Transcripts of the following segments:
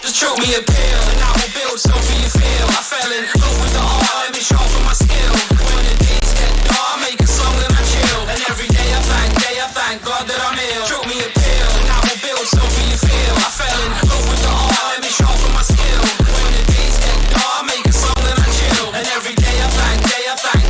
Just choke me a pill and I will build something you feel. I fell in love with the art, let me sharpen my skill. When the days get dark, I make a song and I chill. And every day I thank God that I'm ill. Choke me a pill and I will build something you feel. I fell in love with the art, let me sharpen my skill. When the days get dark, I make a song and I chill. And every day I thank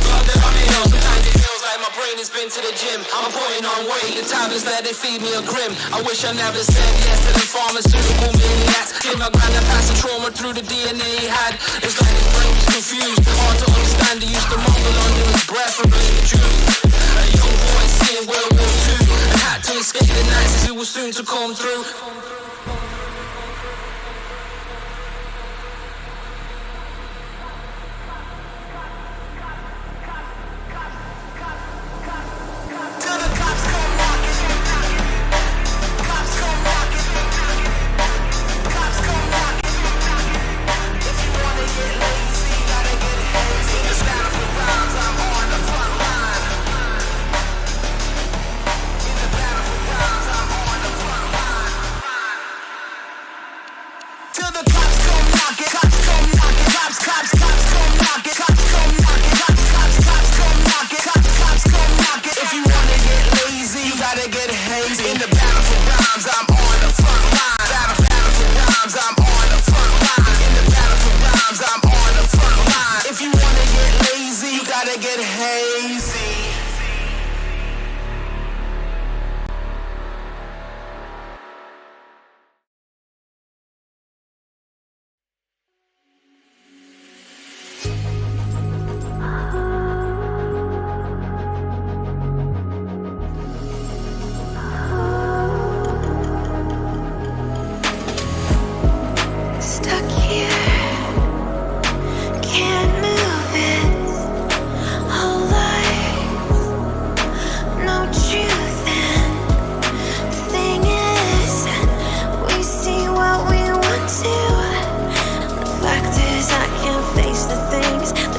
God that I'm ill. Sometimes it feels like my brain has been to the gym. I'm putting on weight, the tablets that they feed me are grim. I wish I never said yes to them pharmaceutical maniacs. Give my granddad pass the trauma through the DNA he had. It's like his brain was confused, hard to understand. He used to mumble under his breath and blame the Jews. A young boy seeing World War II and had to escape the Nazis who were soon to come through.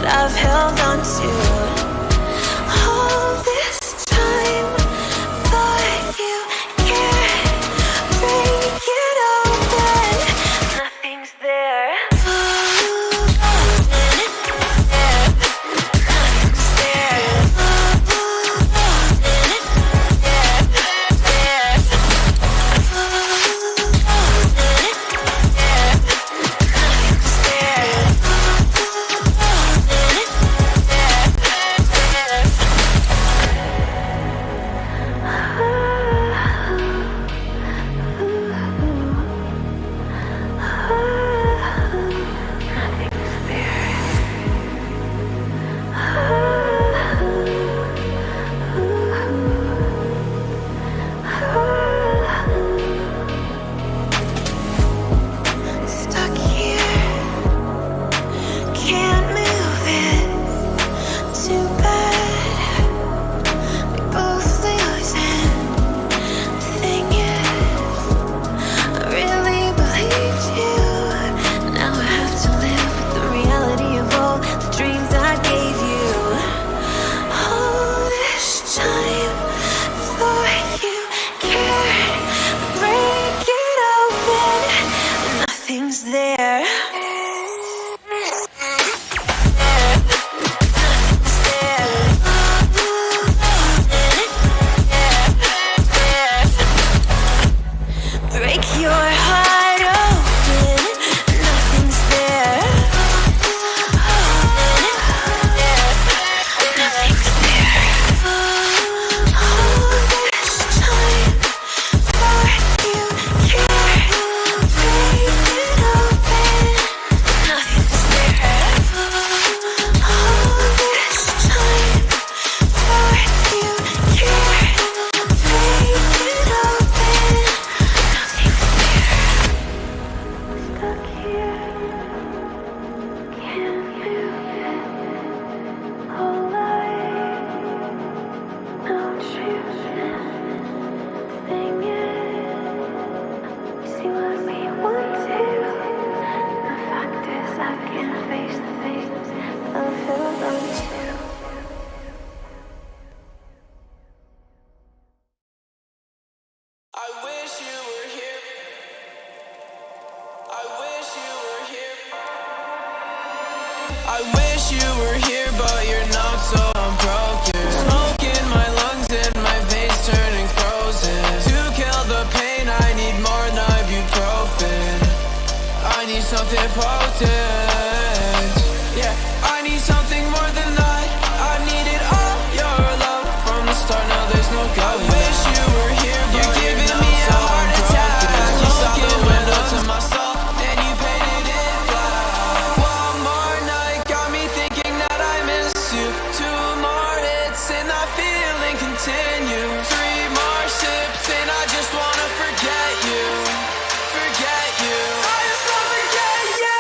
I've held on to all this time. Thought you cared, break it open, nothing's there. Open I wish you were here, but you're not, so I'm broken. Smoke in my lungs and my veins turning frozen. To kill the pain, I need more ibuprofen. I need something potent. Yeah, I need something more than that. I needed all your love from the start, now there's no going back. I wish you were here, but you're giving me a heart attack. You saw the window to my soul, and you painted it black. One more night got me thinking that I miss you. Two more hits and that feeling continues. Three more sips and I just wanna forget you. Forget you. I just wanna forget you.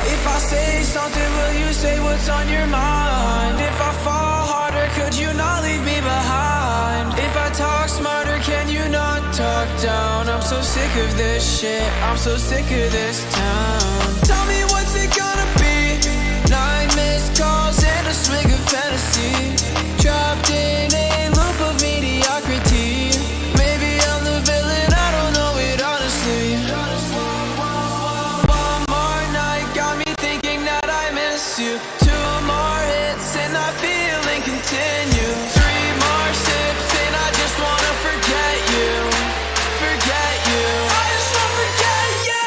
If I say something, will you say what's on your mind? If I fall harder, could you not leave me behind? If I talk smarter, can you not talk down? I'm so sick of this shit, I'm so sick of this town. Tell me what's it gonna be? 9 missed calls and a swig of fantasy. Trapped in a loop of mediocrity. Maybe I'm the villain, I don't know it honestly. One more night got me thinking that I miss you. Two more hits and that feeling continues. Three more sips and I just wanna forget you. Forget you. I just wanna forget you.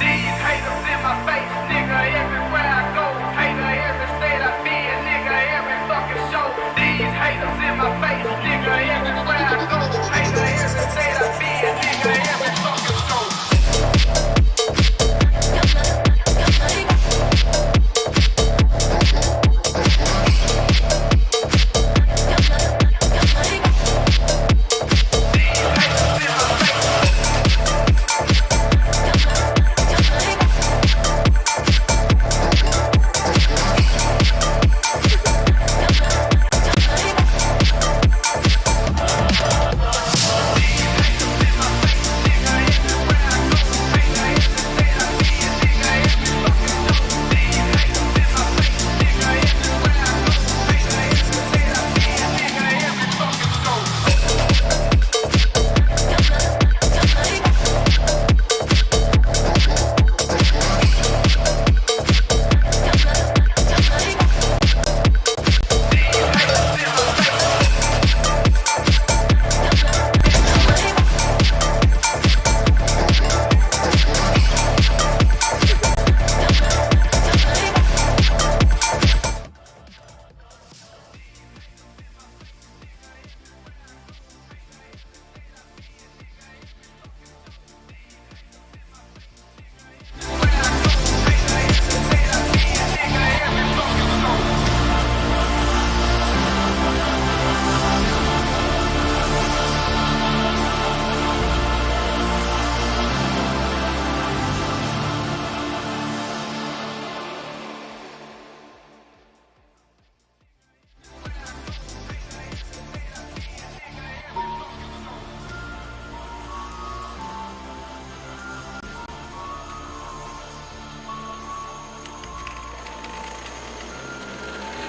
These haters in my face, nigga, everywhere I go. Hater every state I be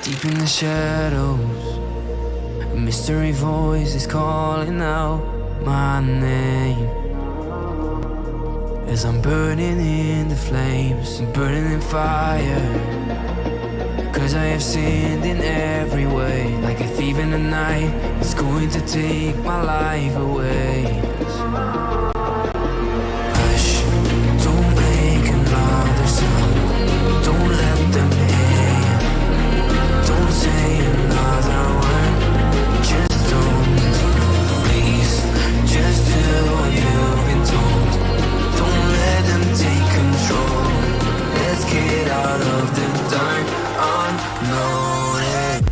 Deep in the shadows, a mystery voice is calling out my name. As I'm burning in the flames, I'm burning in fire. 'Cause I have sinned in every way, like a thief in the night. It's going to take my life away. Hush, don't make another sound. Don't let them hear. Don't say another word. Just don't. Please, just do what you've been told. Don't let them take control. Let's get out of the dark unnoticed.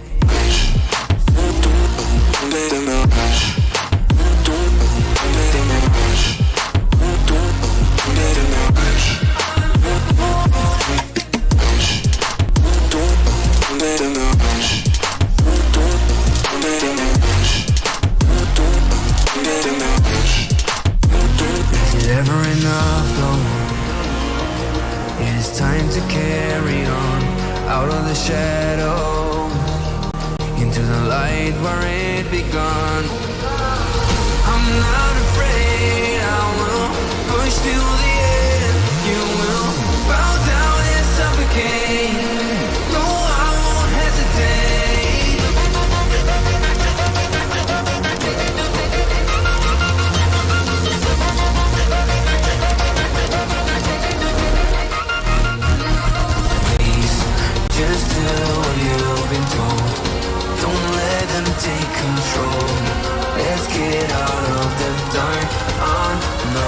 Is it ever enough though? It's time to carry on out of the shadows into the light where it begun. I'm not afraid, I will push to the end. You will bow down and suffocate. No, I won't hesitate. Please, just do what you've been told. Don't let them take control. Let's get out of the dark unnoticed.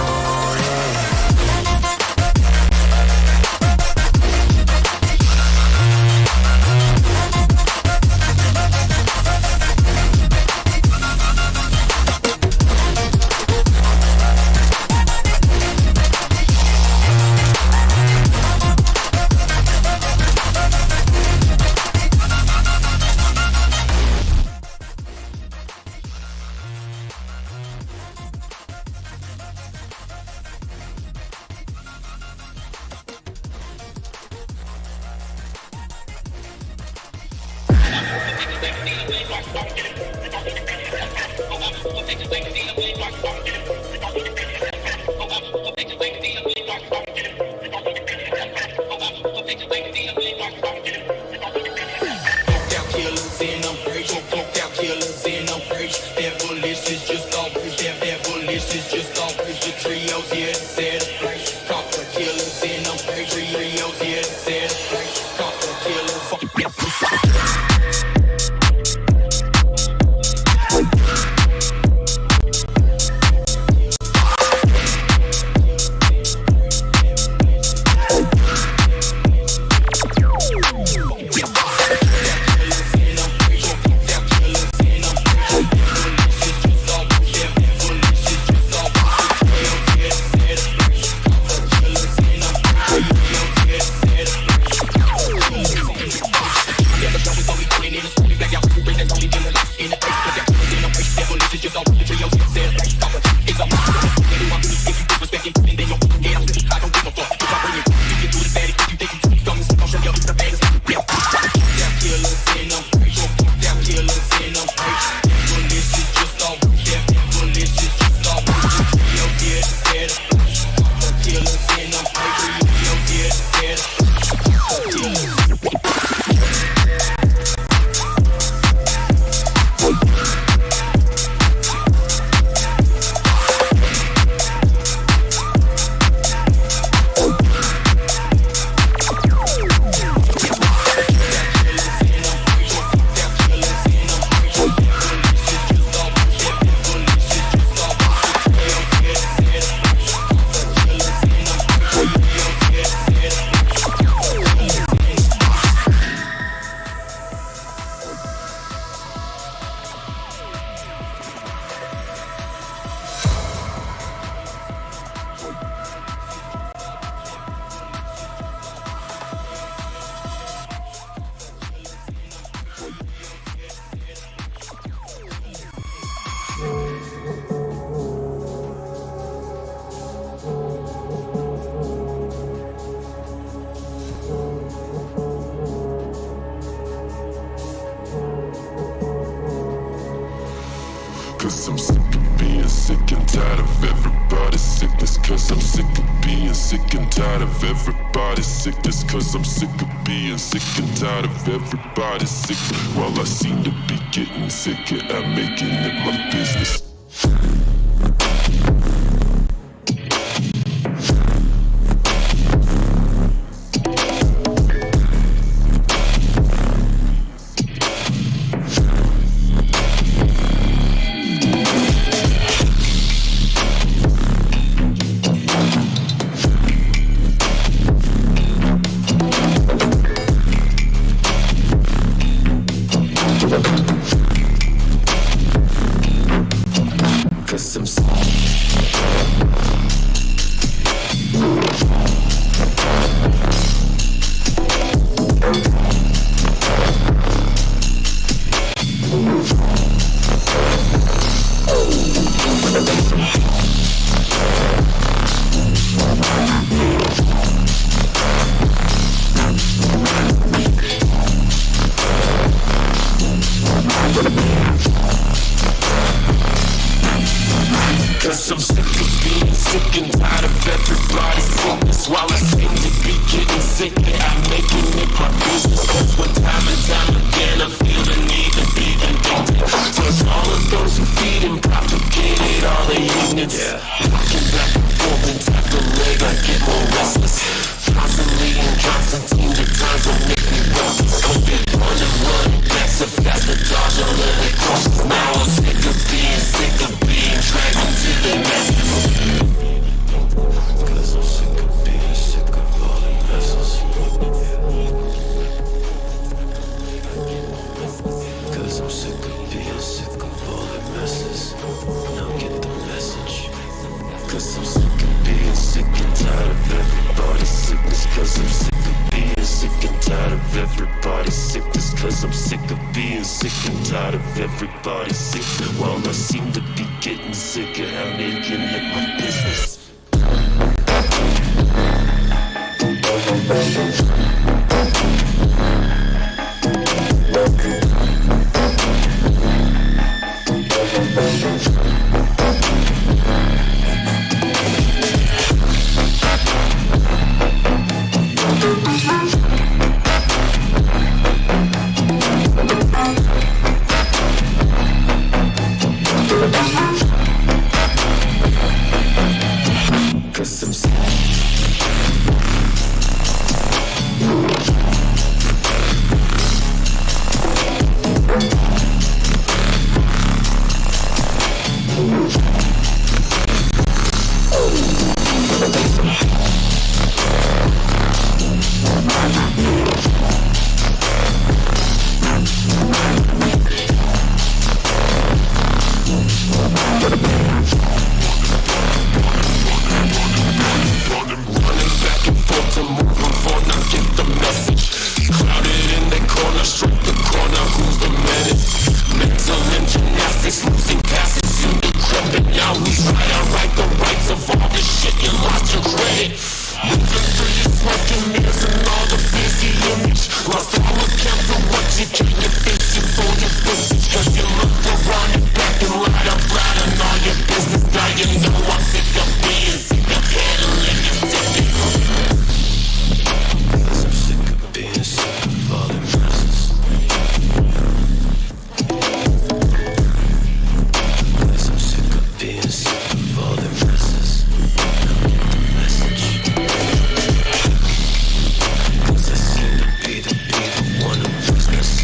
Cause I'm sick of being sick and tired of everybody's sickness. Cause I'm sick of being sick and tired of everybody's sickness. Cause I'm sick of being sick and tired of everybody's sick. While I seem to be getting sicker at making it my business. Cause I'm sick of being sick and tired of everybody's sickness. While I seem to be getting sicker at making it my business. Cause when time and time again I feel the need to be vindictive towards all of those who feed and propagated all the ignorance. Walking back and forth and tap the leg, I get more restless. Constantly in Constantine, the times will make me reckless. Covid run, back so fast the dodge all of the questions. Now I'm sick of being dragged into the messes. Cause I'm sick of being sick of all the messes. Cause I'm sick of being sick of all the messes. Now get the message. Cause I'm sick of being sick and tired of everybody's sickness. Cause I'm sick of being sick and tired of everybody's sickness. Cause I'm sick of being sick and tired of everybody's sick. While I seem to be getting sicker at making it my business. Cause I'm sick. One of business.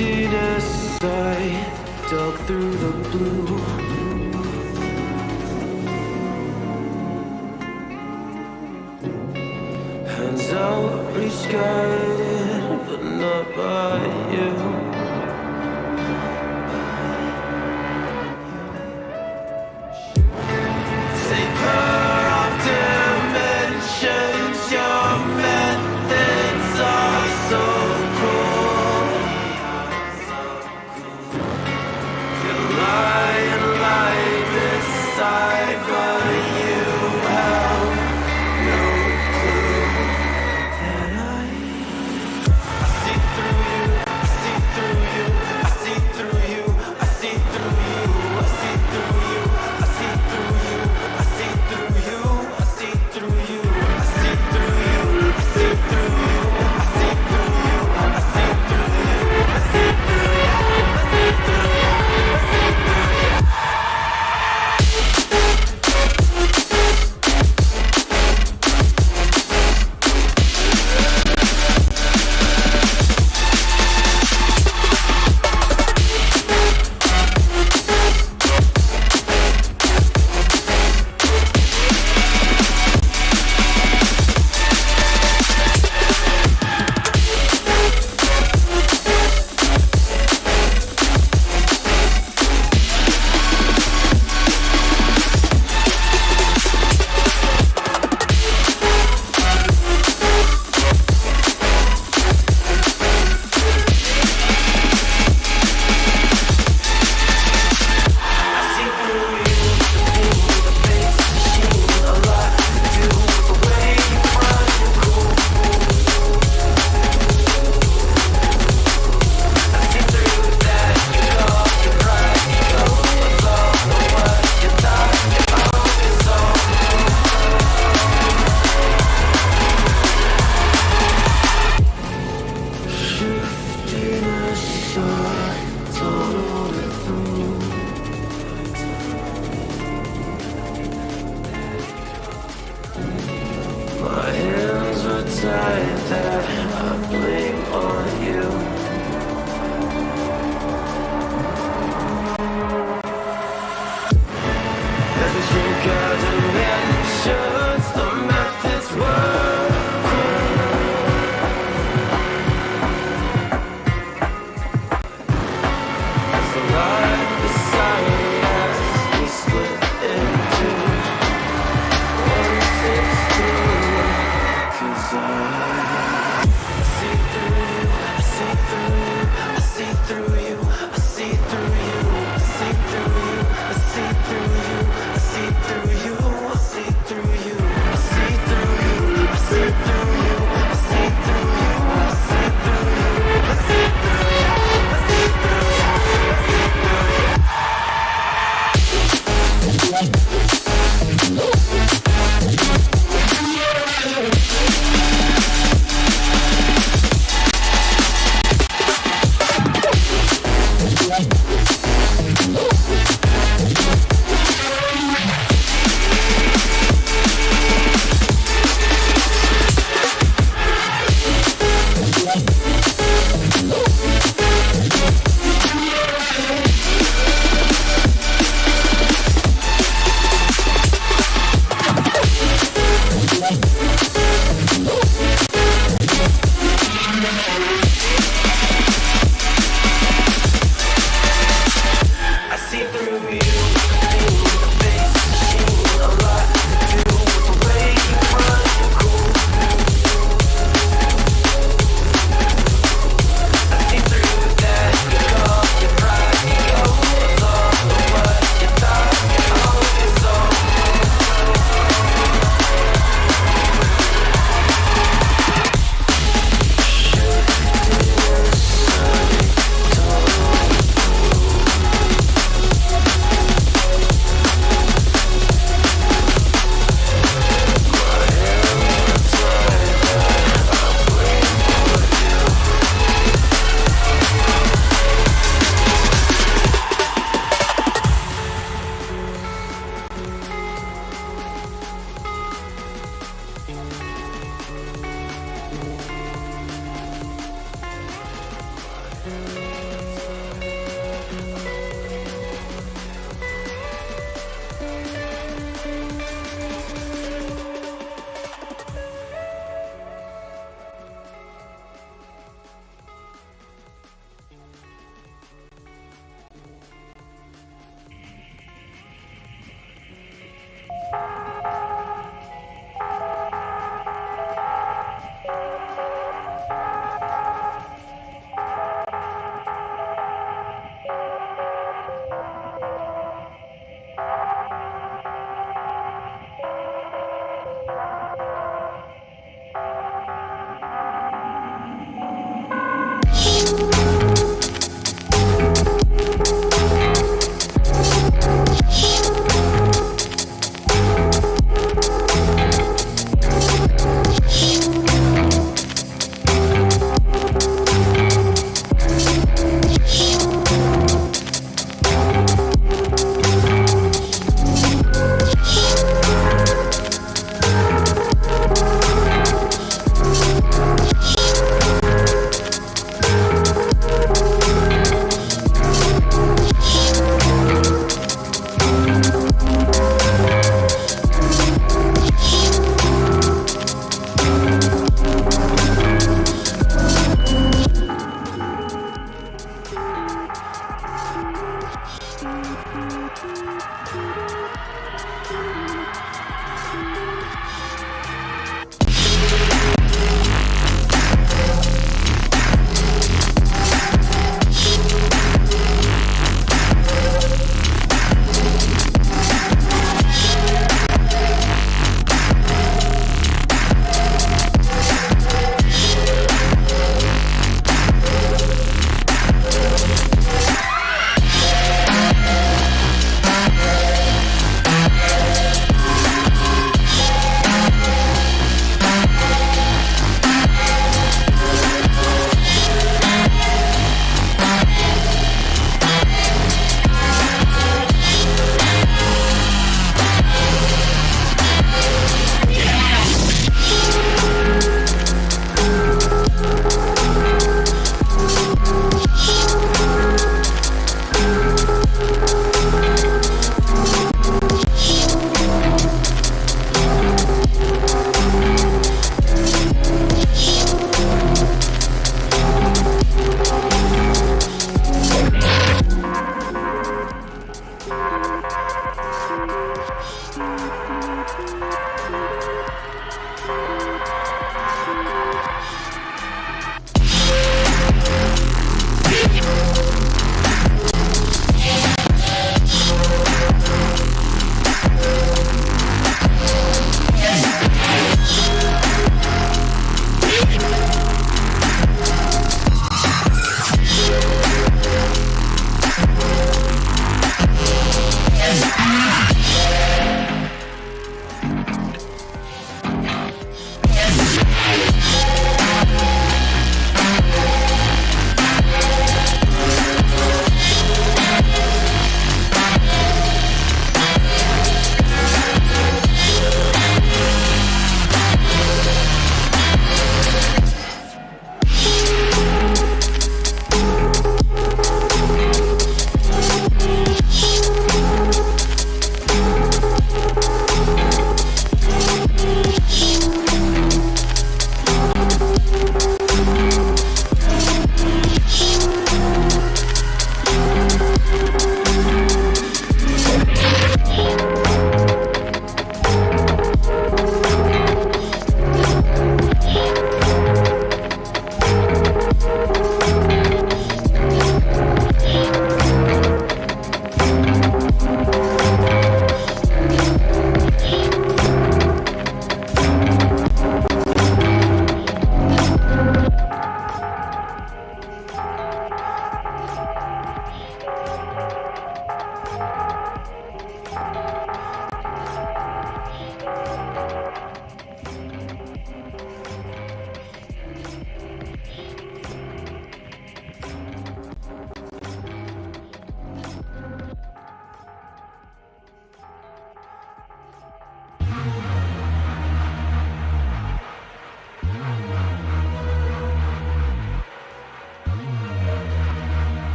drifted aside, dug through the blue. Hands out, reach guided, but not by you. Taker of dimensions, your methods are so cool. You're lying like this side, but you have no clue that I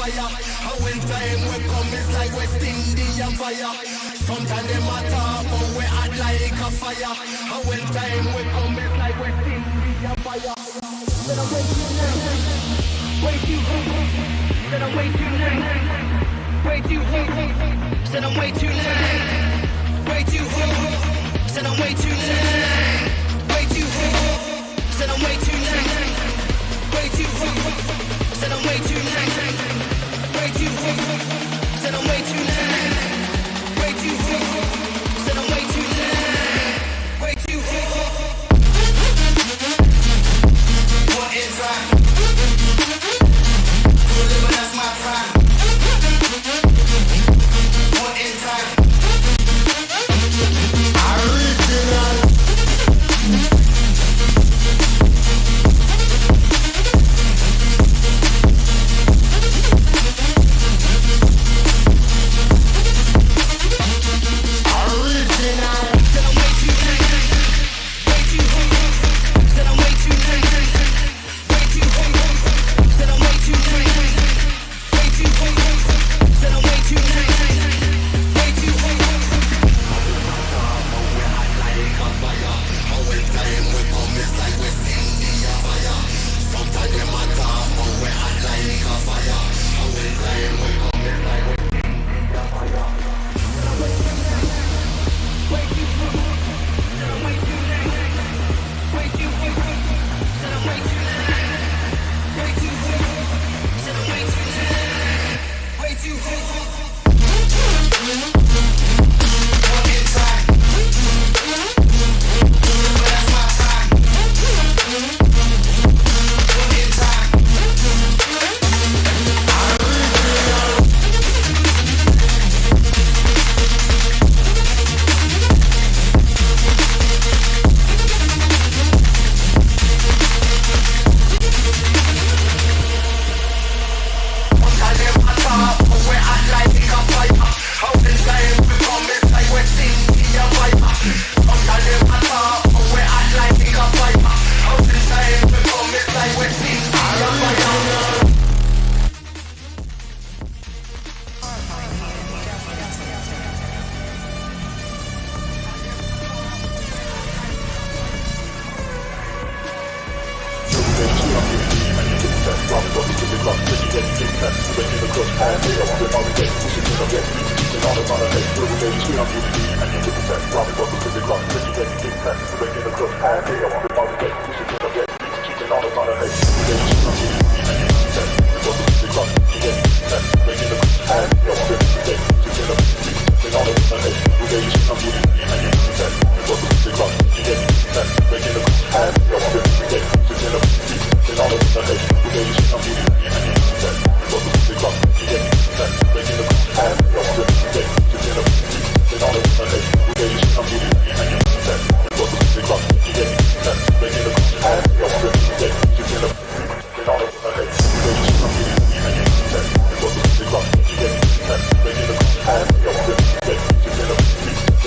fire. And when time we come, it's like West Indian fire. Sometimes them a talk, but we hot like a fire. And when time we come, it's like West Indian fire. Said I'm way too late, way too late. Said I'm way too late, way too late. Said I'm way too late, way too late. Said I'm way too late, way too late. Said I'm way too late, way too late. Said I'm way too late, way too late. Said I'm way too late, way too late. Said I'm way too late, way too late. One in time, to live and that's my time. One in time, original.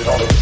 All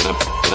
Trap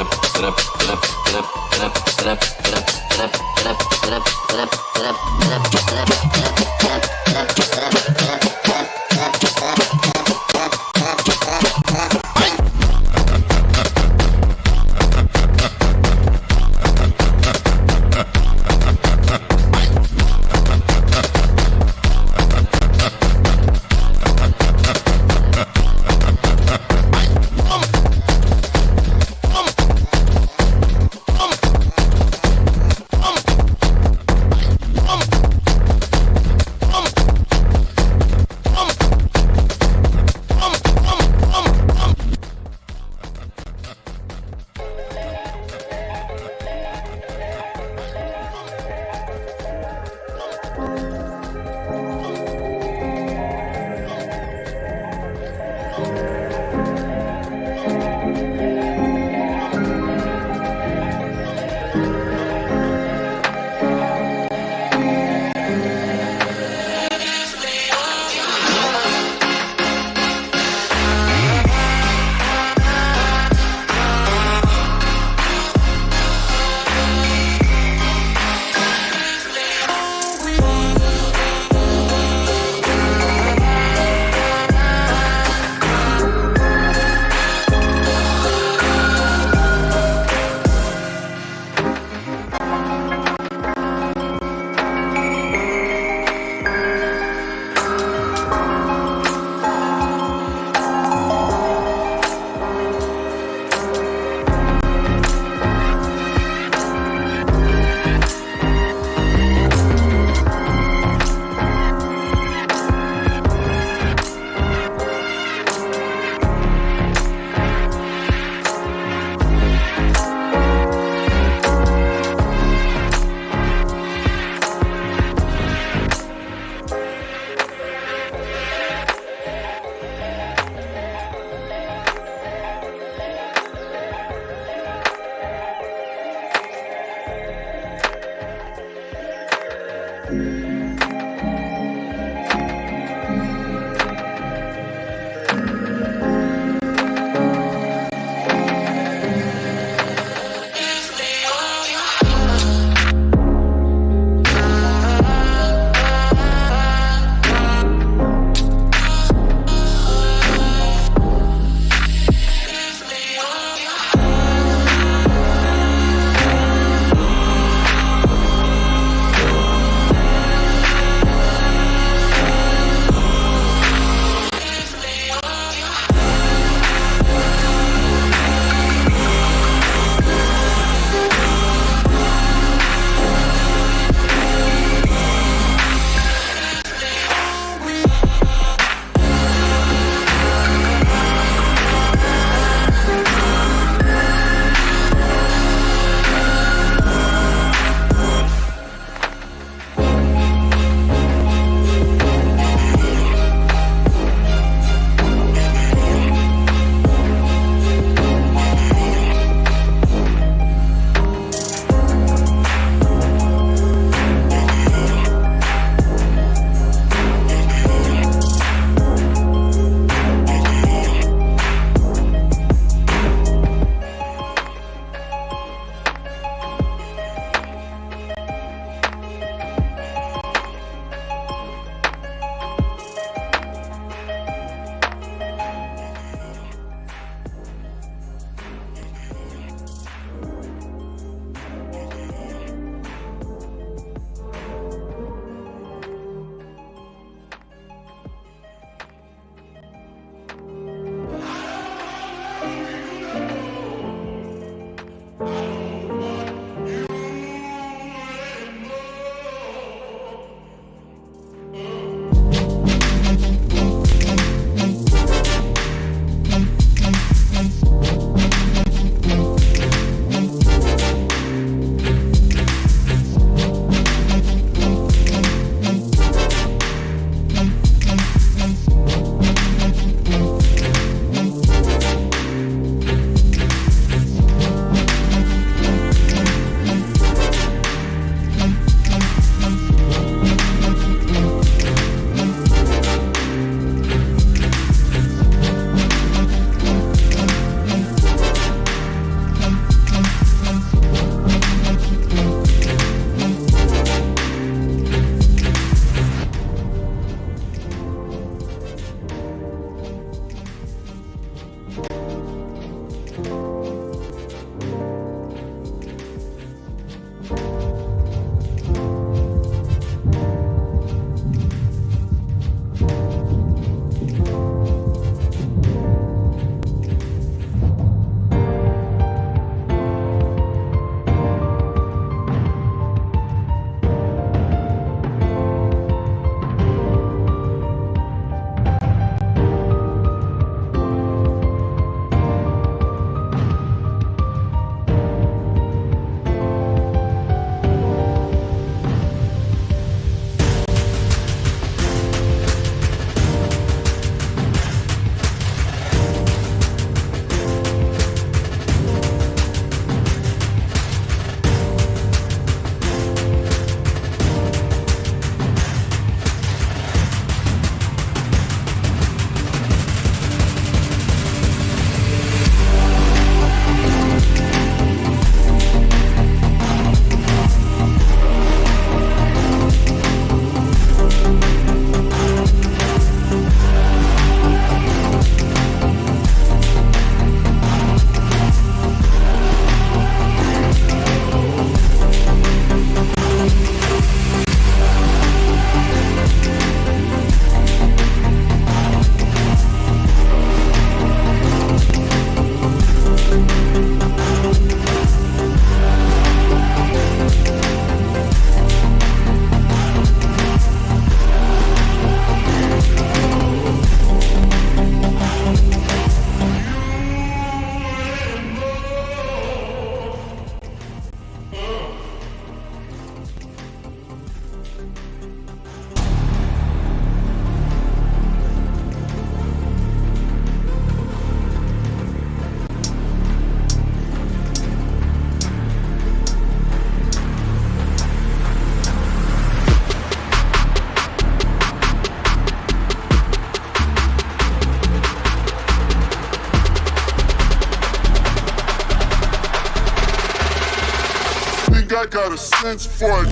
I got a sense for it.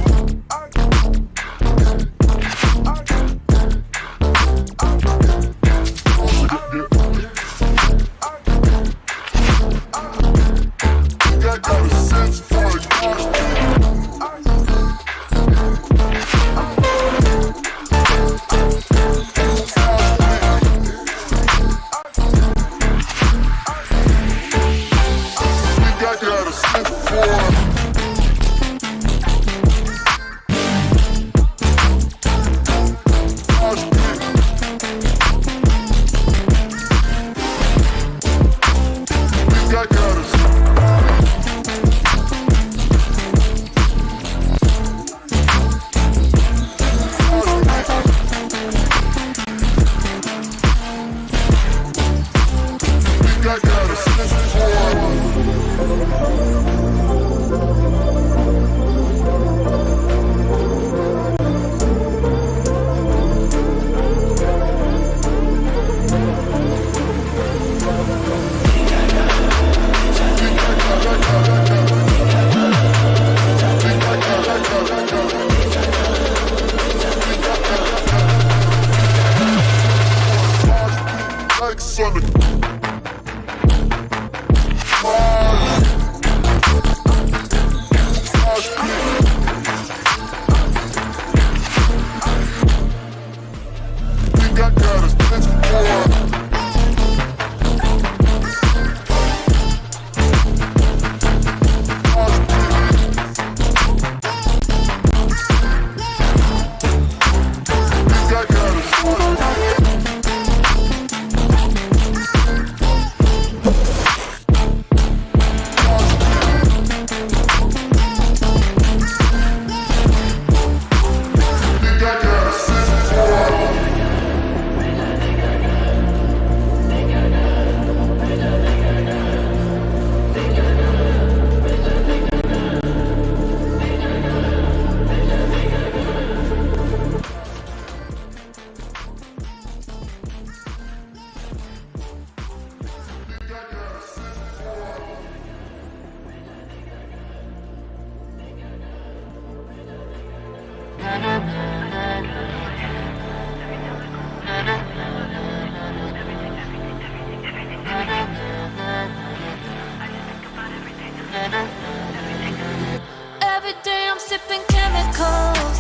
Every day I'm sipping chemicals,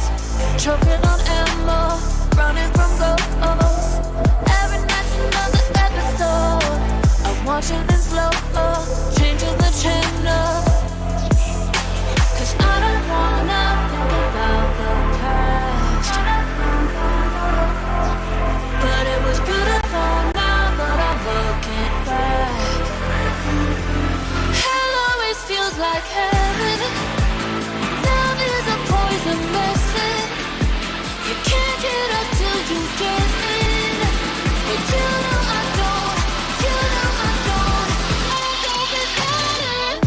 choking on ammo, running from ghosts. Every night's another episode. I'm watching in slow, changing the channel. 'Cause I don't wanna think about the past. But it was beautiful now that I'm looking back. Hell always feels like heaven. Love is a poison medicine. You can't get up till you get in. But you know I don't, you know I don't. I don't be crying.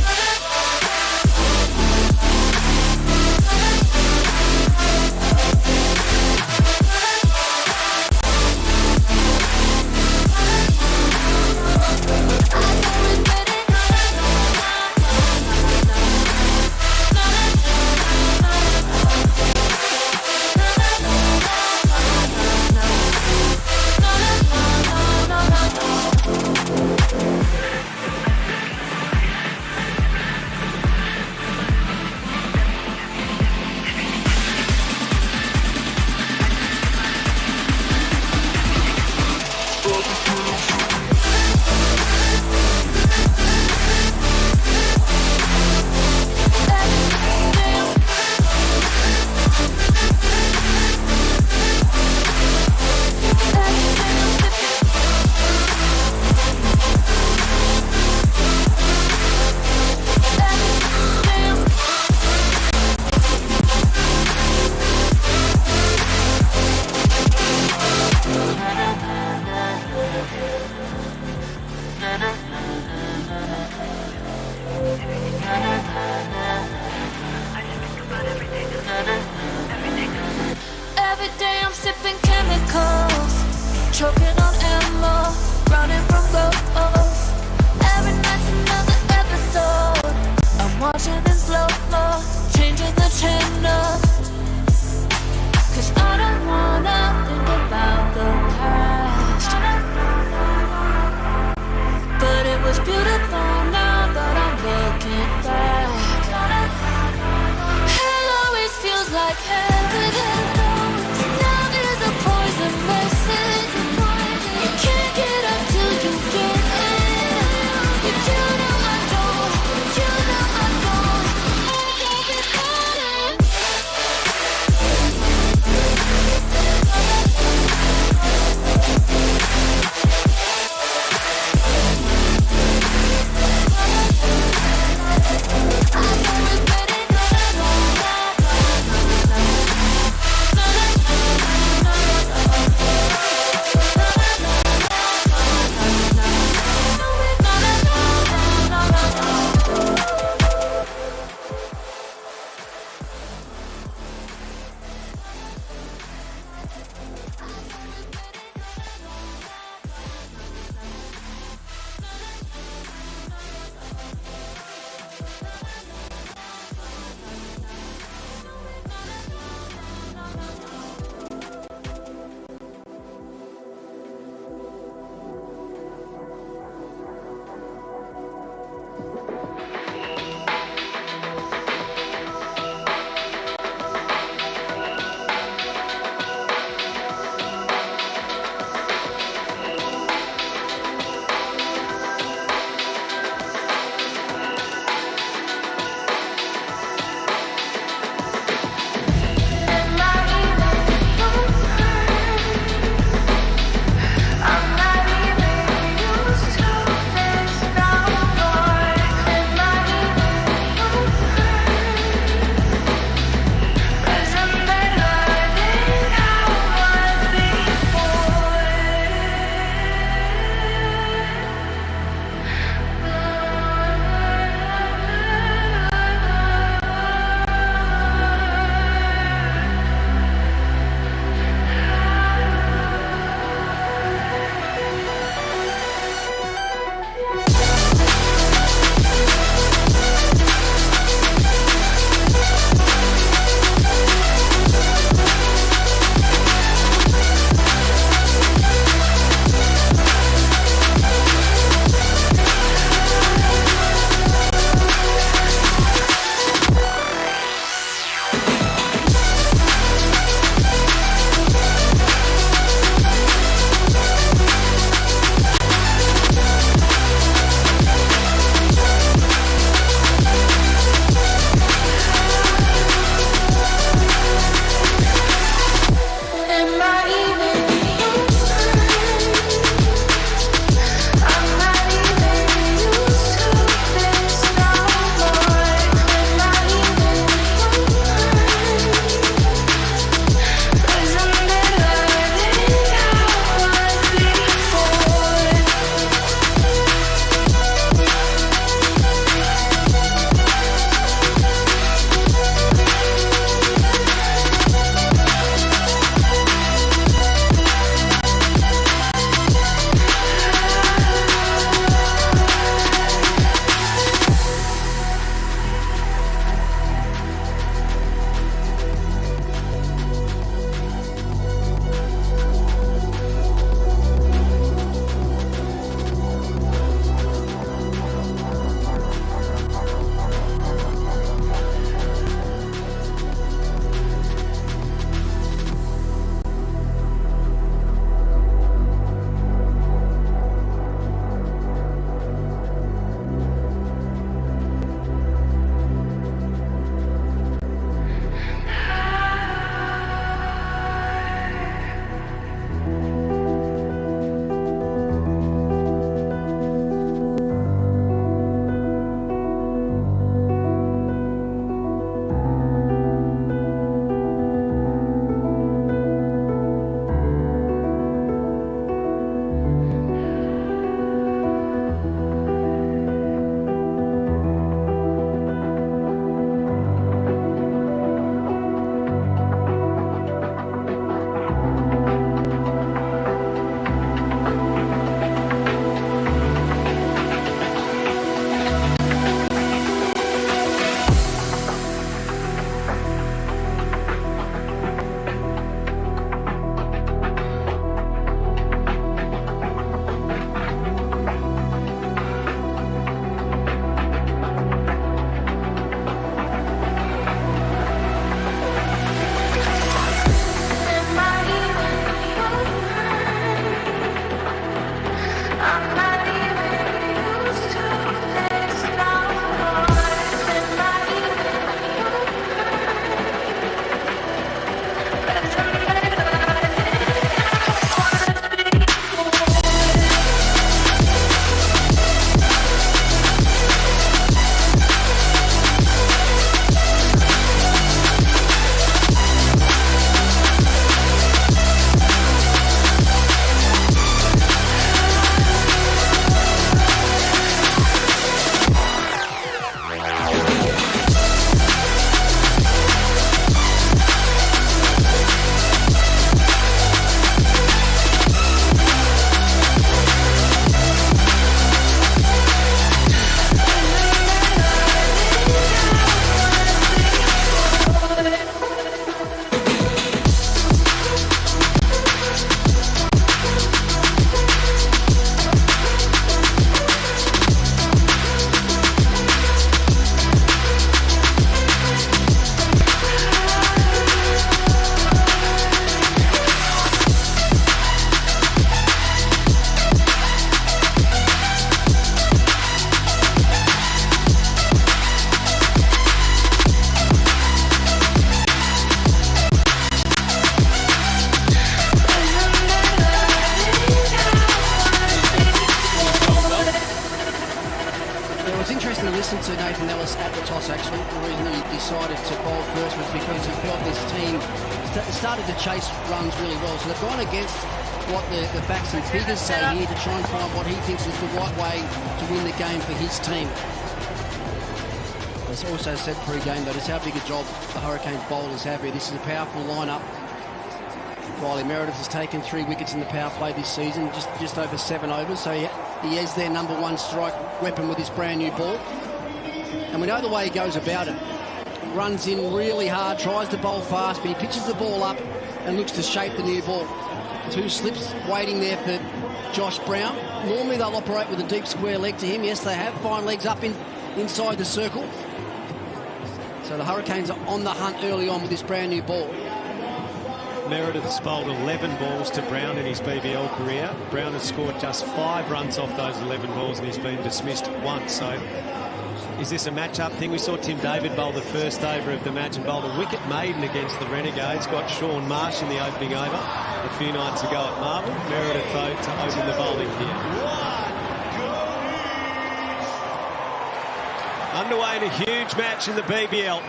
listened to Nathan Ellis at the toss, actually. The reason he decided to bowl first was because he felt this team started to chase runs really well. So they've gone against what the backs and figures say here to try and find what he thinks is the right way to win the game for his team. As also said pre-game, though, just how big a job the Hurricanes bowlers have here. This is a powerful lineup. Riley Meredith has taken 3 wickets in the power play this season, just over 7 overs, so he is their number one strike weapon with his brand new ball. And we know the way he goes about it. Runs in really hard, tries to bowl fast, but he pitches the ball up and looks to shape the new ball. 2 slips waiting there for Josh Brown. Normally they'll operate with a deep square leg to him. Yes, they have fine legs up inside the circle. So the Hurricanes are on the hunt early on with this brand new ball. Meredith's bowled 11 balls to Brown in his BBL career. Brown has scored just 5 runs off those 11 balls and he's been dismissed once. So is this a match-up thing? We saw Tim David bowl the first over of the match and bowled a wicket maiden against the Renegades. Got Sean Marsh in the opening over a few nights ago at Marvel. Meredith, though, to open the bowling here. Underway in a huge match in the BBL.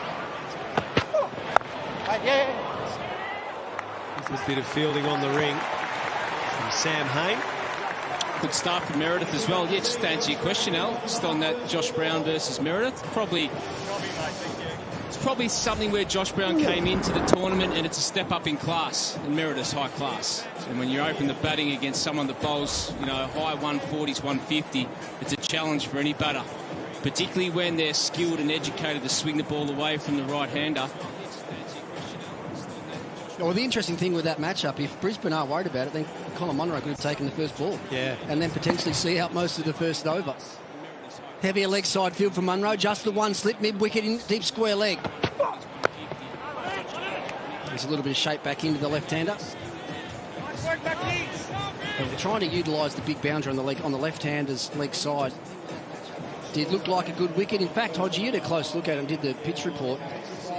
A bit of fielding on the ring from Sam Hain. Good start for Meredith as well. Yeah, just to answer your question, Al, just on that Josh Brown versus Meredith, it's probably something where Josh Brown came into the tournament and it's a step up in class, and Meredith's high class. And when you open the batting against someone that bowls, you know, high 140s, 150, it's a challenge for any batter, particularly when they're skilled and educated to swing the ball away from the right-hander. Well, the interesting thing with that matchup, if Brisbane are worried about it, then Colin Munro could have taken the first ball. Yeah. And then potentially see out most of the first over. Heavier leg side field for Munro, just the one slip, mid-wicket in deep square leg. There's a little bit of shape back into the left-hander. They're trying to utilise the big boundary on the left-hander's leg side. Did look like a good wicket. In fact, Hodgie had a close look at him, did the pitch report.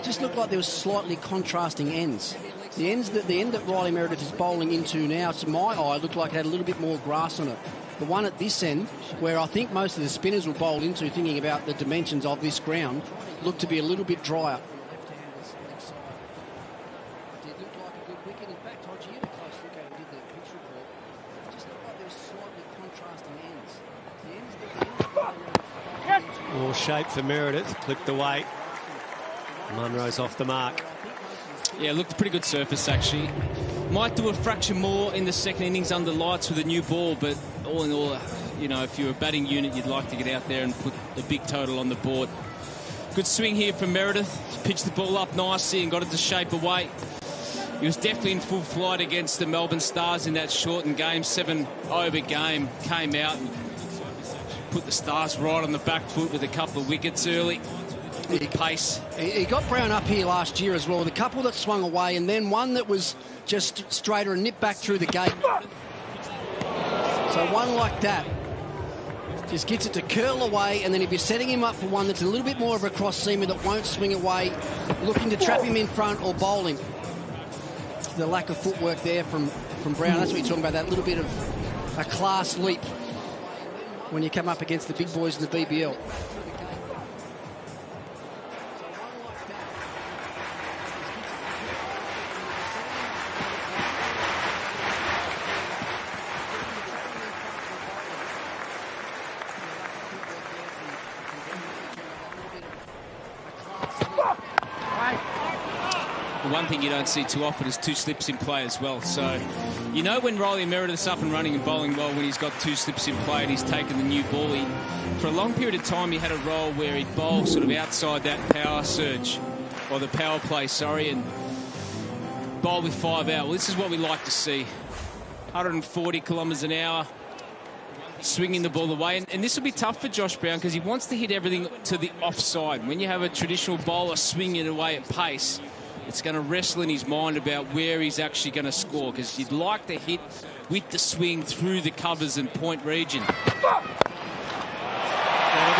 Just looked like there was slightly contrasting ends. The end that Riley Meredith is bowling into now, to my eye, looked like it had a little bit more grass on it. The one at this end, where I think most of the spinners will bowl into, thinking about the dimensions of this ground, looked to be a little bit drier. Did look like a good wicket. In fact, Hodgie had a close look at him, did the pitch report. Just looked like there was slightly contrasting ends. More shape for Meredith. Clipped away. Munro's off the mark. Yeah, looked a pretty good surface, actually. Might do a fraction more in the second innings under lights with a new ball, but all in all, you know, if you're a batting unit, you'd like to get out there and put a big total on the board. Good swing here from Meredith. Pitched the ball up nicely and got it to shape away. He was definitely in full flight against the Melbourne Stars in that shortened game, 7-over game. Came out and put the Stars right on the back foot with a couple of wickets early. Good pace. He got Brown up here last year as well, with a couple that swung away and then one that was just straighter and nipped back through the gate. So one like that just gets it to curl away, and then if you're setting him up for one that's a little bit more of a cross-seamer that won't swing away, looking to trap him in front or bowling. The lack of footwork there from Brown, that's what you're talking about, that little bit of a class leap when you come up against the big boys in the BBL. One thing you don't see too often is 2 slips in play as well. So, you know, when Riley Meredith's up and running and bowling well, when he's got 2 slips in play and he's taken the new ball, for a long period of time he had a role where he'd bowl sort of outside that power surge, or the power play, sorry, and bowl with 5 out. Well, this is what we like to see. 140 kilometres an hour, swinging the ball away. And this will be tough for Josh Brown because he wants to hit everything to the offside. When you have a traditional bowler swinging away at pace, it's going to wrestle in his mind about where he's actually going to score, because you'd like to hit with the swing through the covers and point region. That'll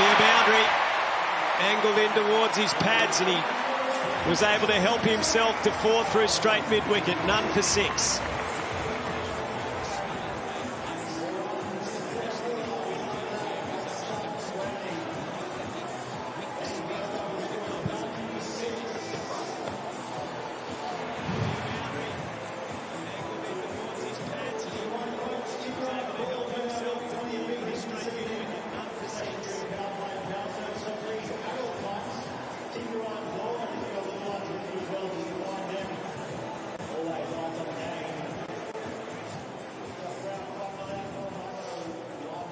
be a boundary. Angled in towards his pads, and he was able to help himself to 4 through straight mid-wicket. None for 6.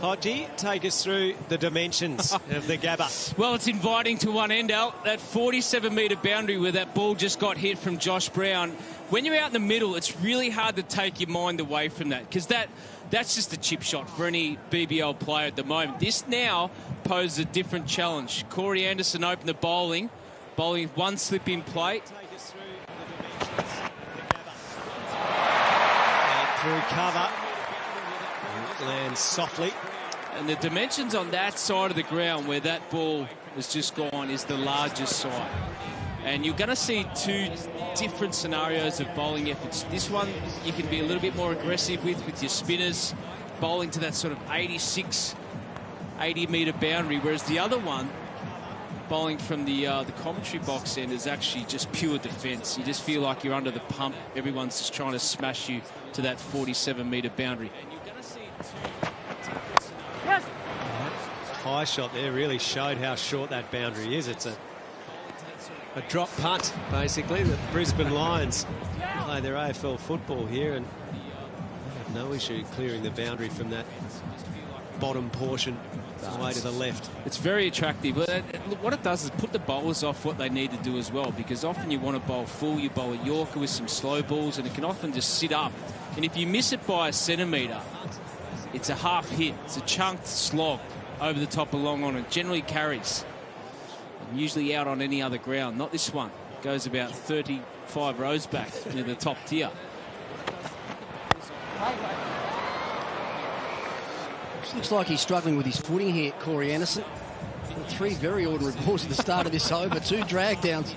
Hodgie, take us through the dimensions of the Gabba. Well, it's inviting to one end, Al. That 47-metre boundary where that ball just got hit from Josh Brown. When you're out in the middle, it's really hard to take your mind away from that, because that's just a chip shot for any BBL player at the moment. This now poses a different challenge. Corey Anderson opened the bowling with one slip in play. Take us through the dimensions of the Gabba. And through cover. Lands softly. And the dimensions on that side of the ground where that ball has just gone is the largest side. And you're going to see two different scenarios of bowling efforts. This one you can be a little bit more aggressive with your spinners, bowling to that sort of 86, 80-metre boundary, whereas the other one, bowling from the commentary box end, is actually just pure defence. You just feel like you're under the pump. Everyone's just trying to smash you to that 47-metre boundary. High shot there really showed how short that boundary is. It's a drop punt, basically. The Brisbane Lions play their AFL football here and they have no issue clearing the boundary from that bottom portion away to the left. It's very attractive. What it does is put the bowlers off what they need to do as well, because often you want to bowl full, you bowl a Yorker with some slow balls, and it can often just sit up. And if you miss it by a centimetre, it's a half hit. It's a chunked slog over the top of long on. It generally carries. And usually out on any other ground. Not this one. Goes about 35 rows back near the top tier. Looks like he's struggling with his footing here, Corey Anderson. 3 very ordinary balls at the start of this over. 2 drag downs.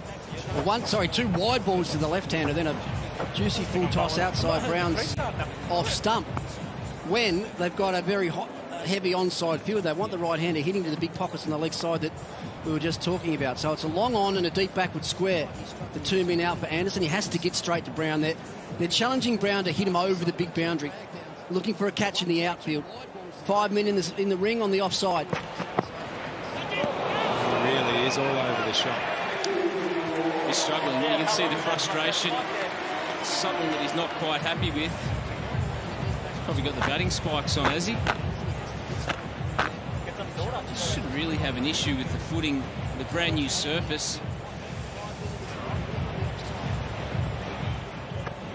Well, 2 wide balls to the left-hander, then a juicy full toss outside Brown's off stump. When they've got a very heavy onside field, they want the right-hander hitting to the big pockets on the leg side that we were just talking about. So it's a long on and a deep backward square. The 2 men out for Anderson. He has to get straight to Brown there. They're challenging Brown to hit him over the big boundary. Looking for a catch in the outfield. 5 men in the ring on the offside. He really is all over the shot. He's struggling. You can see the frustration. Something that he's not quite happy with. He's probably got the batting spikes on, has he? Shouldn't really have an issue with the footing, the brand new surface.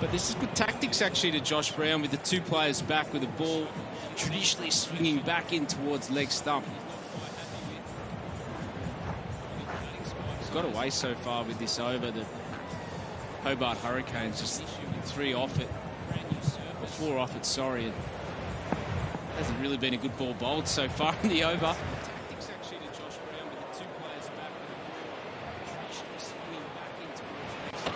But this is good tactics actually to Josh Brown, with the 2 players back, with the ball traditionally swinging back in towards leg stump. He's got away so far with this over. The Hobart Hurricanes just 3 off it, or 4 off it, sorry. It hasn't really been a good ball bowled so far in the over. Tactics actually to Josh Brown, with the 2 players back, traditionally swinging back in towards leg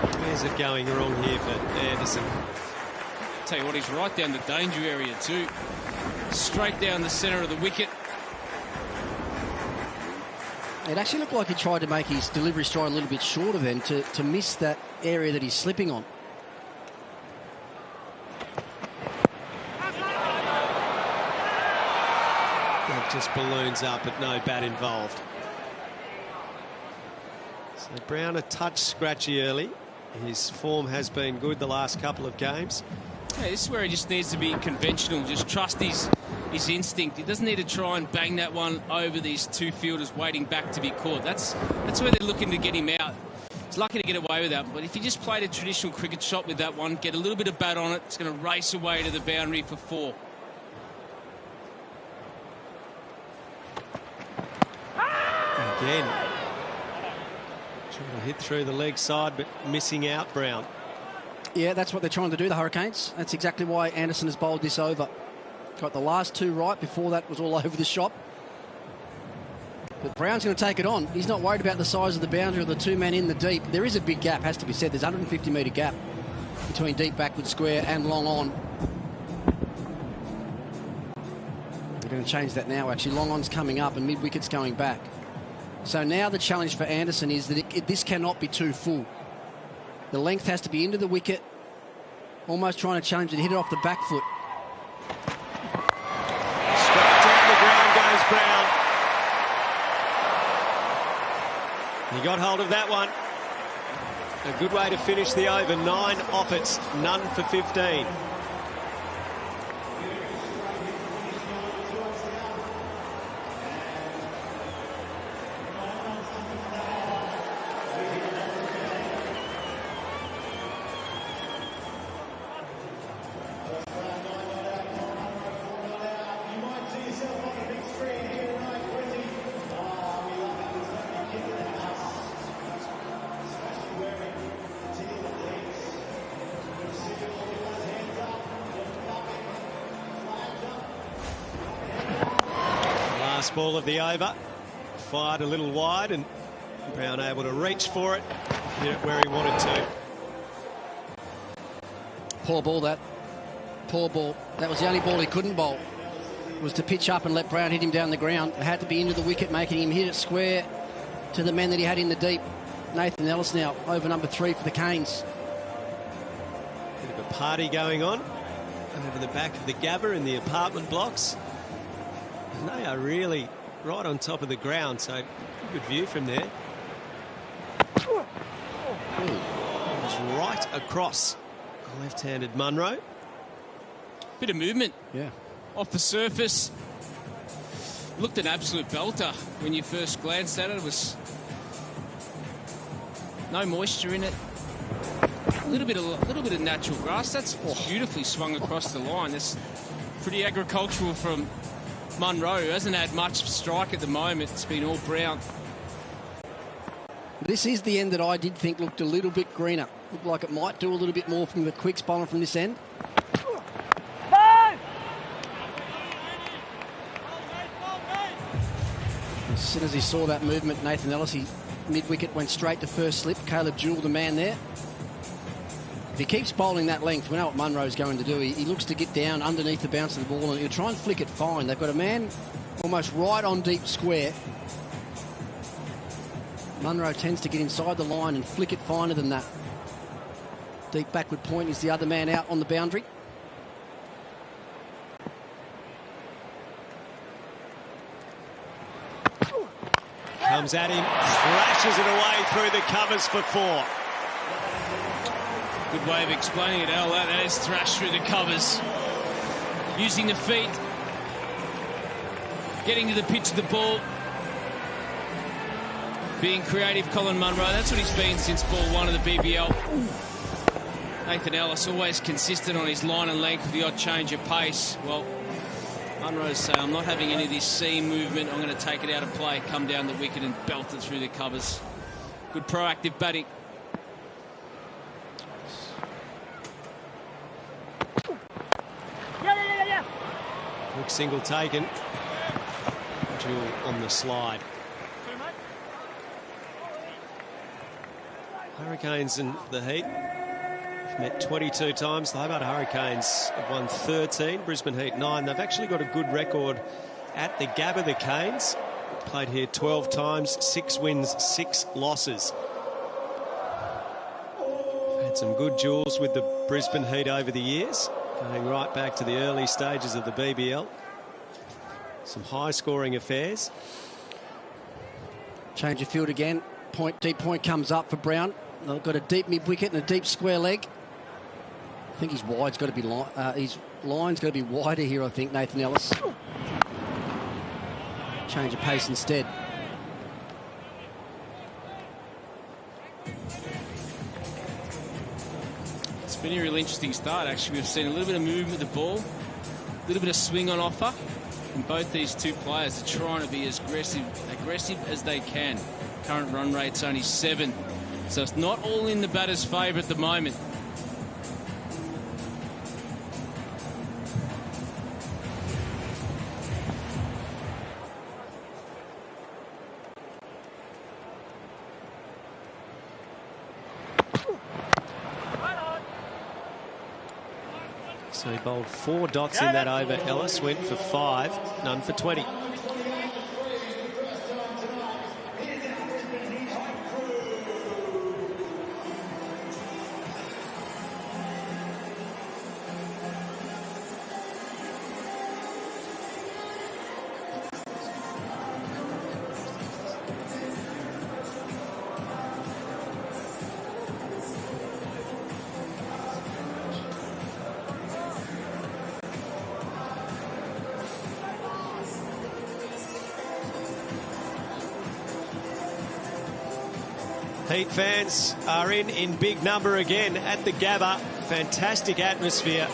stump. Where's it going wrong here for Anderson? Tell you what, he's right down the danger area too. Straight down the centre of the wicket. It actually looked like he tried to make his delivery stride a little bit shorter then to miss that area that he's slipping on. That just balloons up, but no bat involved. So Brown a touch scratchy early. His form has been good the last couple of games. Yeah, this is where he just needs to be conventional, just trust his instinct. He doesn't need to try and bang that one over these 2 fielders waiting back to be caught. That's where they're looking to get him out. He's lucky to get away with that, but if he just played a traditional cricket shot with that one, get a little bit of bat on it, it's going to race away to the boundary for 4. Again, trying to hit through the leg side, but missing out Brown. Yeah, that's what they're trying to do, the Hurricanes. That's exactly why Anderson has bowled this over. Got the last 2 right. Before that was all over the shop. But Brown's going to take it on. He's not worried about the size of the boundary or the 2 men in the deep. There is a big gap, has to be said. There's a 150-metre gap between deep backward square and long on. They're going to change that now, actually. Long on's coming up and mid-wicket's going back. So now the challenge for Anderson is that this cannot be too full. The length has to be into the wicket. Almost trying to challenge it, hit it off the back foot. Straight down the ground goes Brown. He got hold of that one. A good way to finish the over. 9 off it, none for 15. Last ball of the over, fired a little wide, and Brown able to reach for it, hit it where he wanted to. Poor ball, that. Poor ball. That was the only ball he couldn't bowl, was to pitch up and let Brown hit him down the ground. It had to be into the wicket, making him hit it square to the man that he had in the deep. Nathan Ellis now over number 3 for the Canes. Bit of a party going on over the back of the Gabba in the apartment blocks. And they are really right on top of the ground, so good view from there. Ooh, it was right across left-handed Munro. Bit of movement. Yeah. Off the surface. Looked an absolute belter when you first glanced at it. It was no moisture in it. A little bit of natural grass. That's beautifully swung across the line. That's pretty agricultural from Munro, who hasn't had much strike at the moment. It's been all Brown. This is the end that I did think looked a little bit greener. Looked like it might do a little bit more from the quick bowling from this end. As soon as he saw that movement, Nathan Ellis, mid-wicket went straight to first slip. Caleb Jewell, the man there. If he keeps bowling that length, we know what Munro's going to do. He looks to get down underneath the bounce of the ball, and he'll try and flick it fine. They've got a man almost right on deep square. Munro tends to get inside the line and flick it finer than that. Deep backward point is the other man out on the boundary. Comes at him, flashes it away through the covers for 4. Good way of explaining it, Al. That is thrashed through the covers. Using the feet. Getting to the pitch of the ball. Being creative, Colin Munro. That's what he's been since ball 1 of the BBL. Nathan Ellis always consistent on his line and length with the odd change of pace. Well, Munro's saying, I'm not having any of this seam movement. I'm going to take it out of play, come down the wicket and belt it through the covers. Good proactive batting. Quick single taken. Jewell on the slide. Hurricanes and the Heat have met 22 times. The Hobart Hurricanes have won 13. Brisbane Heat 9. They've actually got a good record at the Gabba, the Canes. Played here 12 times, 6 wins, 6 losses. Had some good duels with the Brisbane Heat over the years, going right back to the early stages of the BBL. Some high-scoring affairs. Change of field again. Deep point comes up for Brown. They've got a deep mid-wicket and a deep square leg. I think his wide's got to be his line's got to be wider here, I think, Nathan Ellis. Change of pace instead. It's been a real interesting start, actually. We've seen a little bit of movement with the ball, a little bit of swing on offer. And both these two players are trying to be as aggressive as they can. Current run rate's only 7. So it's not all in the batter's favour at the moment. So he bowled 4 dots in that over. Ellis went for 5, none for 20. Heat fans are in big number again at the Gabba. Fantastic atmosphere.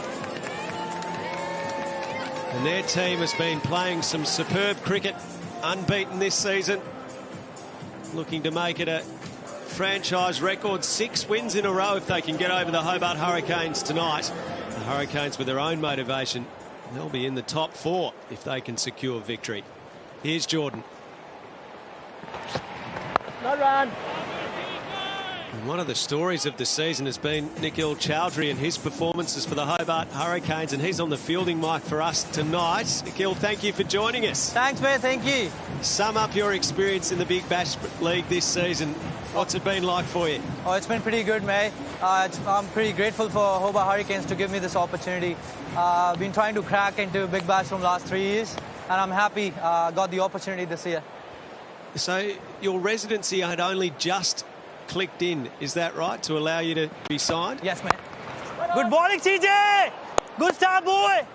And their team has been playing some superb cricket, unbeaten this season. Looking to make it a franchise record 6 wins in a row if they can get over the Hobart Hurricanes tonight. The Hurricanes, with their own motivation, they'll be in the top 4 if they can secure victory. Here's Jordan. Not run. And one of the stories of the season has been Nikhil Chowdhury and his performances for the Hobart Hurricanes, and he's on the fielding mic for us tonight. Nikhil, thank you for joining us. Thanks, mate. Thank you. Sum up your experience in the Big Bash League this season. What's it been like for you? Oh, it's been pretty good, mate. I'm pretty grateful for Hobart Hurricanes to give me this opportunity. I've been trying to crack into Big Bash from the last 3 years, and I'm happy got the opportunity this year. So your residency had only just clicked in, is that right, to allow you to be signed? Yes, mate. Good morning, CJ! Good start, boy!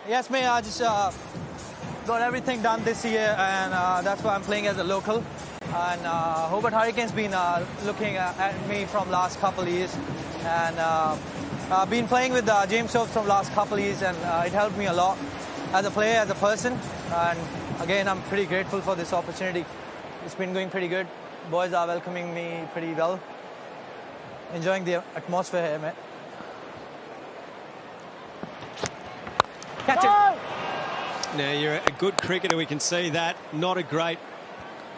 Yes, mate, I just got everything done this year, and that's why I'm playing as a local. And Hobart Hurricanes been looking at me from last couple of years, and I've been playing with James Stokes from last couple of years, and it helped me a lot as a player, as a person. And again, I'm pretty grateful for this opportunity. It's been going pretty good. Boys are welcoming me pretty well. Enjoying the atmosphere here, mate. Catch it. Now, you're a good cricketer, we can see that. Not a great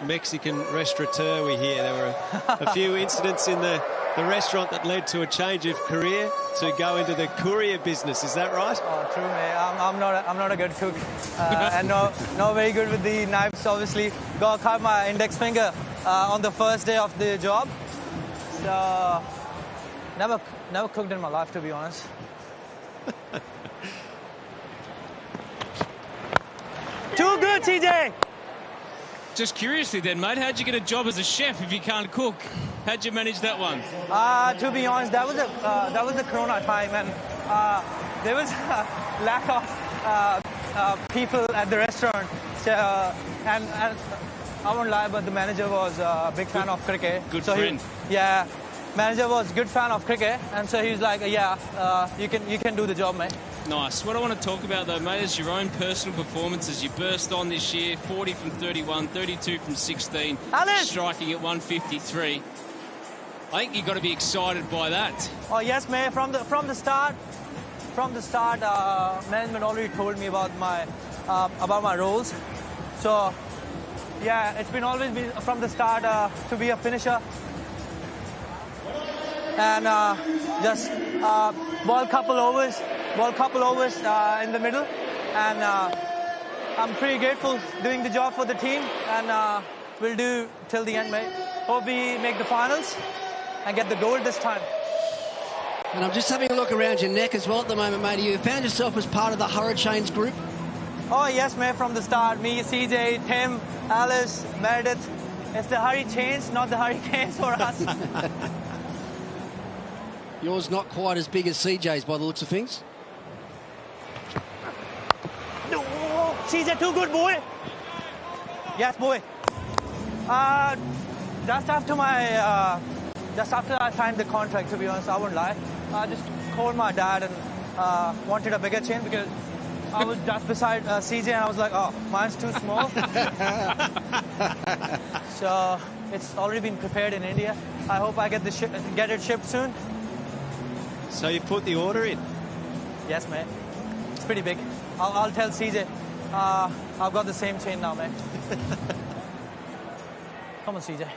Mexican restaurateur, we hear. There were a few incidents in the restaurant that led to a change of career to go into the courier business. Is that right? Oh, true, mate. I'm not a good cook, and not very good with the knives. Obviously, got cut my index finger on the first day of the job. So never cooked in my life, to be honest. Too good, TJ. Just curiously then, mate, how'd you get a job as a chef if you can't cook? How'd you manage that one? To be honest, that was the Corona time, and there was a lack of people at the restaurant. So, and I won't lie, but the manager was a big fan of cricket. Good friend. Manager was a good fan of cricket, and so he was like, you can do the job, mate. Nice. What I want to talk about, though, mate, is your own personal performances. You burst on this year, 40 from 31, 32 from 16, Alice! Striking at 153. I think you've got to be excited by that. Oh yes, mate. From the start, management already told me about my roles. So yeah, it's been always been from the start to be a finisher, and just ball couple overs in the middle, and I'm pretty grateful doing the job for the team, and we'll do till the end, mate. Hope we make the finals and get the gold this time. And I'm just having a look around your neck as well at the moment, mate. You found yourself as part of the Hurricanes group? Oh yes, mate, from the start. Me, CJ, Tim, Alice, Meredith. It's the Hurricanes, not the Hurricanes for us. Yours not quite as big as CJ's by the looks of things. No, CJ, too good, boy. Yes, boy. Just after I signed the contract, to be honest, I won't lie. I just called my dad and wanted a bigger chain because I was just beside CJ, and I was like, oh, mine's too small. So it's already been prepared in India. I hope I get it shipped soon. So you've put the order in? Yes, mate. It's pretty big. I'll tell CJ. I've got the same chain now, mate. Come on, CJ.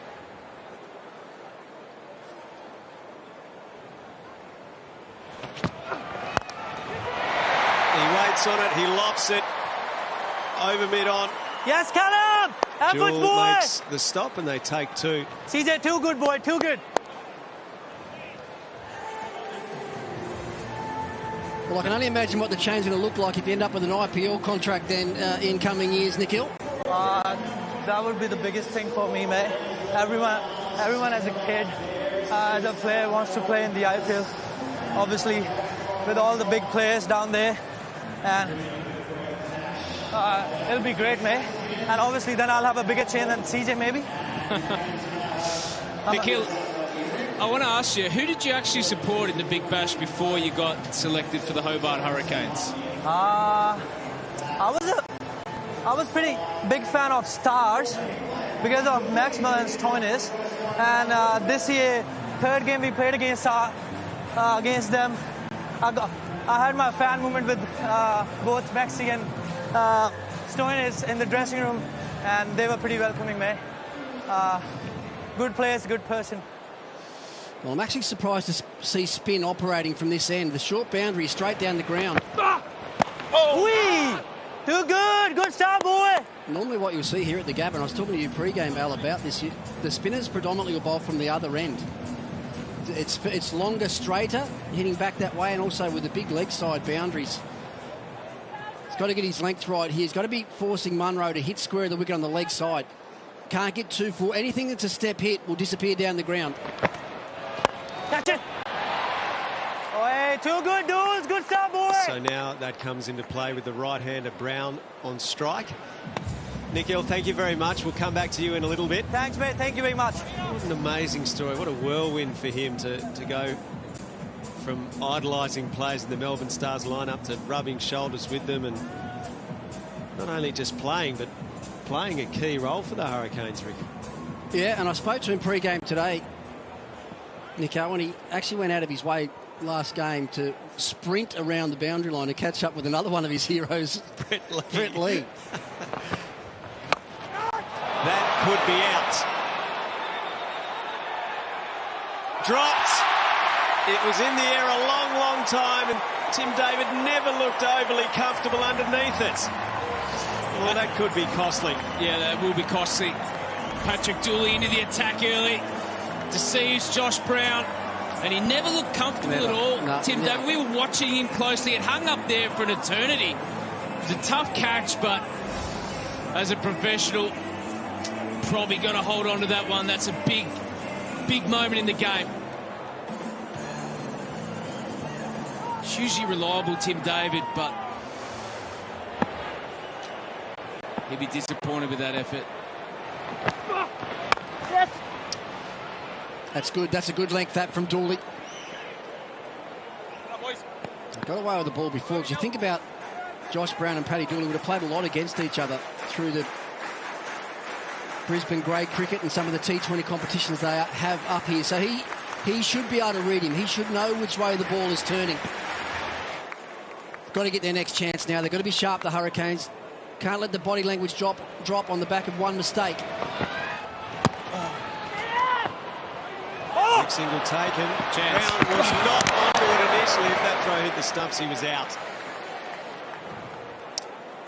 He waits on it, he lofts it over mid-on. Yes, Callum! Efforts, Jewel boy! makes the stop and they take 2. CJ, too good, boy, too good. Well, I can only imagine what the chain's going to look like if you end up with an IPL contract then in coming years, Nikhil. That would be the biggest thing for me, mate. Everyone as a kid, as a player, wants to play in the IPL. Obviously, with all the big players down there, and it'll be great, mate. And obviously, then I'll have a bigger chain than CJ, maybe. Nikhil, I want to ask you, who did you actually support in the Big Bash before you got selected for the Hobart Hurricanes? I was pretty big fan of Stars because of Max Mullen's toughness. And this year, third game we played against them, I had my fan moment with both Maxi and Stoinis in the dressing room, and they were pretty welcoming me. Good players, good person. Well, I'm actually surprised to see spin operating from this end. The short boundary straight down the ground. Wee! Too good! Good start, boy! Normally what you'll see here at the Gabba, and I was talking to you pre-game, Al, about this, the spinners predominantly will bowl from the other end. It's longer, straighter, hitting back that way, and also with the big leg side boundaries. He's got to get his length right here. He's got to be forcing Munro to hit square of the wicket on the leg side. Can't get too full. Anything that's a step hit will disappear down the ground. Catch it! Oh, hey, too good, dudes. Good start, boy. So now that comes into play with the right-hander Brown on strike. Nikhil, thank you very much. We'll come back to you in a little bit. Thanks, mate. Thank you very much. What an amazing story. What a whirlwind for him to go from idolising players in the Melbourne Stars lineup to rubbing shoulders with them, and not only just playing, but playing a key role for the Hurricanes, Rick. Yeah, and I spoke to him pre-game today, Nico, when he actually went out of his way last game to sprint around the boundary line to catch up with another one of his heroes, Brett Lee. That could be out. Dropped. It was in the air a long, long time, and Tim David never looked overly comfortable underneath it. Well, that could be costly. Yeah, that will be costly. Patrick Dooley into the attack early. Deceives Josh Brown, and he never looked comfortable at all. No, Tim David, we were watching him closely. It hung up there for an eternity. It was a tough catch, but as a professional, probably got to hold on to that one. That's a big, big moment in the game. It's usually reliable, Tim David, but he'd be disappointed with that effort. That's good. That's a good length, that from Dooley. Got away with the ball before, because you think about Josh Brown and Paddy Dooley would have played a lot against each other through the Brisbane grade cricket and some of the T20 competitions they have up here. So he should be able to read him. He should know which way the ball is turning. Got to get their next chance now. They've got to be sharp, the Hurricanes. Can't let the body language drop on the back of one mistake. Big single taken. Brown was not onto it initially. If that throw hit the stumps, he was out.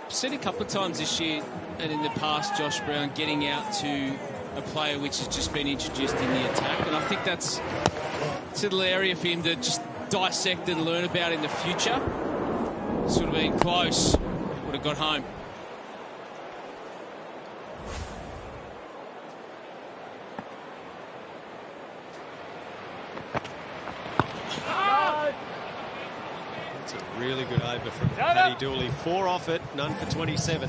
I've seen a couple of times this year and in the past Josh Brown getting out to a player which has just been introduced in the attack, and I think that's a little area for him to just dissect and learn about in the future. Sort of been close, would have got home. That's a really good over from Paddy Dooley. 4 off it, none for 27.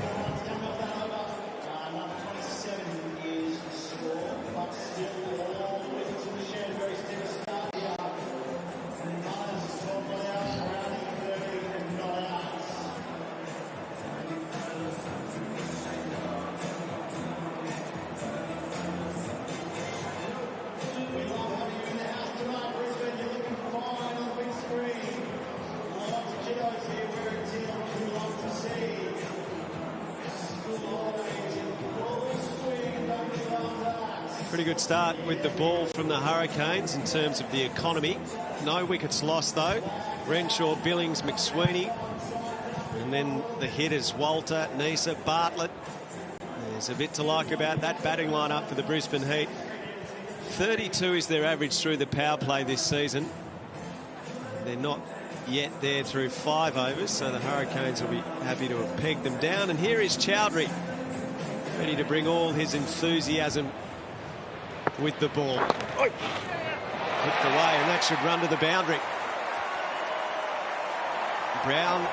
Pretty good start with the ball from the Hurricanes in terms of the economy. No wickets lost, though. Renshaw, Billings, McSweeney. And then the hitters, Walter, Nisa, Bartlett. There's a bit to like about that batting lineup for the Brisbane Heat. 32 is their average through the power play this season. They're not yet there through 5 overs, so the Hurricanes will be happy to have pegged them down. And here is Chowdhury, ready to bring all his enthusiasm with the ball. Hooked away, and that should run to the boundary. Brown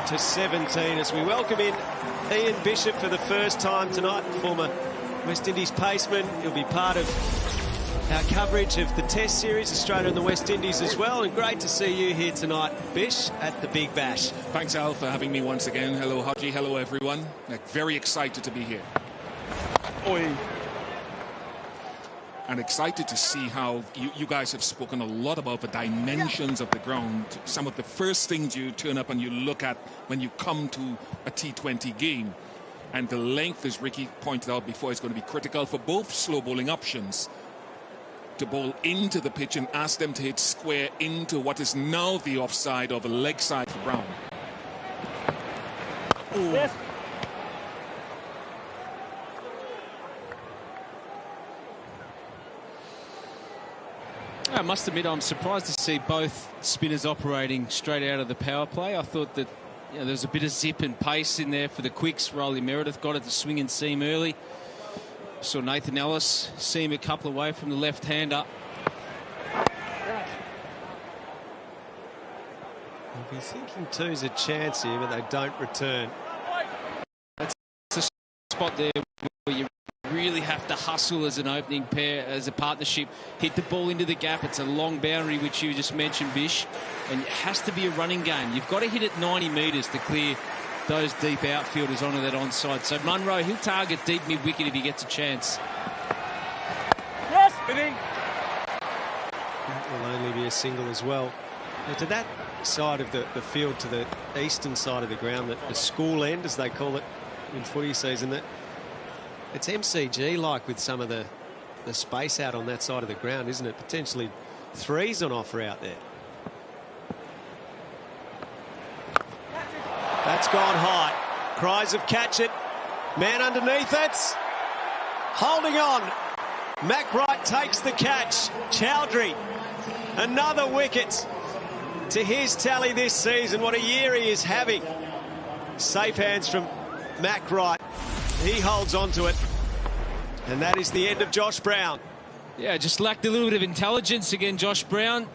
to 17 as we welcome in Ian Bishop for the first time tonight, former West Indies paceman. He'll be part of our coverage of the Test Series, Australia and the West Indies as well. And great to see you here tonight, Bish, at the Big Bash. Thanks, Al, for having me once again. Hello, Haji. Hello, everyone. Very excited to be here. Oi. And excited to see how you guys have spoken a lot about the dimensions of the ground. Some of the first things you turn up and you look at when you come to a T20 game. And the length, as Ricky pointed out before, is going to be critical for both slow bowling options. To bowl into the pitch and ask them to hit square into what is now the offside or the leg side for Brown. Yes. I must admit, I'm surprised to see both spinners operating straight out of the power play. I thought that there was a bit of zip and pace in there for the quicks. Riley Meredith got it to swing and seam early. Saw Nathan Ellis seam a couple away from the left-hander. I'll be thinking two's a chance here, but they don't return. That's a spot there where you really have to hustle as an opening pair, as a partnership. Hit the ball into the gap. It's a long boundary, which you just mentioned, Bish. And it has to be a running game. You've got to hit it 90 metres to clear those deep outfielders onto that onside. So Munro, he'll target deep mid-wicket if he gets a chance. Yes. That will only be a single as well. Now, to that side of the field, to the eastern side of the ground, the school end, as they call it in footy season, that it's MCG-like with some of the space out on that side of the ground, isn't it? Potentially threes on offer out there. That's gone high. Cries of catch it. Man underneath it. Holding on. Mac Wright takes the catch. Chowdhury, another wicket to his tally this season. What a year he is having. Safe hands from Mac Wright. He holds on to it. And that is the end of Josh Brown. Yeah, just lacked a little bit of intelligence again, Josh Brown.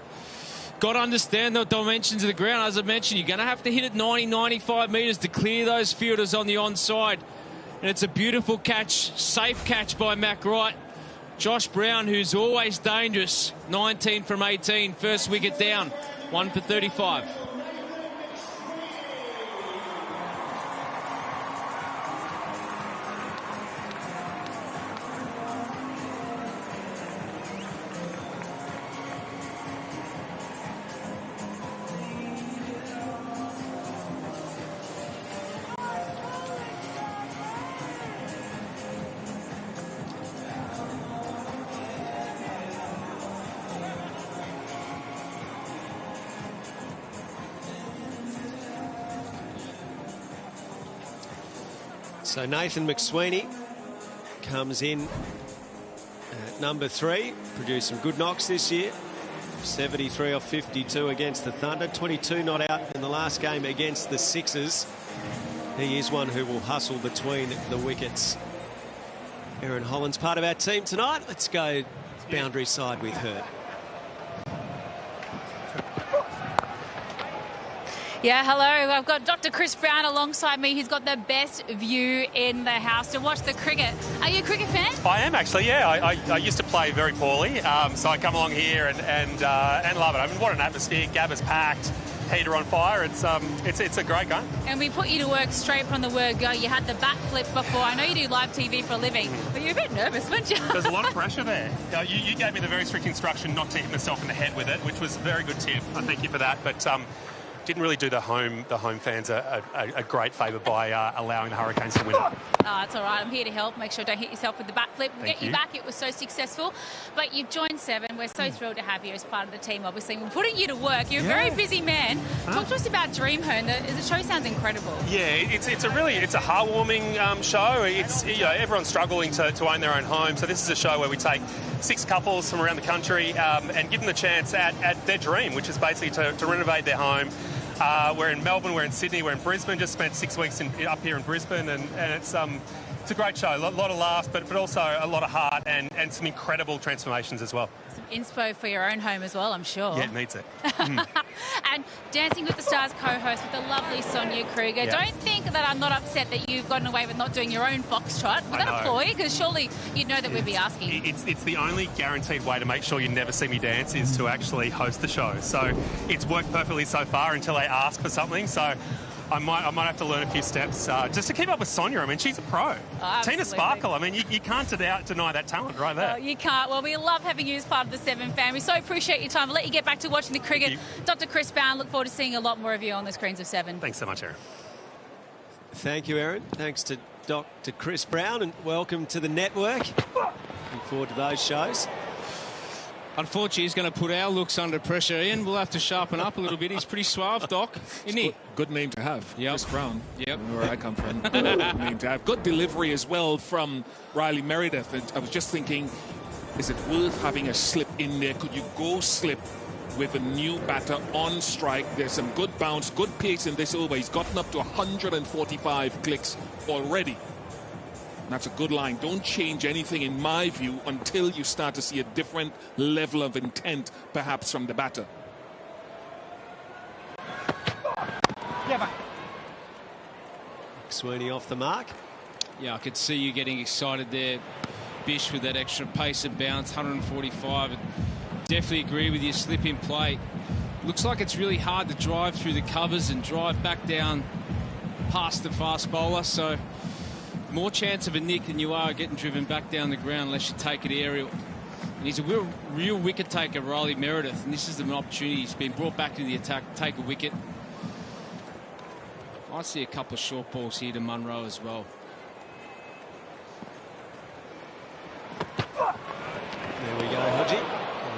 Got to understand the dimensions of the ground. As I mentioned, you're going to have to hit it 90, 95 metres to clear those fielders on the onside. And it's a beautiful catch, safe catch by Mac Wright. Josh Brown, who's always dangerous, 19 from 18, first wicket down, 1 for 35. So Nathan McSweeney comes in at number 3, produced some good knocks this year. 73 off 52 against the Thunder, 22 not out in the last game against the Sixers. He is one who will hustle between the wickets. Erin Holland's part of our team tonight. Let's go boundary side with her. Yeah, hello. I've got Dr. Chris Brown alongside me. He's got the best view in the house to watch the cricket. Are you a cricket fan? I am actually, yeah. I used to play very poorly, so I come along here and love it. I mean, what an atmosphere. Gabba's packed, heater on fire. It's a great game. And we put you to work straight from the word go. You had the bat flip before. I know you do live TV for a living, but you're a bit nervous, weren't you? There's a lot of pressure there. You gave me the very strict instruction not to hit myself in the head with it, which was a very good tip. I thank you for that. But didn't really do the home fans a great favour by allowing the Hurricanes to win it. Oh, it's all right. I'm here to help. Make sure don't hit yourself with the bat flip. We'll get you back. It was so successful. But you've joined Seven. We're so thrilled to have you as part of the team, obviously. We're putting you to work. You're a very busy man. Talk to us about Dream Home. The show sounds incredible. Yeah, it's a heartwarming show. It's everyone's struggling to own their own home. So this is a show where we take 6 couples from around the country and give them the chance at their dream, which is basically to renovate their home. We're in Melbourne, we're in Sydney, we're in Brisbane. Just spent 6 weeks up here in Brisbane, and it's It's a great show. A lot of laughs, but also a lot of heart and some incredible transformations as well. Some inspo for your own home as well, I'm sure. Yeah, it needs it. And Dancing with the Stars co-host with the lovely Sonia Kruger. Yeah. Don't think that I'm not upset that you've gotten away with not doing your own foxtrot. Was that a ploy? Because surely you'd know that we'd be asking. It's the only guaranteed way to make sure you never see me dance is to actually host the show. So it's worked perfectly so far until they ask for something. So I might have to learn a few steps just to keep up with Sonia. I mean, she's a pro. Oh, Tina Sparkle, I mean, you can't deny that talent right there. Oh, you can't. Well, we love having you as part of the Seven family. So appreciate your time. We'll let you get back to watching the cricket. Dr. Chris Bowen, look forward to seeing a lot more of you on the screens of Seven. Thanks so much, Aaron. Thank you, Aaron. Thanks to Dr. Chris Brown, and welcome to the network. Looking forward to those shows. Unfortunately, he's going to put our looks under pressure. Ian, we'll have to sharpen up a little bit. He's pretty suave, Doc, isn't he? Good name to have. Yep. Chris Brown. Yep. Where I come from. Good name to have. Good delivery as well from Riley Meredith. And I was just thinking, is it worth having a slip in there? Could you go slip with a new batter on strike? There's some good bounce, good pace in this over. He's gotten up to 145 clicks already. That's a good line. Don't change anything, in my view, until you start to see a different level of intent, perhaps, from the batter. Sweeney off the mark. Yeah, I could see you getting excited there, Bish, with that extra pace and bounce, 145. And definitely agree with you, slip in play. Looks like it's really hard to drive through the covers and drive back down past the fast bowler, so more chance of a nick than you are getting driven back down the ground unless you take it aerial. And he's a real wicket taker, Riley Meredith, and this is an opportunity. He's been brought back into the attack, take a wicket. I see a couple of short balls here to Munro as well. There we go, Hodgie.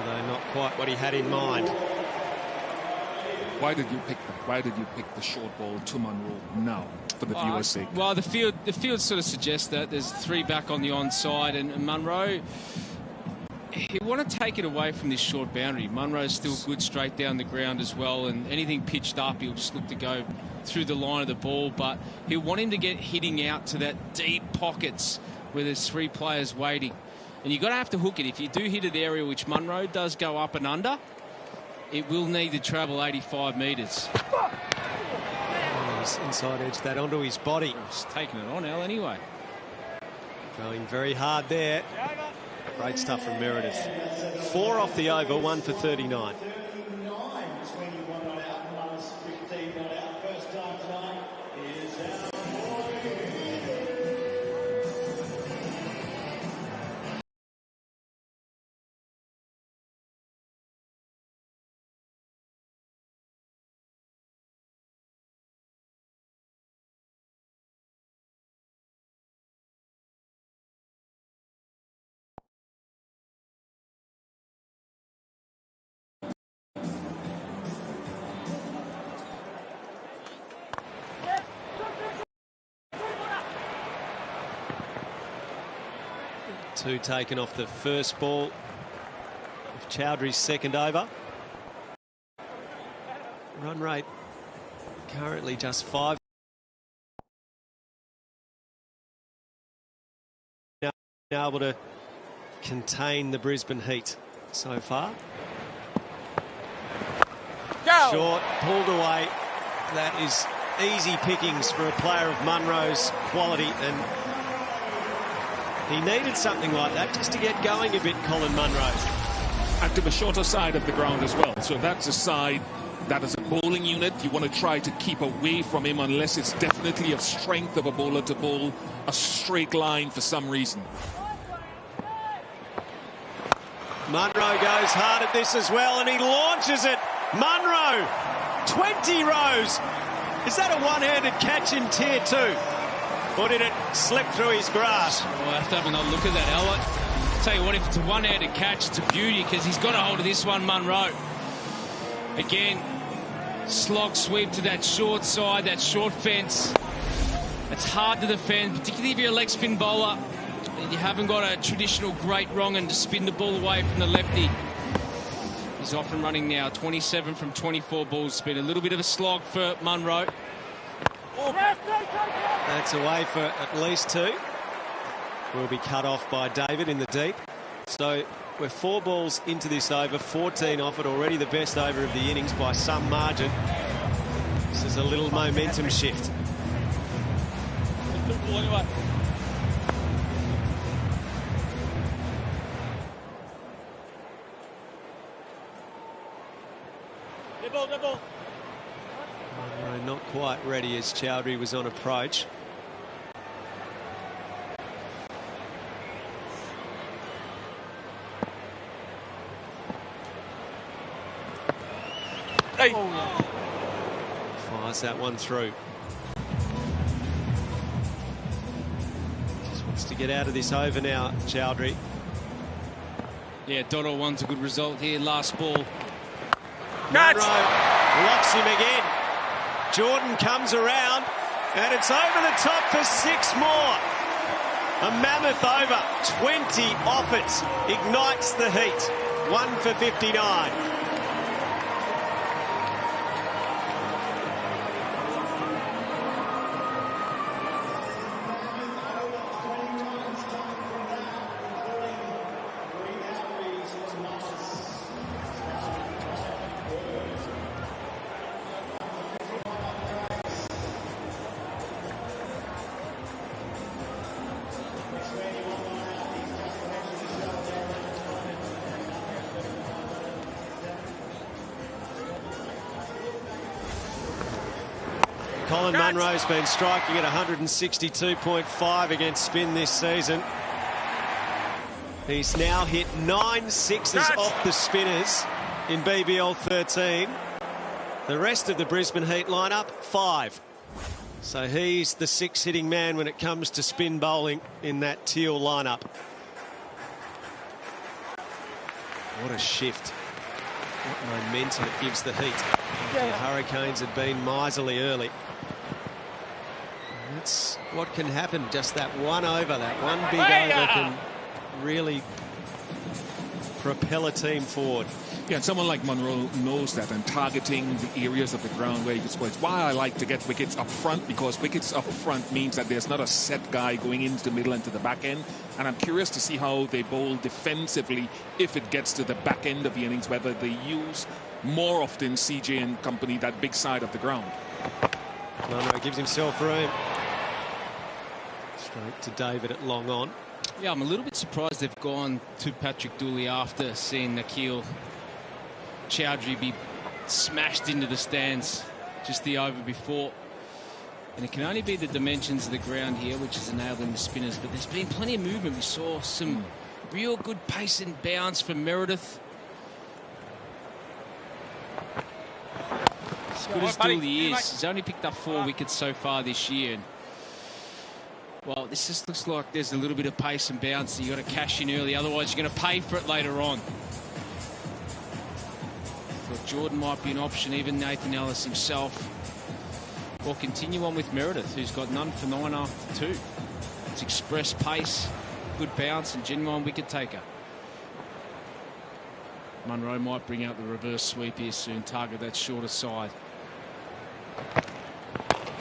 Although not quite what he had in mind. Why did you pick the short ball to Munro now, for the viewers' sake? Well, the field sort of suggests that there's three back on the onside, and Munro, he want to take it away from this short boundary. Munro's still good straight down the ground as well, and anything pitched up, he'll just look to go through the line of the ball, but he'll want him to get hitting out to that deep pockets where there's three players waiting. And you've got to have to hook it. If you do hit it area, which Munro does go up and under, it will need to travel 85 metres. He's inside edge that onto his body. He's taking it on, Al, anyway. Going very hard there. Great stuff from Meredith. 4 off the over, 1 for 39. Two taken off the first ball of Chowdhury's second over. Run rate currently just 5. Now able to contain the Brisbane heat so far. Go. Short, pulled away. That is easy pickings for a player of Munro's quality, and he needed something like that just to get going a bit, Colin Munro. And to the shorter side of the ground as well. So that's a side that is a bowling unit. You want to try to keep away from him unless it's definitely of strength of a bowler to bowl a straight line for some reason. Munro goes hard at this as well, and he launches it. Munro, 20 rows. Is that a one-handed catch in tier 2? Or did it slip through his grasp? Well, I'll have to have another look at that, Al. Tell you what, if it's a one-handed catch, it's a beauty, because he's got a hold of this one, Munro. Again, slog sweep to that short side, that short fence. It's hard to defend, particularly if you're a leg spin bowler and you haven't got a traditional great wrong and to spin the ball away from the lefty. He's off and running now, 27 from 24 balls. It's been a little bit of a slog for Munro. That's away for at least 2. will be cut off by David in the deep. So we're 4 balls into this over, 14 off it, already the best over of the innings by some margin. This is a little momentum shift. Monroe not quite ready as Chowdhury was on approach. Hey. Fires that one through. Just wants to get out of this over now, Chowdhury. Yeah, Dotto one's a good result here. Last ball. Monroe locks him again. Jordan comes around and it's over the top for 6 more. A mammoth over. 20 off it. Ignites the heat. 1 for 59. Colin Munro's been striking at 162.5 against spin this season. He's now hit 9 sixes off the spinners in BBL 13. The rest of the Brisbane Heat lineup, 5. So he's the 6-hitting man when it comes to spin bowling in that Teal lineup. What a shift. What momentum it gives the Heat. The Hurricanes had been miserly early. That's what can happen, just that one over, that one big over can really propel a team forward. Yeah, and someone like Monroe knows that, and targeting the areas of the ground where he can score. It's why I like to get wickets up front, because wickets up front means that there's not a set guy going into the middle and to the back end. And I'm curious to see how they bowl defensively if it gets to the back end of the innings, whether they use more often CJ and company that big side of the ground. Monroe gives himself room. Straight to David at long on. Yeah, I'm a little bit surprised they've gone to Patrick Dooley after seeing Nikhil Chowdhury be smashed into the stands just the over before. And it can only be the dimensions of the ground here, which is enabling the spinners. But there's been plenty of movement. We saw some real good pace and bounce from Meredith. As good as Dooley is, he's only picked up 4 wickets so far this year. And, well, this just looks like there's a little bit of pace and bounce that you've got to cash in early. Otherwise, you're going to pay for it later on. Thought Jordan might be an option, even Nathan Ellis himself. Or continue on with Meredith, who's got none for 9 after 2. It's express pace, good bounce, and genuine wicket taker. Monroe might bring out the reverse sweep here soon, target that shorter side.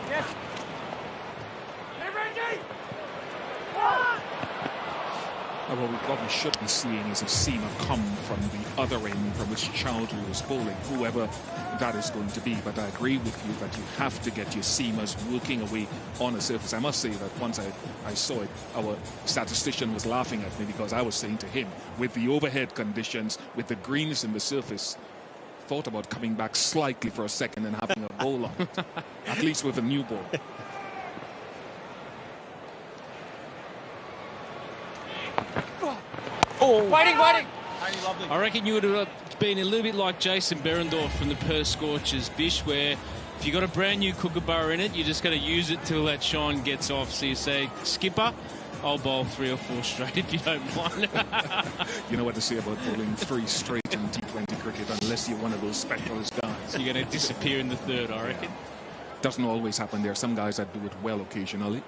Yes. What we should be seeing is a seamer come from the other end from which Chowdhury was bowling, whoever that is going to be. But I agree with you that you have to get your seamers working away on the surface. I must say that once I saw it, our statistician was laughing at me because I was saying to him, with the overhead conditions, with the greens in the surface, thought about coming back slightly for a second and having a bowl on it, at least with a new ball. Waiting. I reckon you would have been a little bit like Jason Berendorf from the Perth Scorchers, Bish, where if you got a brand new kookaburra in it, you just got to use it till that shine gets off. So you say, skipper, I'll bowl 3 or 4 straight if you don't mind. You know what to say about bowling 3 straight in T20 cricket, unless you're one of those specialist guys. You're going to disappear in the 3rd, I reckon. Doesn't always happen. There are some guys that do it well occasionally.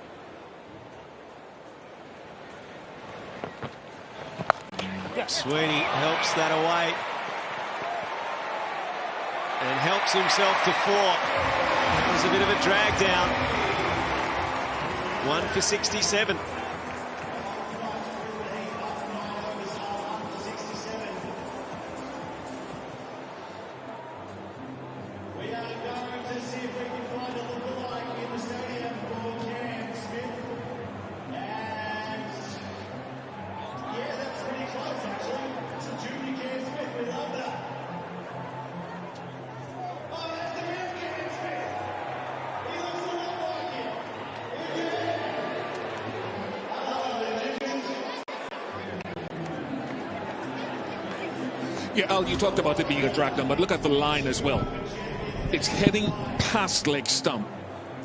Sweeney helps that away and helps himself to 4. It was a bit of a drag down. 1 for 67. Yeah, Al, you talked about it being a drag down, but look at the line as well. It's heading past leg stump,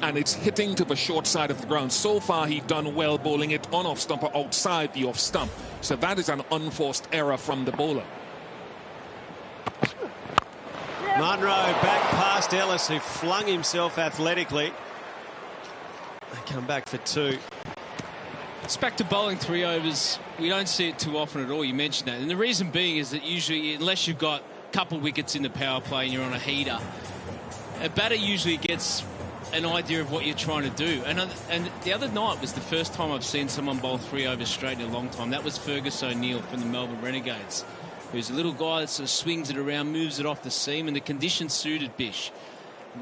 and it's hitting to the short side of the ground. So far, he's done well bowling it on off stump or outside the off stump. So that is an unforced error from the bowler. Munro back past Ellis, who flung himself athletically. They come back for 2. It's back to bowling 3 overs. We don't see it too often at all. You mentioned that. And the reason being is that usually, unless you've got a couple of wickets in the power play and you're on a heater, a batter usually gets an idea of what you're trying to do. And the other night was the first time I've seen someone bowl 3 overs straight in a long time. That was Fergus O'Neill from the Melbourne Renegades, who's a little guy that sort of swings it around, moves it off the seam, and the conditions suited Bish.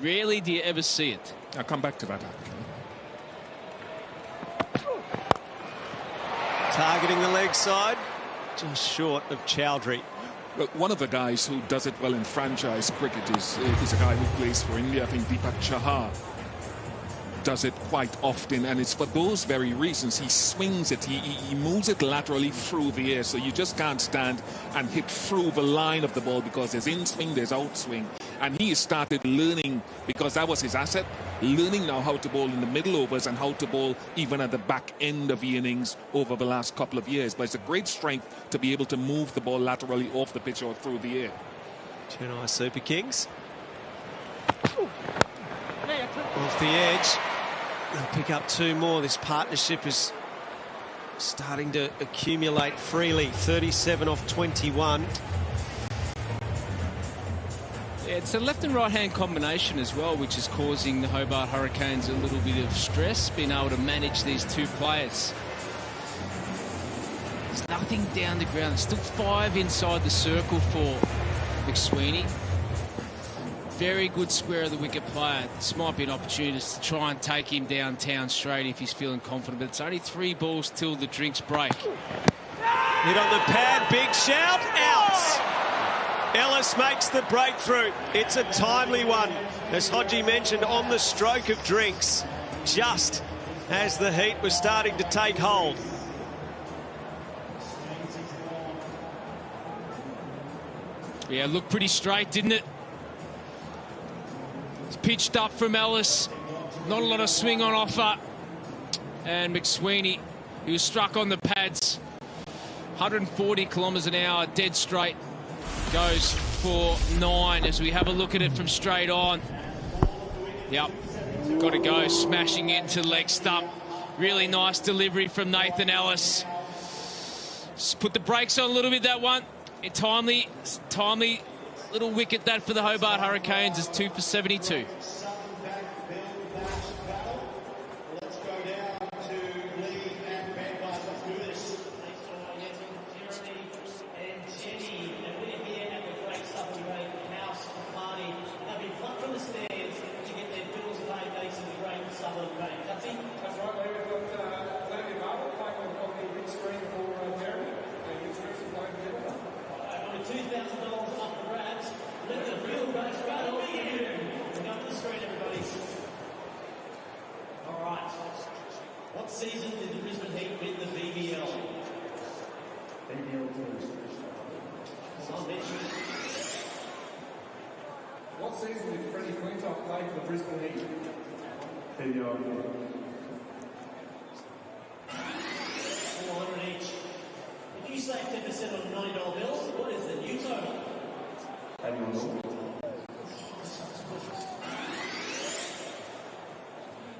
Rarely do you ever see it. I'll come back to that, actually. Targeting the leg side, just short of Chowdhury. Look, one of the guys who does it well in franchise cricket is a guy who plays for India. I think Deepak Chahar does it quite often, and it's for those very reasons. He swings it, he moves it laterally through the air, so you just can't stand and hit through the line of the ball, because there's in swing, there's out swing. And he has started learning, because that was his asset, learning now how to bowl in the middle overs and how to bowl even at the back end of the innings over the last couple of years. But it's a great strength to be able to move the ball laterally off the pitch or through the air. Chennai Super Kings off the edge. They'll pick up 2 more. This partnership is starting to accumulate freely. 37 off 21. Yeah, it's a left and right hand combination as well, which is causing the Hobart Hurricanes a little bit of stress, being able to manage these 2 players. There's nothing down the ground. There's still 5 inside the circle for McSweeney. Very good square of the wicket player. This might be an opportunity to try and take him downtown straight if he's feeling confident. But it's only 3 balls till the drinks break. Hit on the pad, big shout, out. Ellis makes the breakthrough. It's a timely one, as Hodgie mentioned, on the stroke of drinks, just as the heat was starting to take hold. Yeah, looked pretty straight, didn't it? It's pitched up from Ellis. Not a lot of swing on offer. And McSweeney, he was struck on the pads. 140 kilometres an hour, dead straight. Goes for 9 as we have a look at it from straight on. Yep, got to go, smashing into leg stump. Really nice delivery from Nathan Ellis. Just put the brakes on a little bit, that one. A timely little wicket that for the Hobart Hurricanes is 2 for 72. What season did the Brisbane Heat win the BBL? What season did Freddie Quintoff play for the Brisbane Heat? BBL. 400 each. If you save 10% on a $90 bill, what is the new total? $81.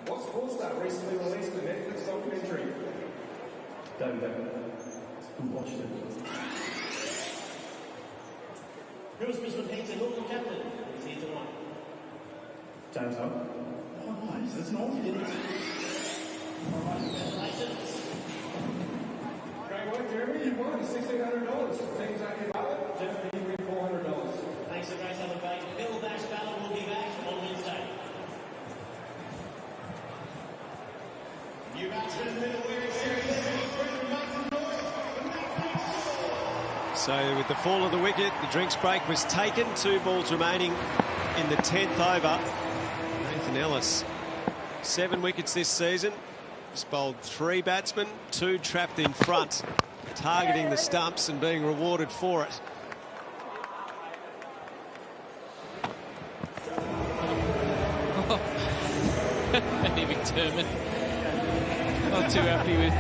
What sports star recently released a Netflix documentary? David Beckham. Who watched it? Who is Brisbane Heat's inaugural captain? Is he tonight? James Hunt. Oh, nice. That's an Aussie, isn't it? All right, congratulations. Great work, Jeremy. You won $1,600. Team's only valid. Jeff, you win $400. Thanks for Grace Elevate. Bill Dash Battle will be back on Wednesday. New batsman in the middle, wearing series. So with the fall of the wicket, the drinks break was taken. 2 balls remaining in the 10th over. Nathan Ellis, 7 wickets this season. He's bowled 3 batsmen, 2 trapped in front, targeting the stumps and being rewarded for it. McDermott. Not too happy with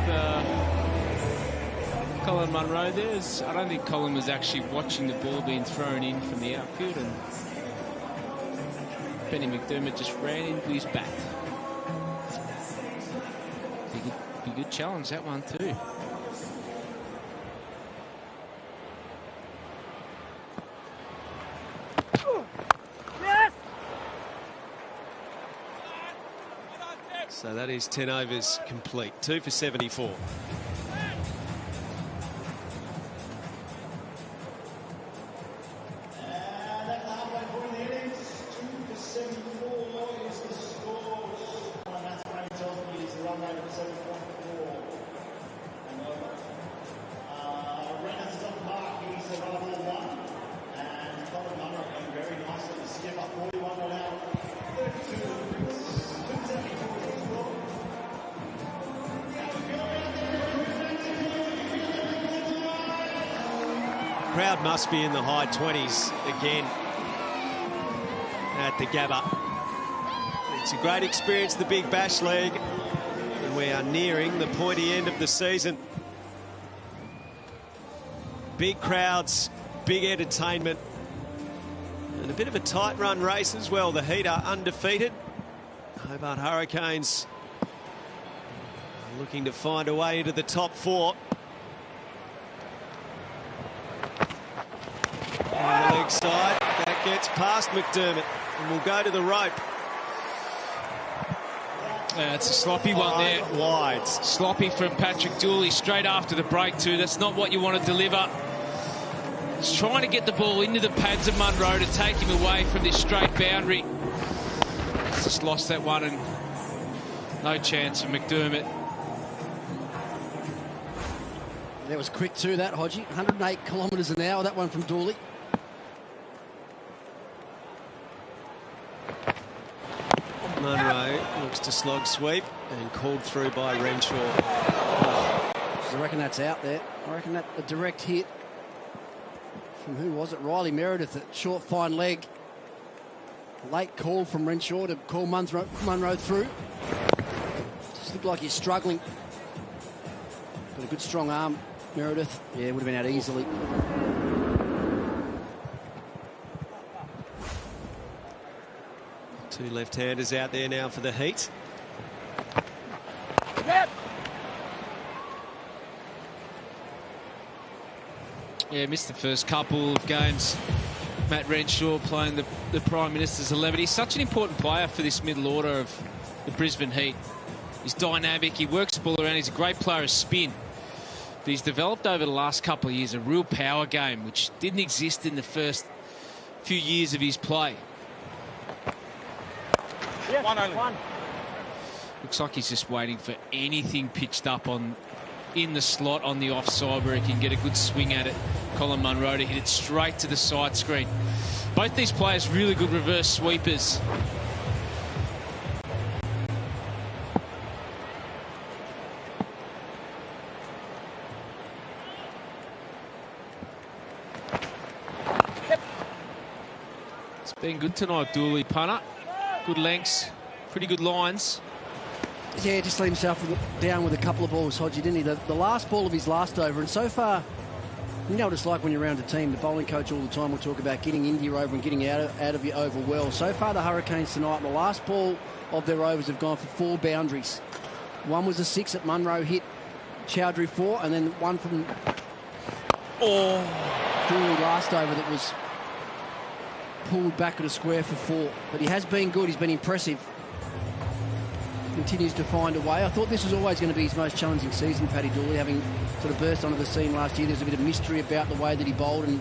Colin Munro there. I don't think Colin was actually watching the ball being thrown in from the outfield, and Benny McDermott just ran into his bat. Be a good challenge, that one too. So that is 10 overs complete. 2 for 74. Crowd must be in the high 20s again at the Gabba. It's a great experience, the Big Bash League, and we are nearing the pointy end of the season. Big crowds, big entertainment, and a bit of a tight run race as well. The Heat are undefeated. Hobart Hurricanes are looking to find a way into the top 4. On the leg side, that gets past McDermott and will go to the rope. It's a sloppy one there. Wide. Sloppy from Patrick Dooley straight after the break too. That's not what you want to deliver. He's trying to get the ball into the pads of Munro to take him away from this straight boundary. He's just lost that one, and no chance for McDermott. That was quick too, that, Hodgie. 108 kilometres an hour, that one from Dooley. Munro looks to slog sweep and called through by Renshaw. I reckon that's out there. I reckon that a direct hit from, who was it? Riley Meredith at short fine leg. Late call from Renshaw to call Munro through. Just looked like he's struggling. But a good strong arm, Meredith. Yeah, would have been out easily. Two left-handers out there now for the Heat. Yep. Yeah, missed the first couple of games. Matt Renshaw playing the Prime Minister's 11. He's such an important player for this middle order of the Brisbane Heat. He's dynamic, he works the ball around, he's a great player of spin. But he's developed over the last couple of years a real power game, which didn't exist in the first few years of his play. Yes, one. Looks like he's just waiting for anything pitched up in the slot on the offside where he can get a good swing at it. Colin Munro to hit it straight to the side screen. Both these players really good reverse sweepers. It's been good tonight, Dooley. Punter. Good lengths, pretty good lines. Yeah, just let himself down with a couple of balls, Hodgie, didn't he? The last ball of his last over, and so far, you know what it's like when you're around a team. The bowling coach all the time will talk about getting into your over and getting out of your over well. So far, the Hurricanes tonight, the last ball of their overs have gone for 4 boundaries. One was a 6 that Munro hit Chowdhury for, and then one from Dooley last over that was pulled back at a square for 4. But he has been good, he's been impressive. Continues to find a way. I thought this was always going to be his most challenging season, Paddy Dooley, having sort of burst onto the scene last year. There's a bit of mystery about the way that he bowled and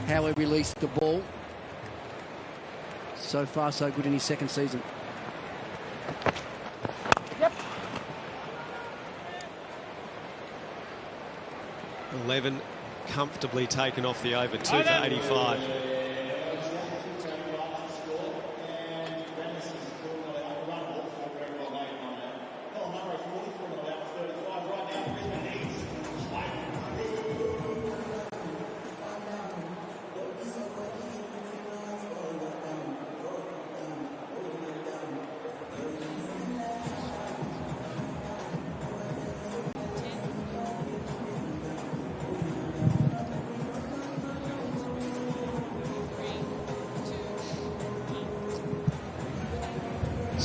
how he released the ball. So far, so good in his second season. Yep. 11 comfortably taken off the over. 2 for 85.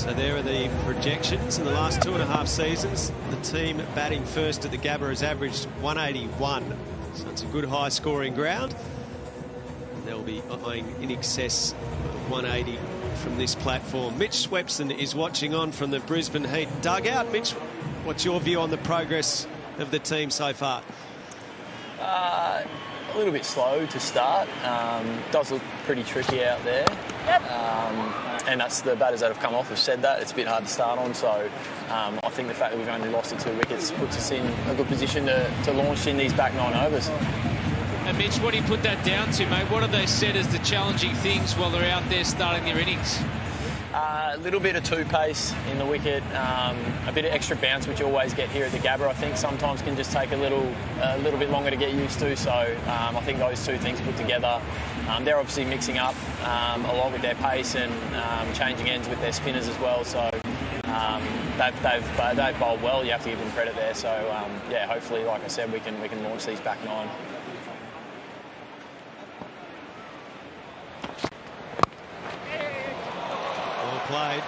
So there are the projections. In the last 2.5 seasons, the team batting first at the Gabba has averaged 181. So it's a good high-scoring ground. They'll be eyeing in excess of 180 from this platform. Mitch Swepson is watching on from the Brisbane Heat dugout. Mitch, what's your view on the progress of the team so far? A little bit slow to start. Does look pretty tricky out there. And that's the batters that have come off have said that. It's a bit hard to start on, so I think the fact that we've only lost the 2 wickets puts us in a good position to launch in these back 9 overs. And Mitch, what do you put that down to, mate? What have they said as the challenging things while they're out there starting their innings? A little bit of 2-pace in the wicket, a bit of extra bounce, which you always get here at the Gabba. I think sometimes can just take a little bit longer to get used to. So I think those 2 things put together, they're obviously mixing up a lot with their pace and changing ends with their spinners as well. So they've bowled well. You have to give them credit there. So yeah, hopefully, like I said, we can launch these back 9. Played.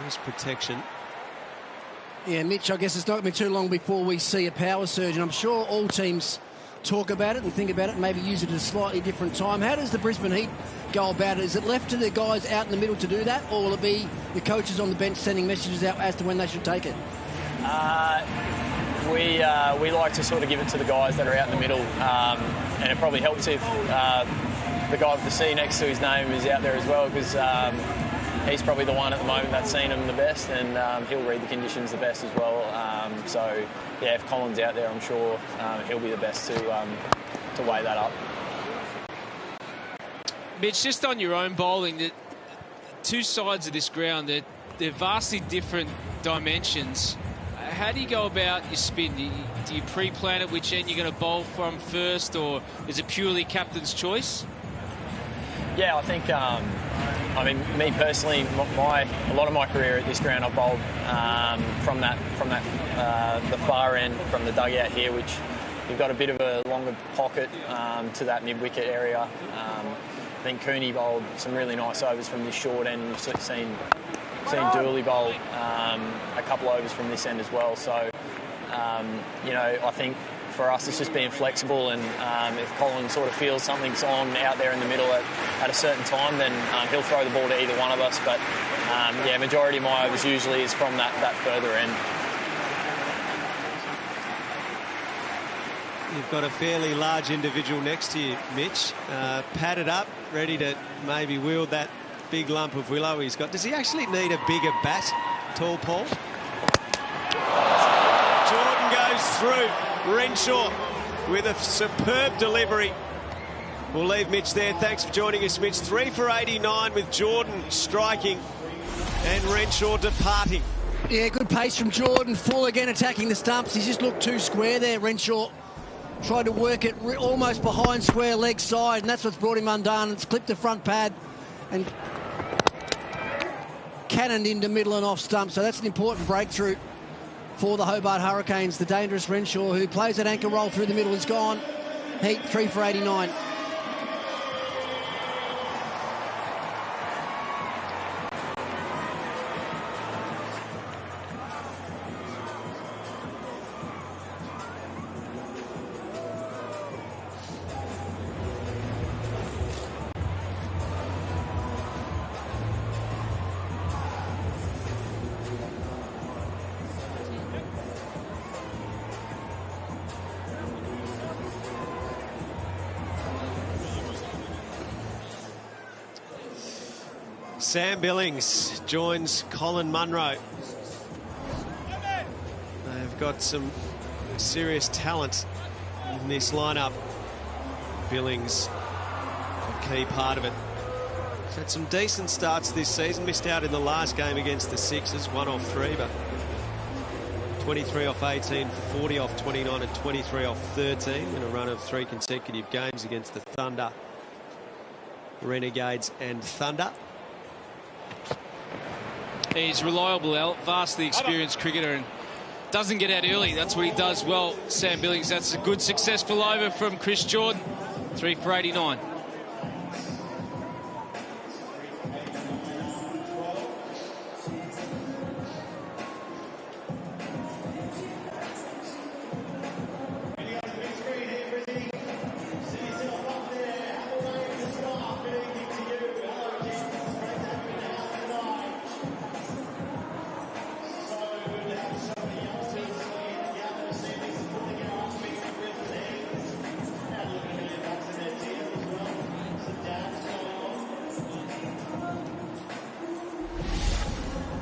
There's protection. Yeah, Mitch, I guess it's not going to be too long before we see a power surge, and I'm sure all teams talk about it and think about it and maybe use it at a slightly different time. How does the Brisbane Heat go about it? Is it left to the guys out in the middle to do that, or will it be the coaches on the bench sending messages out as to when they should take it? We like to sort of give it to the guys that are out in the middle, and it probably helps if the guy with the C next to his name is out there as well, because he's probably the one at the moment that's seen him the best, and he'll read the conditions the best as well. So, yeah, if Colin's out there, I'm sure he'll be the best to weigh that up. Mitch, just on your own bowling, the 2 sides of this ground, they're vastly different dimensions. How do you go about your spin? Do you pre-plan it which end you're going to bowl from first, or is it purely captain's choice? Yeah, I think, I mean, me personally, a lot of my career at this ground, I've bowled from the far end, from the dugout here, which you've got a bit of a longer pocket to that mid-wicket area. I think Cooney bowled some really nice overs from this short end. You've seen Dooley bowl a couple overs from this end as well. So, you know, I think for us it's just being flexible, and if Colin sort of feels something's on out there in the middle at a certain time, then he'll throw the ball to either one of us. But yeah, majority of my overs usually is from that further end. You've got a fairly large individual next to you, Mitch, padded up, ready to maybe wield that big lump of willow he's got. Does he actually need a bigger bat, Tall Paul? Jordan goes through. Renshaw with a superb delivery. We'll leave Mitch there. Thanks for joining us, Mitch. 3 for 89 with Jordan striking and Renshaw departing. Yeah, good pace from Jordan. Full again attacking the stumps. He's just looked too square there. Renshaw tried to work it almost behind square leg side, and that's what's brought him undone. It's clipped the front pad and cannoned into middle and off stump. So that's an important breakthrough for the Hobart Hurricanes. The dangerous Renshaw, who plays that anchor roll through the middle, is gone. Heat 3 for 89. Sam Billings joins Colin Munro. They've got some serious talent in this lineup. Billings, a key part of it. He's had some decent starts this season. Missed out in the last game against the Sixers, 1 off 3, but 23 off 18, 40 off 29 and 23 off 13 in a run of 3 consecutive games against the Thunder, Renegades and Thunder. He's reliable, vastly experienced cricketer, and doesn't get out early. That's what he does well, Sam Billings. That's a good, successful over from Chris Jordan. 3 for 89.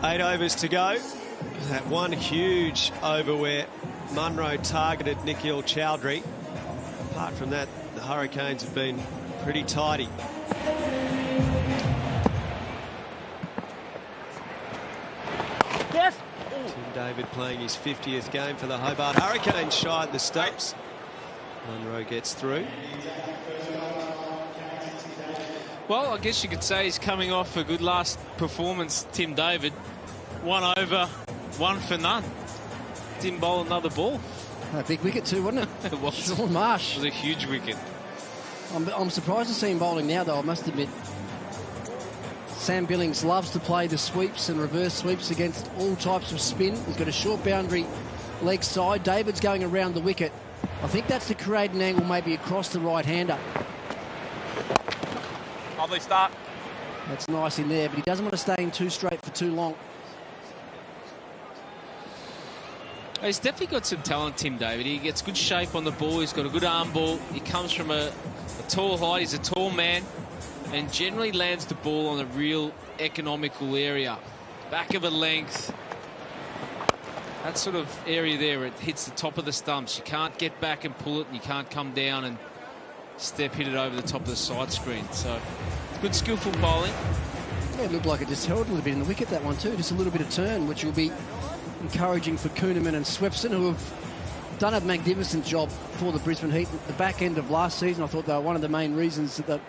8 overs to go. That one huge over where Munro targeted Nikhil Chowdhury. Apart from that, the Hurricanes have been pretty tidy. Yes. Tim David playing his 50th game for the Hobart Hurricanes, shy at the stumps. Munro gets through. Well, I guess you could say he's coming off a good last performance, Tim David. 1 over, 1 for none. Didn't bowl another ball. A big wicket too, wasn't it? It was. Sean Marsh. It was a huge wicket. I'm surprised to see him bowling now, though, I must admit. Sam Billings loves to play the sweeps and reverse sweeps against all types of spin. He's got a short boundary leg side. David's going around the wicket. I think that's to create an angle maybe across the right-hander. Lovely start. That's nice in there, but he doesn't want to stay in too straight for too long. He's definitely got some talent, Tim David. He gets good shape on the ball. He's got a good arm ball. He comes from a tall height. He's a tall man and generally lands the ball on a real economical area. Back of a length. That sort of area there, it hits the top of the stumps. You can't get back and pull it, and you can't come down and hit it over the top of the side screen. So, good skillful bowling. Yeah, it looked like it just held a little bit in the wicket, that one too. Just a little bit of turn, which will be encouraging for Kuhnemann and Swepson, who have done a magnificent job for the Brisbane Heat. At the back end of last season, I thought they were one of the main reasons that the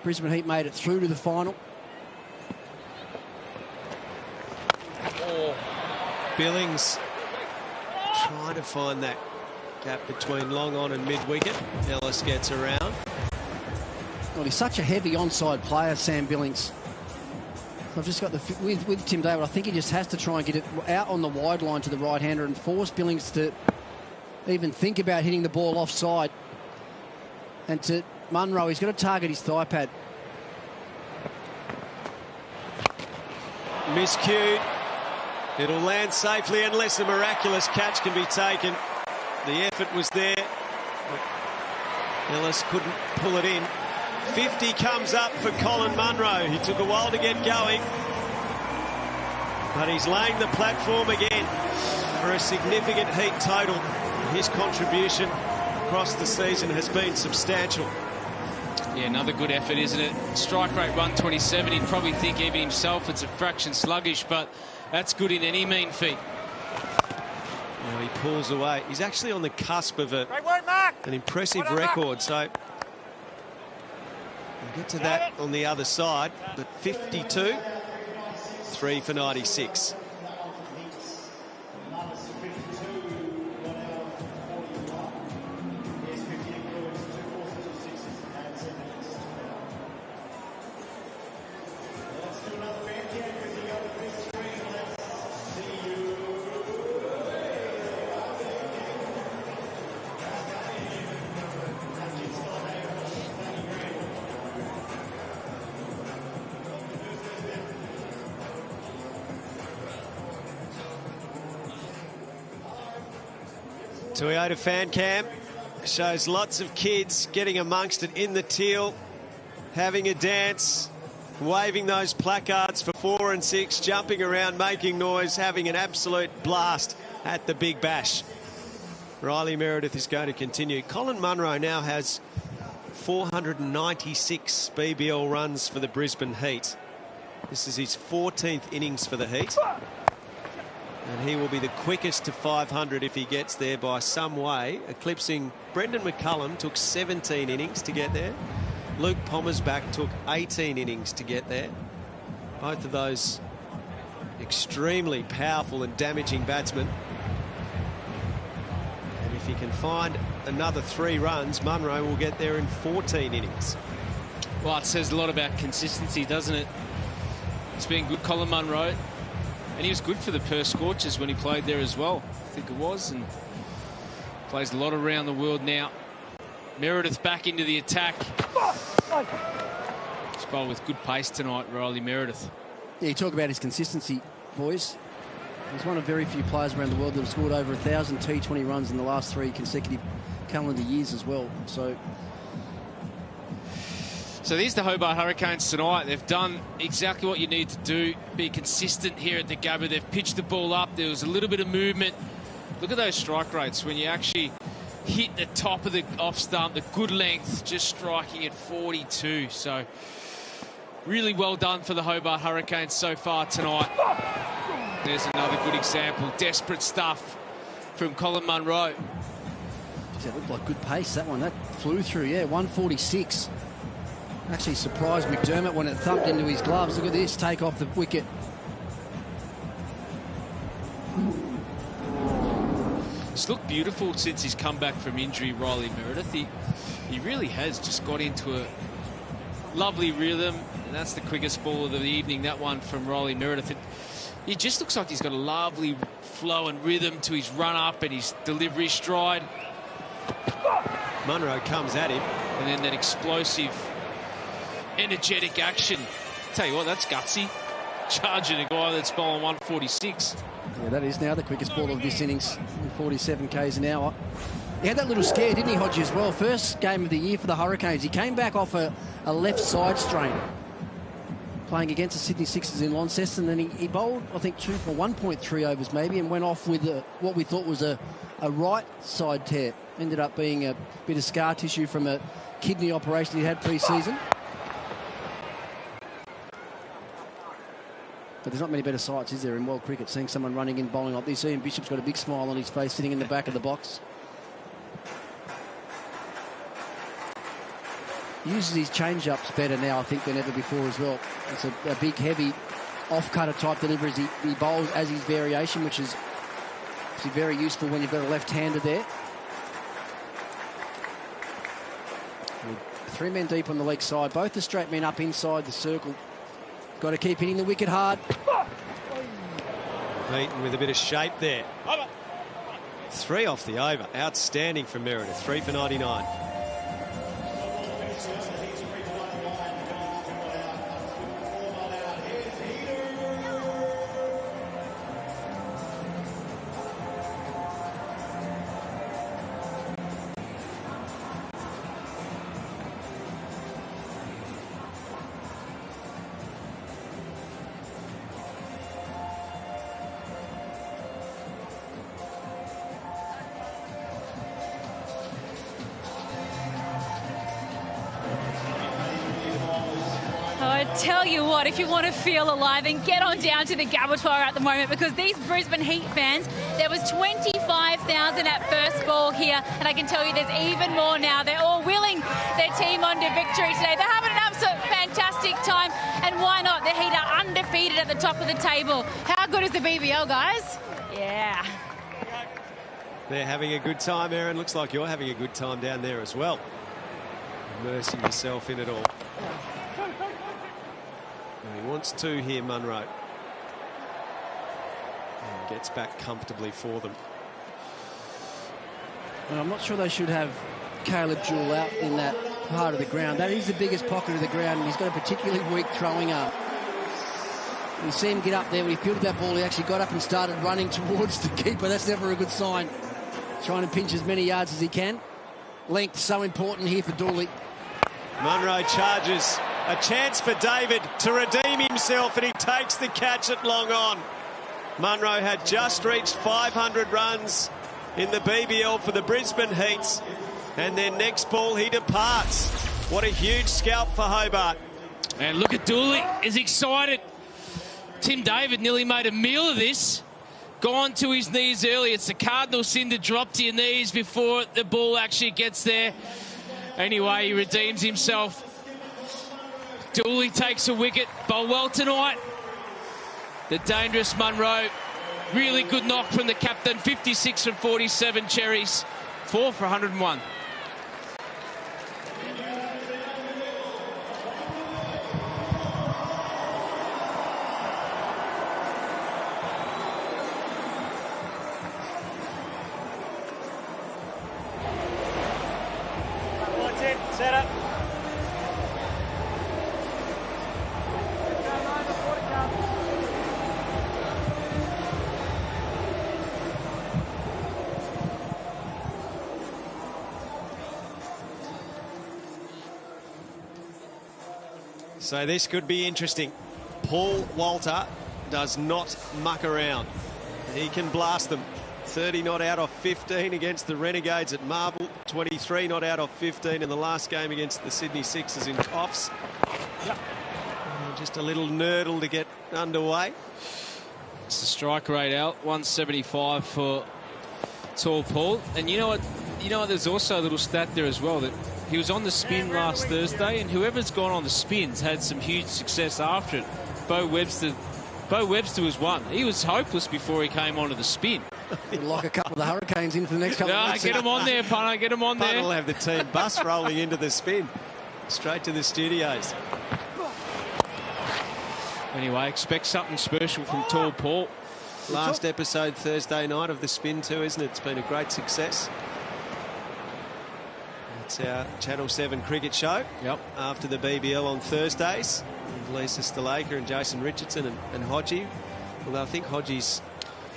Brisbane Heat made it through to the final. Billings trying to find that gap between long on and mid-wicket. Ellis gets around. Well, he's such a heavy onside player, Sam Billings. I've just got with Tim David, I think he just has to try and get it out on the wide line to the right-hander and force Billings to even think about hitting the ball offside. And to Munro, he's got to target his thigh pad. Miscued. It'll land safely unless a miraculous catch can be taken. The effort was there. Ellis couldn't pull it in. 50 comes up for Colin Munro. He took a while to get going, but he's laying the platform again for a significant Heat total. His contribution across the season has been substantial. Yeah, another good effort, isn't it? Strike rate 127. He'd probably think even himself it's a fraction sluggish, but that's good in any mean feat. Now he pulls away. He's actually on the cusp of an impressive record, so we'll get to that on the other side. But 52, 3 for 96. Toyota fan cam shows lots of kids getting amongst it in the teal, having a dance, waving those placards for 4 and 6, jumping around, making noise, having an absolute blast at the Big Bash. Riley Meredith is going to continue. Colin Munro now has 496 BBL runs for the Brisbane Heat. This is his 14th innings for the Heat. And he will be the quickest to 500 if he gets there by some way, eclipsing Brendan McCullum. Took 17 innings to get there. Luke Pommersbach took 18 innings to get there. Both of those extremely powerful and damaging batsmen. And if he can find another 3 runs, Munro will get there in 14 innings. Well, it says a lot about consistency, doesn't it? It's been good, Colin Munro. And he was good for the Perth Scorchers when he played there as well, I think it was, and plays a lot around the world now. Meredith back into the attack. He's bowled with good pace tonight, Riley Meredith. Yeah, you talk about his consistency, boys. He's one of very few players around the world that have scored over 1,000 T20 runs in the last 3 consecutive calendar years as well. So So these are the Hobart Hurricanes tonight. They've done exactly what you need to do, be consistent here at the Gabba. They've pitched the ball up. There was a little bit of movement. Look at those strike rates when you actually hit the top of the off stump, the good length, just striking at 42. So really well done for the Hobart Hurricanes so far tonight. There's another good example. Desperate stuff from Colin Munro. That looked like good pace, that one. That flew through, yeah, 146. Actually surprised McDermott when it thumped into his gloves. Look at this, take off the wicket. It's looked beautiful since he's come back from injury, Riley Meredith. He really has just got into a lovely rhythm. And that's the quickest ball of the evening, that one from Riley Meredith. It just looks like he's got a lovely flow and rhythm to his run-up and his delivery stride. Munro comes at him. And then that explosive, energetic action. Tell you what, that's gutsy. Charging a guy that's bowling 146. Yeah, that is now the quickest ball of this innings, 47 k's an hour. He had that little scare, didn't he, Hodgie, as well? First game of the year for the Hurricanes. He came back off a left side strain, playing against the Sydney Sixers in Launceston, and then he bowled, I think, 1.3 overs maybe, and went off with what we thought was a right side tear. Ended up being a bit of scar tissue from a kidney operation he had pre-season. But there's not many better sights, is there, in world cricket, seeing someone running in, bowling like this. Ian Bishop's got a big smile on his face, sitting in the back of the box. He uses his change-ups better now, I think, than ever before as well. It's a big, heavy, off-cutter type delivery. He bowls as his variation, which is very useful when you've got a left-hander there. Three men deep on the leg side. Both the straight men up inside the circle. Got to keep hitting the wicket hard. Beaten with a bit of shape there. 3 off the over. Outstanding from Meredith. 3 for 99. Tell you what, if you want to feel alive, then get on down to the Gabba at the moment, because these Brisbane Heat fans, there was 25,000 at first ball here, and I can tell you there's even more now. They're all willing their team on to victory today. They're having an absolute fantastic time, and why not? The Heat are undefeated at the top of the table. How good is the BBL, guys? Yeah. They're having a good time, Aaron. Looks like you're having a good time down there as well. Immersing yourself in it all. And he wants 2 here, Munro. And gets back comfortably for them. And I'm not sure they should have Caleb Jewell out in that part of the ground. That is the biggest pocket of the ground, and he's got a particularly weak throwing arm. You see him get up there. When he fielded that ball, he actually got up and started running towards the keeper. That's never a good sign. Trying to pinch as many yards as he can. Length so important here for Dooley. Munro charges. A chance for David to redeem himself, and he takes the catch at long on. Munro had just reached 500 runs in the BBL for the Brisbane Heats, and then next ball he departs. What a huge scalp for Hobart. And look at Dooley, is excited. Tim David nearly made a meal of this. Gone to his knees early. It's the cardinal sin to drop to your knees before the ball actually gets there. Anyway, he redeems himself. Dooley takes a wicket. Bowl well tonight. The dangerous Munro. Really good knock from the captain. 56 from 47 cherries. 4 for 101. That's it. Set up. So this could be interesting. Paul Walter does not muck around. He can blast them. 30 not out off 15 against the Renegades at Marble. 23 not out off 15 in the last game against the Sydney Sixers in Coffs. Yep. Just a little nurdle to get underway. It's the strike rate out, 175 for Tall Paul. And you know what? There's also a little stat there as well, that he was on the spin last Thursday, and whoever's gone on the spins had some huge success after it. Bo Webster was one. He was hopeless before he came onto the spin. We'll lock a couple of the Hurricanes in for the next couple of weeks. Get him on there, punter. Get him on there. Punter will have the team bus rolling into the spin. Straight to the studios. Anyway, expect something special from Tall Paul. Last episode Thursday night of the spin too, isn't it? It's been a great success. It's our Channel 7 cricket show. Yep. After the BBL on Thursdays. With Lisa Stalaker and Jason Richardson and Hodgie. Although I think Hodgie's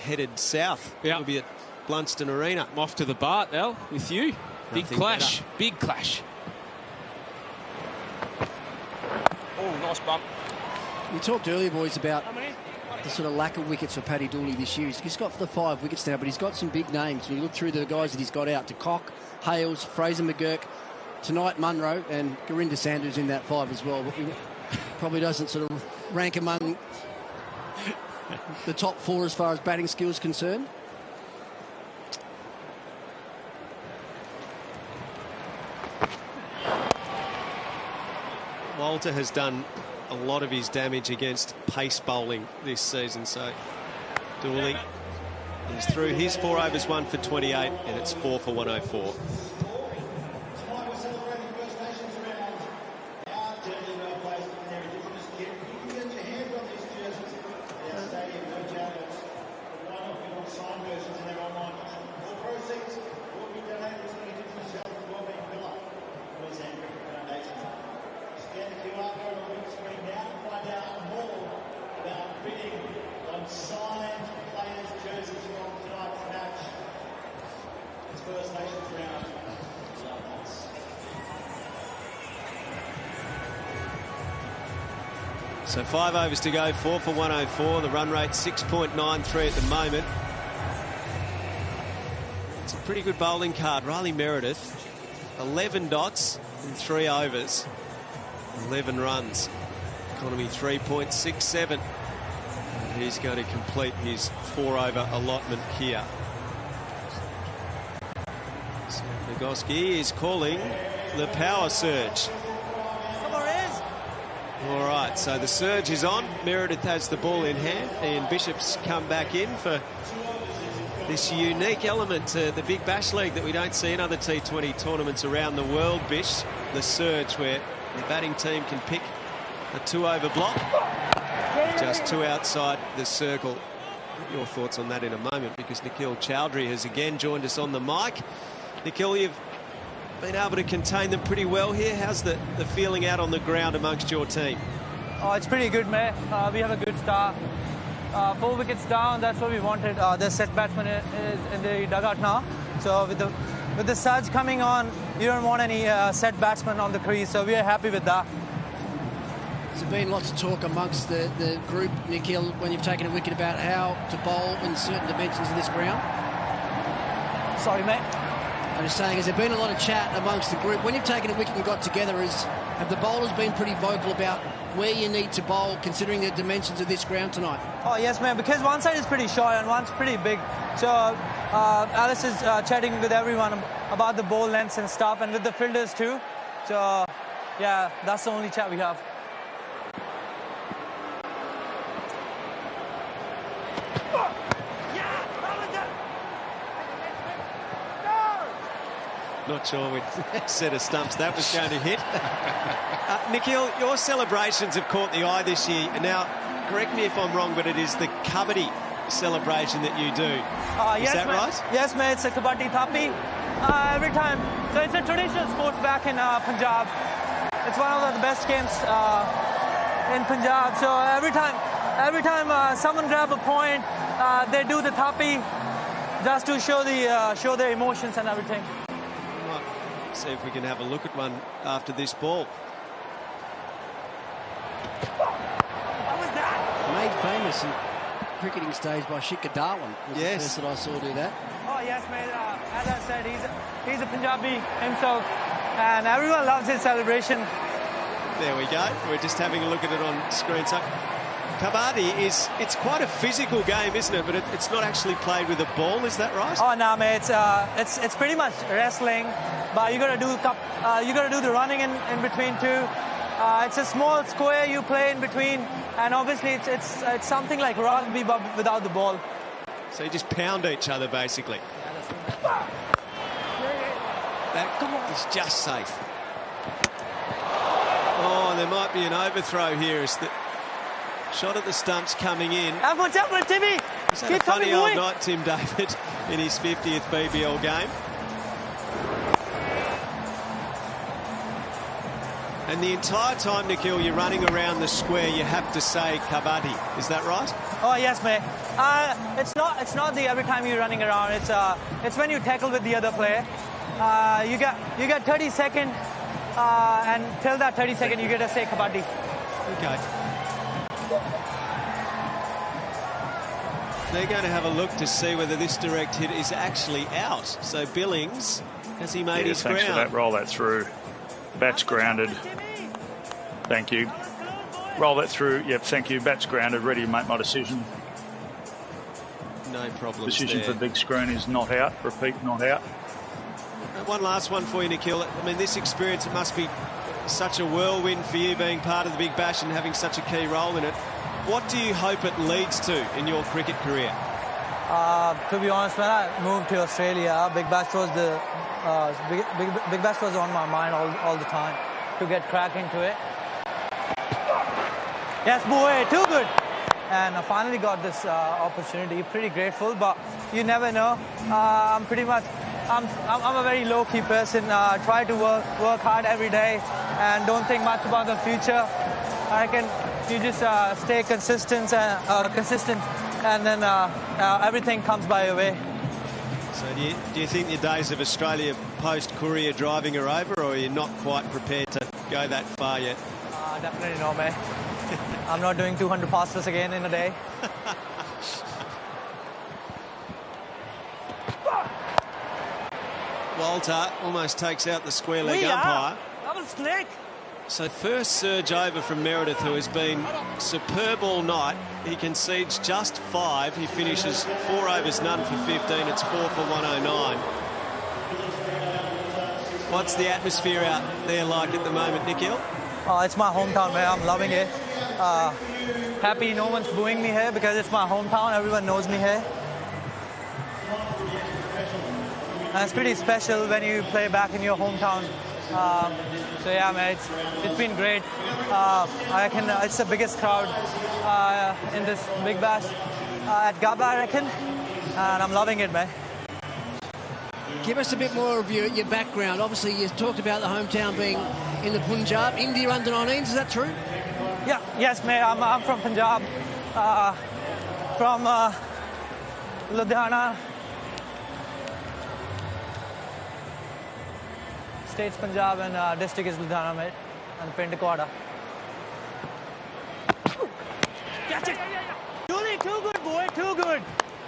headed south. Yep. He'll be at Blunston Arena. I'm off to the Bart, Al, with you. Big clash. Better. Big clash. Oh, nice bump. You talked earlier, boys, about the sort of lack of wickets for Paddy Dooley this year. He's got the 5 wickets now, but he's got some big names. When you look through the guys that he's got out, to Cock, Hales, Fraser McGurk, tonight Munro, and Gurinder Sanders in that 5 as well. But he probably doesn't sort of rank among the top 4 as far as batting skill is concerned. Walter has done a lot of his damage against pace bowling this season, so Dooley is through his 4 overs, 1 for 28, and it's 4 for 104. So 5 overs to go, 4 for 104. The run rate 6.93 at the moment. It's a pretty good bowling card. Riley Meredith, 11 dots in 3 overs, 11 runs. Economy 3.67. And he's going to complete his 4-over allotment here. So Nagoski is calling the power surge. All right, so the surge is on. Meredith has the ball in hand. Ian Bishop's come back in for this unique element to the Big Bash League that we don't see in other T20 tournaments around the world, Bish. The surge, where the batting team can pick a 2-over block. Just 2 outside the circle. Your thoughts on that in a moment, because Nikhil Chowdhury has again joined us on the mic. Nikhil, you've been able to contain them pretty well here. How's the feeling out on the ground amongst your team? Oh, it's pretty good, mate. We have a good start. 4 wickets down, that's what we wanted. The set batsman is in the dugout now. So with the surge coming on, you don't want any set batsman on the crease. So we are happy with that. There's been lots of talk amongst the group, Nikhil, when you've taken a wicket, about how to bowl in certain dimensions of this ground. Sorry, mate. I'm just saying, has there been a lot of chat amongst the group? When you've taken a wicket and got together, have the bowlers been pretty vocal about where you need to bowl, considering the dimensions of this ground tonight? Oh, yes, man, because one side is pretty short and one's pretty big. So Alice is chatting with everyone about the ball lengths and stuff, and with the fielders too. So, yeah, that's the only chat we have. Not sure which set of stumps that was going to hit. Nikhil, your celebrations have caught the eye this year. Now, correct me if I'm wrong, but it is the Kabaddi celebration that you do. Is that right? Yes, mate. It's a Kabaddi Thapi. Every time. So it's a traditional sport back in Punjab. It's one of the best games in Punjab. So every time someone grab a point, they do the Thapi just to show their emotions and everything. See if we can have a look at one after this ball. famous in cricketing stage by Shikhar Dhawan. Yes. The first that I saw do that. Oh yes, mate. As I said, he's a Punjabi himself, and everyone loves his celebration. There we go. We're just having a look at it on screen. So Kabaddi it's quite a physical game, isn't it? But it's not actually played with a ball. Is that right? Oh no, mate. It's pretty much wrestling, but you gotta do the running in between too. It's a small square you play in between, and obviously it's something like rugby but without the ball. So you just pound each other basically. That is just safe. Oh, there might be an overthrow here as the shot at the stumps coming in. Effort, Timmy! He's had a funny old night, Tim David, in his 50th BBL game. And the entire time, Nikhil, you're running around the square, you have to say Kabaddi. Is that right? Oh yes, mate. It's not the every time you're running around. It's when you tackle with the other player. You get 30 seconds, and till that 30 seconds, you get to say Kabaddi. Okay. They're going to have a look to see whether this direct hit is actually out. So Billings, has he made his thanks ground? for that. Roll that through. Bat's grounded. Thank you. Roll that through. Yep, thank you. Bat's grounded. Ready to make my decision. No problem. Decision there. for big screen is not out. Repeat, not out. One last one for you, Nikhil. I mean, this experience, it must be such a whirlwind for you being part of the Big Bash and having such a key role in it. What do you hope it leads to in your cricket career? To be honest, when I moved to Australia, Big Bash was Big Bash was on my mind all the time to get crack into it. Yes, boy, too good. And I finally got this opportunity. Pretty grateful, but you never know. I'm a very low-key person. Try to work hard every day and don't think much about the future. I reckon you just stay consistent, and then everything comes by your way. So do you think your days of Australia post-Korea driving are over, or are you not quite prepared to go that far yet? Definitely not, mate. I'm not doing 200 passes again in a day. Walter almost takes out the square leg umpire. Double snake. So first surge over from Meredith, who has been superb all night. He concedes just 5. He finishes 4 overs, none for 15. It's 4 for 109. What's the atmosphere out there like at the moment, Nikhil? It's my hometown, man. I'm loving it. Happy no one's booing me here because it's my hometown. Everyone knows me here. And it's pretty special when you play back in your hometown. So yeah, man, it's been great. I reckon it's the biggest crowd in this Big Bash at Gabba, I reckon. And I'm loving it, man. Give us a bit more of your background. Obviously, you talked about the hometown being in the Punjab. India under-19s, is that true? Yeah, yes, mate. I'm from Punjab, from Ludhiana. State's Punjab and district is Ludhiana, mate, and Pind Quada. Catch it! Julie, too good, boy, too good.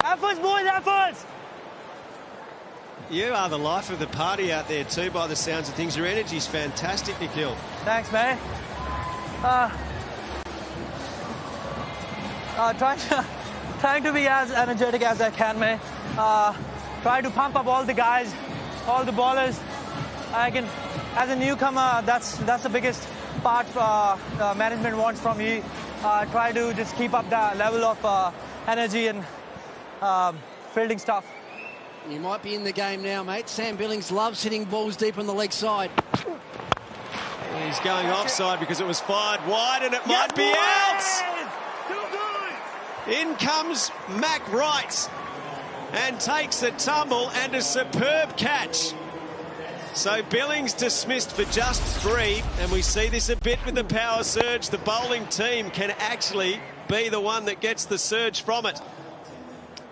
Efforts, boys, efforts! You are the life of the party out there too, by the sounds of things. Your energy's fantastic, Nikhil. Thanks, mate. Trying to be as energetic as I can, mate. Try to pump up all the guys, all the ballers. I can, as a newcomer, that's the biggest part management wants from you. Try to just keep up that level of energy and fielding stuff. You might be in the game now, mate. Sam Billings loves hitting balls deep on the leg side. He's going offside because it was fired wide and it might be out. In comes Mac Wright and takes a tumble and a superb catch. So Billings dismissed for just 3, and we see this a bit with the power surge. The bowling team can actually be the one that gets the surge from it.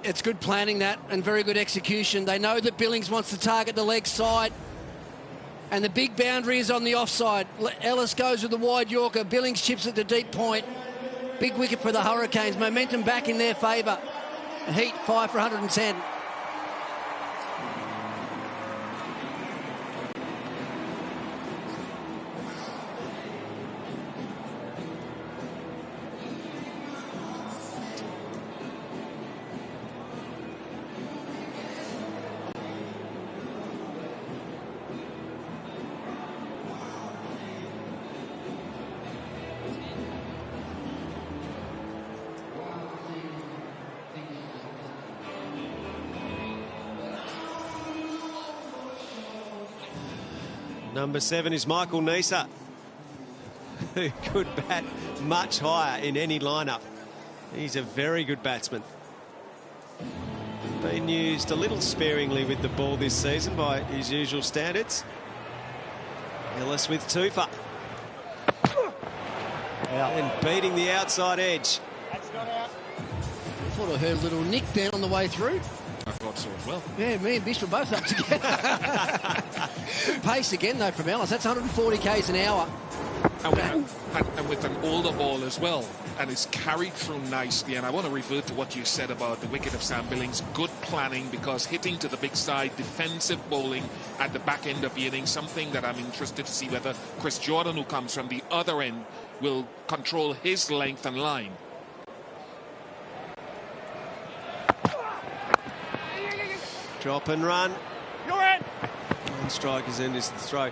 It's good planning, that, and very good execution. They know that Billings wants to target the leg side, and the big boundary is on the offside. Ellis goes with the wide Yorker. Billings chips at the deep point. Big wicket for the Hurricanes. Momentum back in their favour. Heat 5 for 110. Number 7 is Michael Neser, who could bat much higher in any lineup. He's a very good batsman. Been used a little sparingly with the ball this season by his usual standards. Ellis with two for. And beating the outside edge. That's not out. I thought I heard a little nick down on the way through. I thought so as well. Yeah, me and Bish were both up together. Good pace again, though, from Ellis. That's 140 k's an hour. And with an older ball as well. And it's carried through nicely. And I want to revert to what you said about the wicket of Sam Billings. Good planning, because hitting to the big side, defensive bowling at the back end of the innings, something that I'm interested to see whether Chris Jordan, who comes from the other end, will control his length and line. Drop and run. You're in. One striker's end is the throw.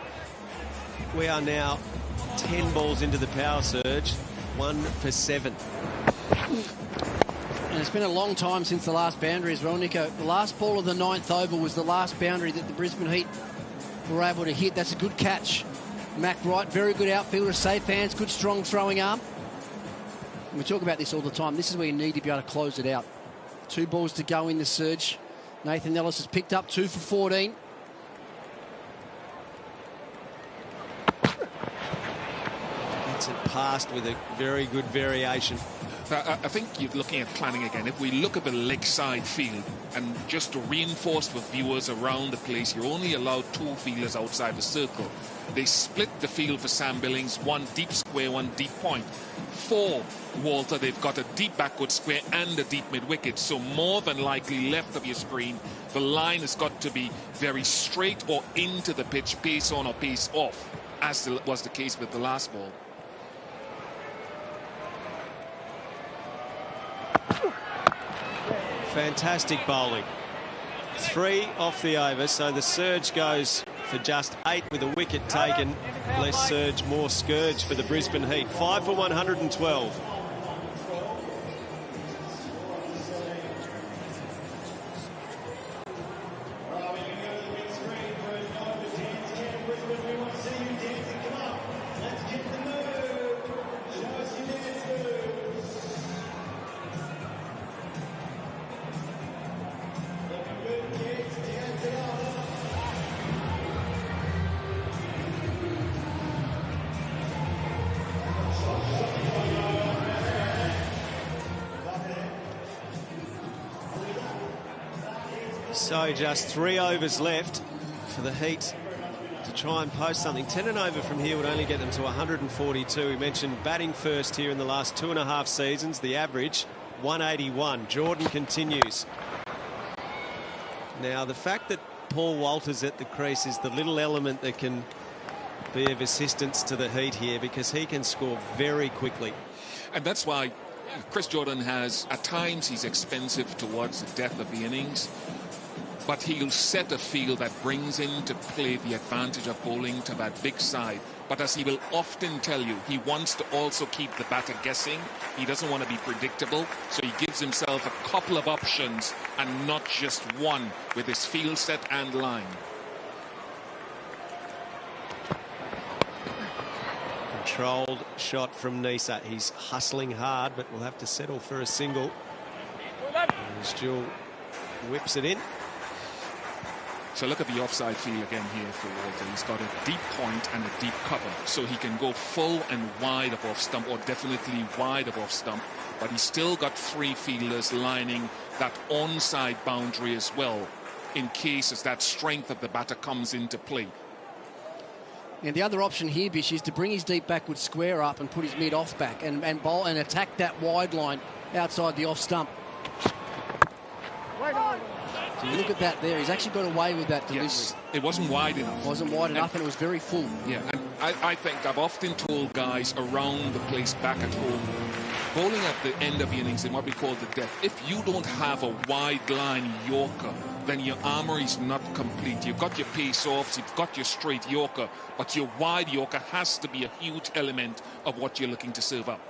We are now 10 balls into the power surge, 1 for 7. And it's been a long time since the last boundary as well, Nico. The last ball of the 9th over was the last boundary that the Brisbane Heat were able to hit. That's a good catch. Mac Wright, very good outfielder, safe hands, good strong throwing arm. And we talk about this all the time. This is where you need to be able to close it out. 2 balls to go in the surge. Nathan Ellis has picked up 2 for 14. Gets it past with a very good variation. I think you're looking at planning again. If we look at the leg side field, and just to reinforce with viewers around the place, you're only allowed 2 fielders outside the circle. They split the field for Sam Billings, 1 deep square, 1 deep point. For Walter, they've got a deep backward square and a deep mid-wicket, so more than likely left of your screen, the line has got to be very straight or into the pitch, pace on or pace off, as was the case with the last ball. Fantastic bowling. 3 off the over, so the surge goes for just 8 with a wicket taken. Less surge, more scourge for the Brisbane Heat. 5 for 112. So just 3 overs left for the Heat to try and post something. 10 and over from here would only get them to 142. We mentioned batting first here in the last 2.5 seasons. The average 181. Jordan continues. Now the fact that Paul Walter's at the crease is the little element that can be of assistance to the Heat here, because he can score very quickly. And that's why Chris Jordan has, at times, he's expensive towards the death of the innings, but he'll set a field that brings into play the advantage of bowling to that big side. But as he will often tell you, he wants to also keep the batter guessing. He doesn't want to be predictable, so he gives himself a couple of options and not just one with his field set and line. Controlled shot from Neser. He's hustling hard, but will have to settle for a single. And Jewel whips it in. So look at the offside field again here for Walter. He's got a deep point and a deep cover, so he can go full and wide of off stump, or definitely wide of off stump, but he's still got 3 fielders lining that onside boundary as well, in case as that strength of the batter comes into play. And the other option here, Bish, is to bring his deep backward square up and put his mid off back and bowl and attack that wide line outside the off stump. So you look at that there. He's actually got away with that delivery. Yes, it wasn't wide enough. It wasn't wide enough, and it was very full. Yeah, and I think I've often told guys around the place back at home, bowling at the end of innings in what we call the death, if you don't have a wide line Yorker, then your armour is not complete. You've got your pace-offs, you've got your straight Yorker, but your wide Yorker has to be a huge element of what you're looking to serve up.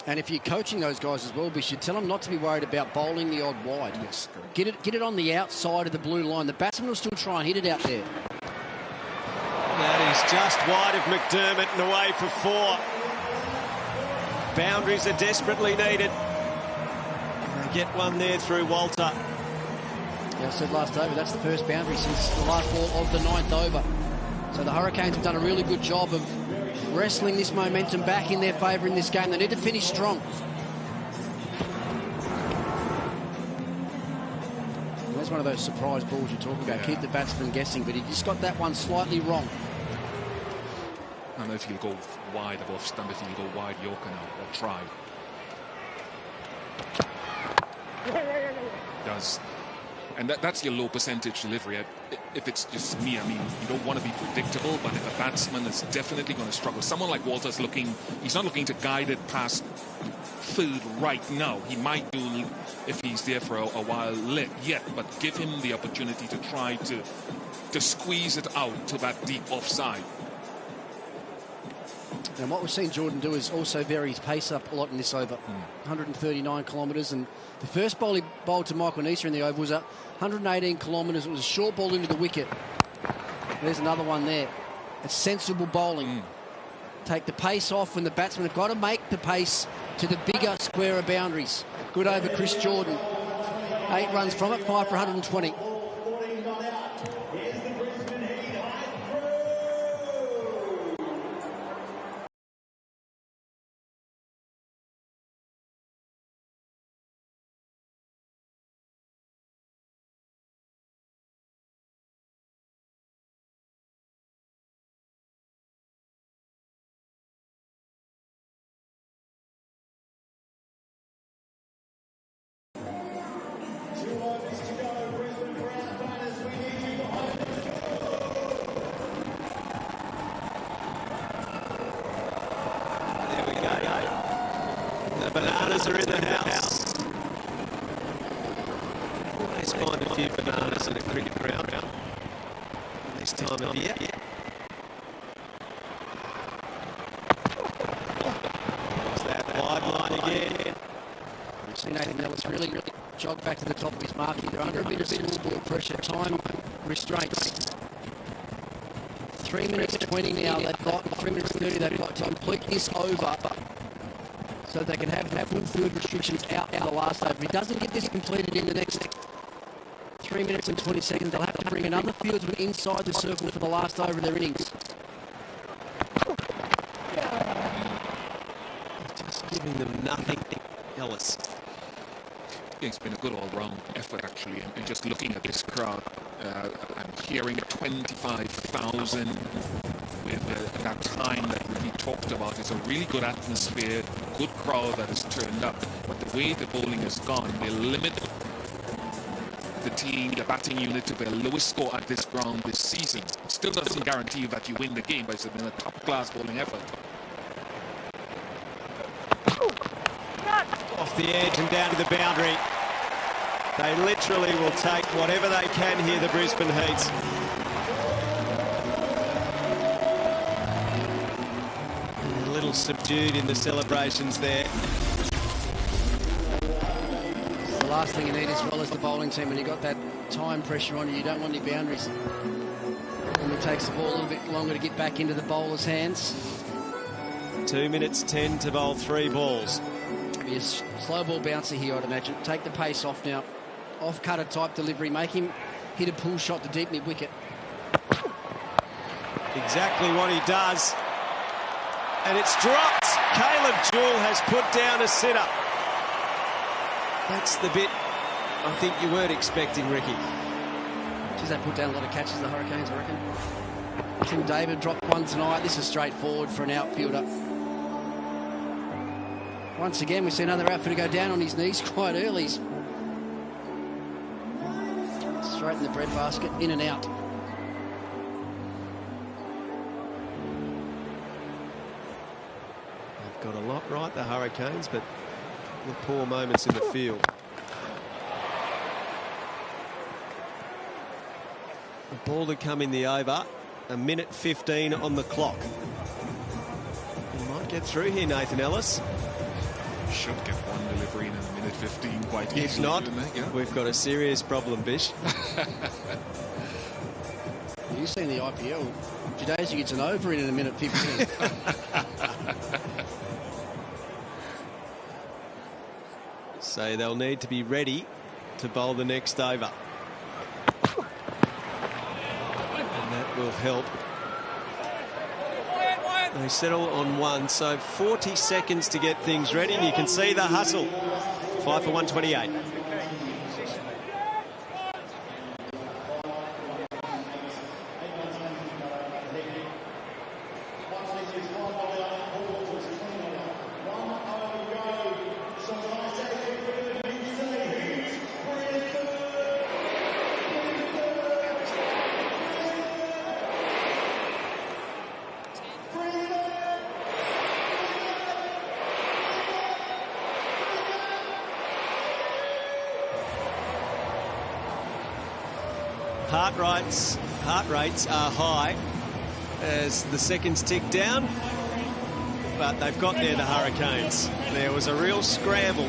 And if you're coaching those guys as well, Bish, you tell them not to be worried about bowling the odd wide. Yes, correct. Get it on the outside of the blue line. The batsman will still try and hit it out there. That is just wide of McDermott and away for 4. Boundaries are desperately needed. They get one there through Walter. Yeah, I said last over, that's the first boundary since the last ball of the 9th over. So the Hurricanes have done a really good job of wrestling this momentum back in their favour in this game. They need to finish strong. That's one of those surprise balls you're talking about. Yeah. Keep the batsman guessing, but he just got that one slightly wrong. I don't know if he'll go wide of off stump, if he'll go wide Yorker now, or try. Does. And that's your low percentage delivery. If it's just me, I mean, you don't want to be predictable, but if a batsman is definitely going to struggle. Someone like Walter's he's not looking to guide it past third right now. He might do if he's there for a while yet, but give him the opportunity to try to squeeze it out to that deep offside. And what we've seen Jordan do is also vary his pace up a lot in this over. 139 kilometres, and the first ball he bowled to Michael Neser in the over was 118 kilometres. It was a short ball into the wicket. There's another one there. It's sensible bowling. Take the pace off when the batsmen have got to make the pace to the bigger, squarer boundaries. Good over Chris Jordan. 8 runs from it, 5 for 120. Bananas are in the house. Always find a few bananas in a cricket ground this time of year. There's that wide line again. We've seen Nathan Ellis really jog back to the top of his mark. They're under a bit of scoreboard pressure. Time restraints. 3 minutes 20 now. They've got 3 minutes 30. They've got to complete this over, so they can have full field restrictions out for the last over. If he doesn't get this completed in the next 3 minutes and 20 seconds, they'll have to bring another fieldsman inside the circle for the last over of their innings. Just giving them nothing, Ellis. Yeah, it's been a good all-round effort, actually. And just looking at this crowd, I'm hearing 25,000 with that time that we talked about. It's a really good atmosphere, good crowd that has turned up. But the way the bowling has gone, they limit the team, the batting unit, to their lowest score at this ground this season. Still doesn't guarantee you that you win the game, but it's been a top-class bowling effort. Off the edge and down to the boundary. They literally will take whatever they can here, the Brisbane Heats. A little subdued in the celebrations there. The last thing you need as well as the bowling team, when you've got that time pressure on you, you don't want any boundaries. And it takes the ball a little bit longer to get back into the bowler's hands. 2 minutes 10 to bowl 3 balls. Be a slow ball bouncer here, I'd imagine. Take the pace off now. Off cutter type delivery. Make him hit a pull shot to deep mid wicket. Exactly what he does. And it's dropped. Caleb Jewell has put down a sitter. That's the bit I think you weren't expecting, Ricky. Geez, they put down a lot of catches, the Hurricanes, I reckon. Tim David dropped one tonight. This is straightforward for an outfielder. Once again, we see another outfielder go down on his knees quite early. Straight in the breadbasket, in and out. They've got a lot right, the Hurricanes, but the poor moments in the field. The ball to come in the over. 1:15 on the clock. He might get through here, Nathan Ellis. Should get one delivery in 1:15 quite easily. If not, yeah. we've got a serious problem, Bish. You've seen the IPL. Judasio gets an over in 1:15. So they'll need to be ready to bowl the next over. And that will help. They settle on one, so 40 seconds to get things ready, and you can see the hustle. 5 for 128. Heart rates are high as the seconds tick down, but they've got there, the Hurricanes. There was a real scramble.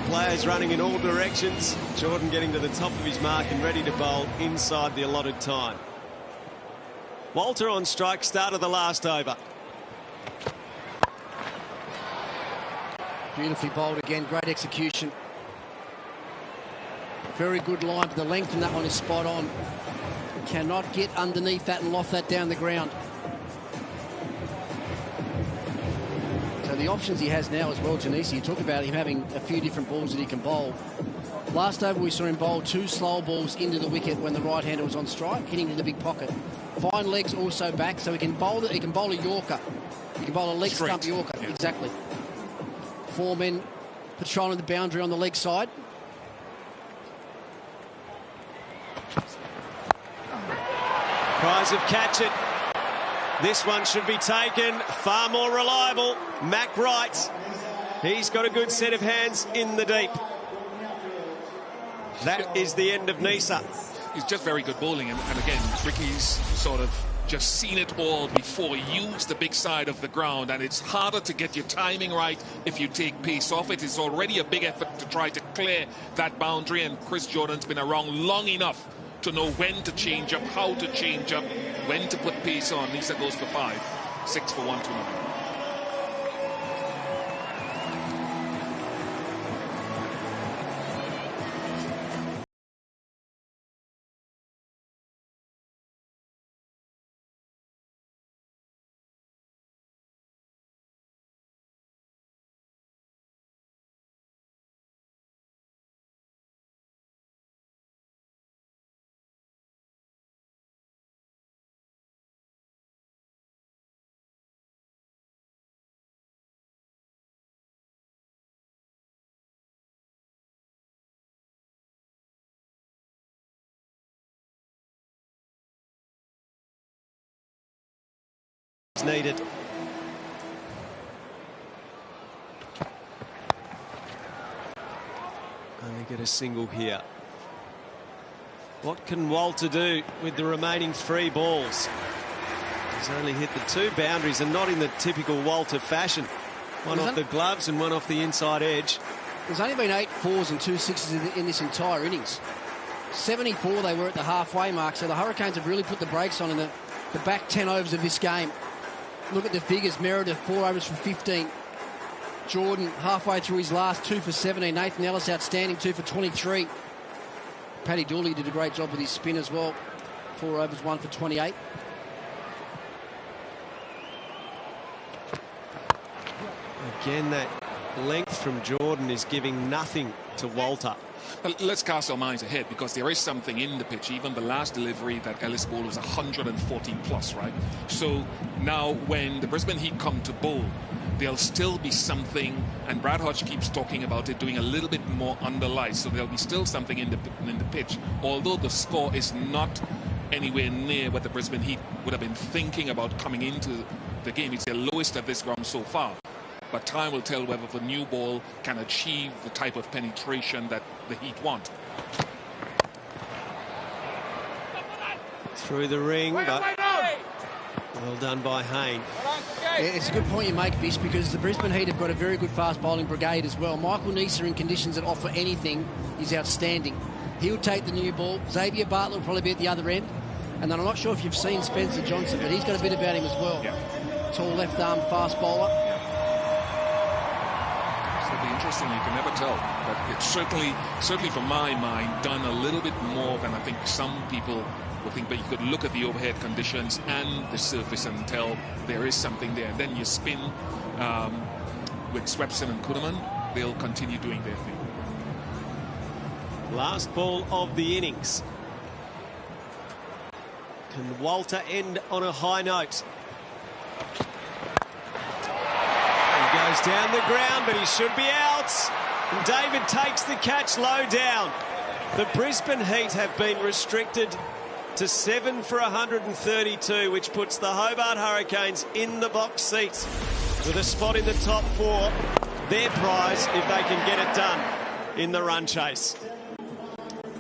Players running in all directions. Jordan getting to the top of his mark and ready to bowl inside the allotted time. Walter on strike, start of the last over. Beautifully bowled again, great execution. Very good line, but the length in that one is spot on. Cannot get underneath that and loft that down the ground. So the options he has now as well, Janice, you talk about him having a few different balls that he can bowl. Last over we saw him bowl 2 slow balls into the wicket when the right-hander was on strike, hitting to the big pocket. Fine legs also back, so he can bowl it. He can bowl a Yorker. He can bowl a leg stump Yorker. Yeah. Exactly. 4 men patrolling the boundary on the leg side. Prize of catch it. This one should be taken. Far more reliable. Mac Wright. He's got a good set of hands in the deep. That is the end of Nisa. He's just very good bowling. And again, Ricky's sort of just seen it all before. Used the big side of the ground. And it's harder to get your timing right if you take pace off it. It's already a big effort to try to clear that boundary. And Chris Jordan's been around long enough to know when to change up, how to change up, when to put pace on. Nisa goes for 5. 6 for 129. Needed. Only get a single here. What can Walter do with the remaining 3 balls? He's only hit the 2 boundaries and not in the typical Walter fashion. One off the gloves and one off the inside edge. There's only been 8 4s and 2 6s in this entire innings. 74 they were at the halfway mark, so the Hurricanes have really put the brakes on in the back 10 overs of this game. Look at the figures. Meredith, 4 overs for 15. Jordan, halfway through his last, 2 for 17. Nathan Ellis, outstanding, 2 for 23. Paddy Dooley did a great job with his spin as well. 4 overs, 1 for 28. Again, that length from Jordan is giving nothing to Walter. But let's cast our minds ahead, because there is something in the pitch. Even the last delivery that Ellis bowled was 140 plus, right? So now when the Brisbane Heat come to bowl, there'll still be something, and Brad Hodge keeps talking about it, doing a little bit more under light. So there'll be still something in the pitch, although the score is not anywhere near what the Brisbane Heat would have been thinking about coming into the game. It's their lowest at this ground so far. But time will tell whether the new ball can achieve the type of penetration that the Heat want. Through the ring, but well done by Hayne. Yeah, it's a good point you make, Bish, because the Brisbane Heat have got a very good fast bowling brigade as well. Michael Neser, in conditions that offer anything, is outstanding. He'll take the new ball. Xavier Bartlett will probably be at the other end. And then I'm not sure if you've seen Spencer Johnson, but he's got a bit about him as well. Yeah. Tall left-arm fast bowler. It'll be interesting. You can never tell. But it's certainly from my mind, done a little bit more than I think some people would think. But you could look at the overhead conditions and the surface and tell there is something there. And then you spin with Swepson and Kuhnemann. They'll continue doing their thing. Last ball of the innings. Can Walter end on a high note? He goes down the ground, but he should be out. And David takes the catch low down. The Brisbane Heat have been restricted to 7 for 132, which puts the Hobart Hurricanes in the box seats with a spot in the top 4. Their prize if they can get it done in the run chase.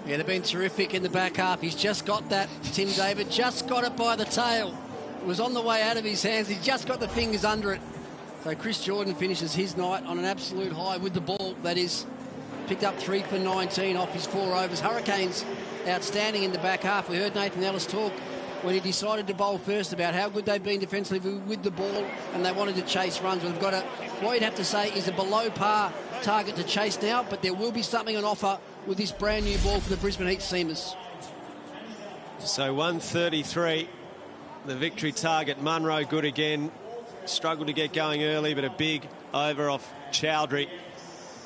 Yeah, they've been terrific in the back half. He's just got that, Tim David, just got it by the tail. It was on the way out of his hands. He's just got the fingers under it. So Chris Jordan finishes his night on an absolute high with the ball. That is, picked up 3 for 19 off his 4 overs. Hurricanes outstanding in the back half. We heard Nathan Ellis talk when he decided to bowl first about how good they've been defensively with the ball, and they wanted to chase runs. We've got what you'd have to say is a below par target to chase now, but there will be something on offer with this brand new ball for the Brisbane Heat seamers. So 133, the victory target. Munro good again. Struggled to get going early, but a big over off Chowdhury.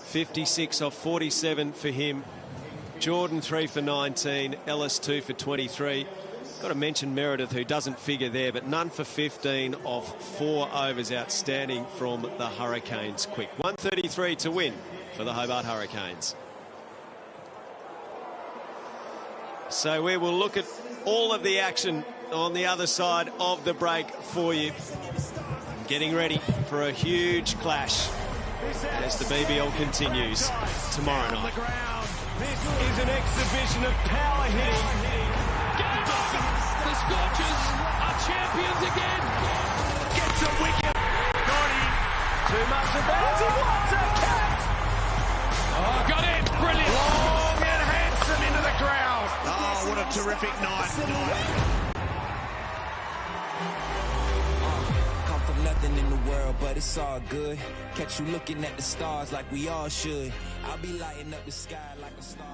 56 off 47 for him. Jordan 3 for 19. Ellis 2 for 23. Got to mention Meredith, who doesn't figure there, but none for 15 off 4 overs. Outstanding from the Hurricanes. Quick 133 to win for the Hobart Hurricanes. So we will look at all of the action on the other side of the break for you. Getting ready for a huge clash as the BBL continues tomorrow night. This is an exhibition of power hitting. The Scorchers are champions again. Gets a wicket. Got him. Too much about it. What a catch. Oh, got it. Brilliant. Long and handsome into the ground. Oh, what a terrific night. Come from nothing in the world, but it's all good. Catch you looking at the stars like we all should. I'll be lighting up the sky like a star.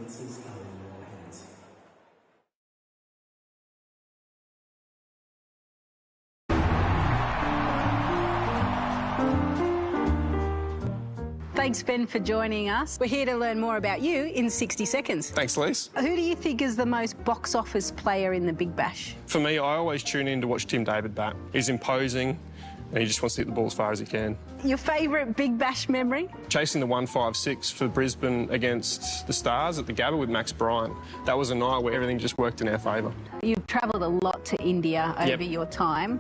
consequences are in your hands. Thanks, Ben, for joining us. We're here to learn more about you in 60 seconds. Thanks, Lise. Who do you think is the most box office player in the Big Bash? For me, I always tune in to watch Tim David bat. He's imposing and he just wants to hit the ball as far as he can. Your favourite Big Bash memory? Chasing the 156 for Brisbane against the Stars at the Gabba with Max Bryan. That was a night where everything just worked in our favour. You've travelled a lot to India over Yep. your time.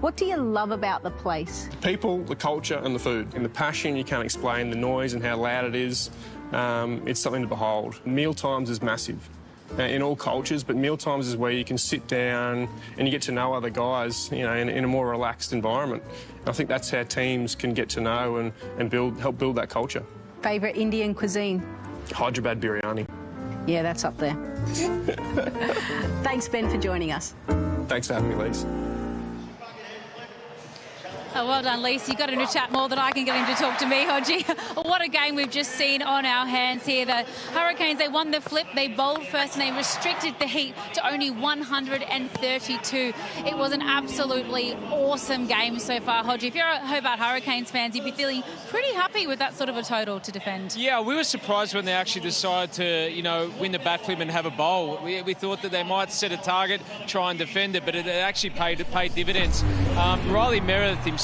What do you love about the place? The people, the culture and the food. And the passion you can't explain, the noise and how loud it is. It's something to behold. Meal times is massive in all cultures, but meal times is where you can sit down and you get to know other guys, you know, in a more relaxed environment. And I think that's how teams can get to know and help build that culture. Favourite Indian cuisine? Hyderabad biryani. Yeah, that's up there. Thanks, Ben, for joining us. Thanks for having me, Lise. Oh, well done, Lisa. You got him to chat more than I can get him to talk to me, Hodgie. What a game we've just seen on our hands here. The Hurricanes, they won the flip. They bowled first and they restricted the heat to only 132. It was an absolutely awesome game so far, Hodgie. If you're a Hobart Hurricanes fans, you'd be feeling pretty happy with that sort of a total to defend. Yeah, we were surprised when they actually decided to, you know, win the bat flip and have a bowl. We thought that they might set a target, try and defend it, but it actually paid dividends. Riley Meredith himself,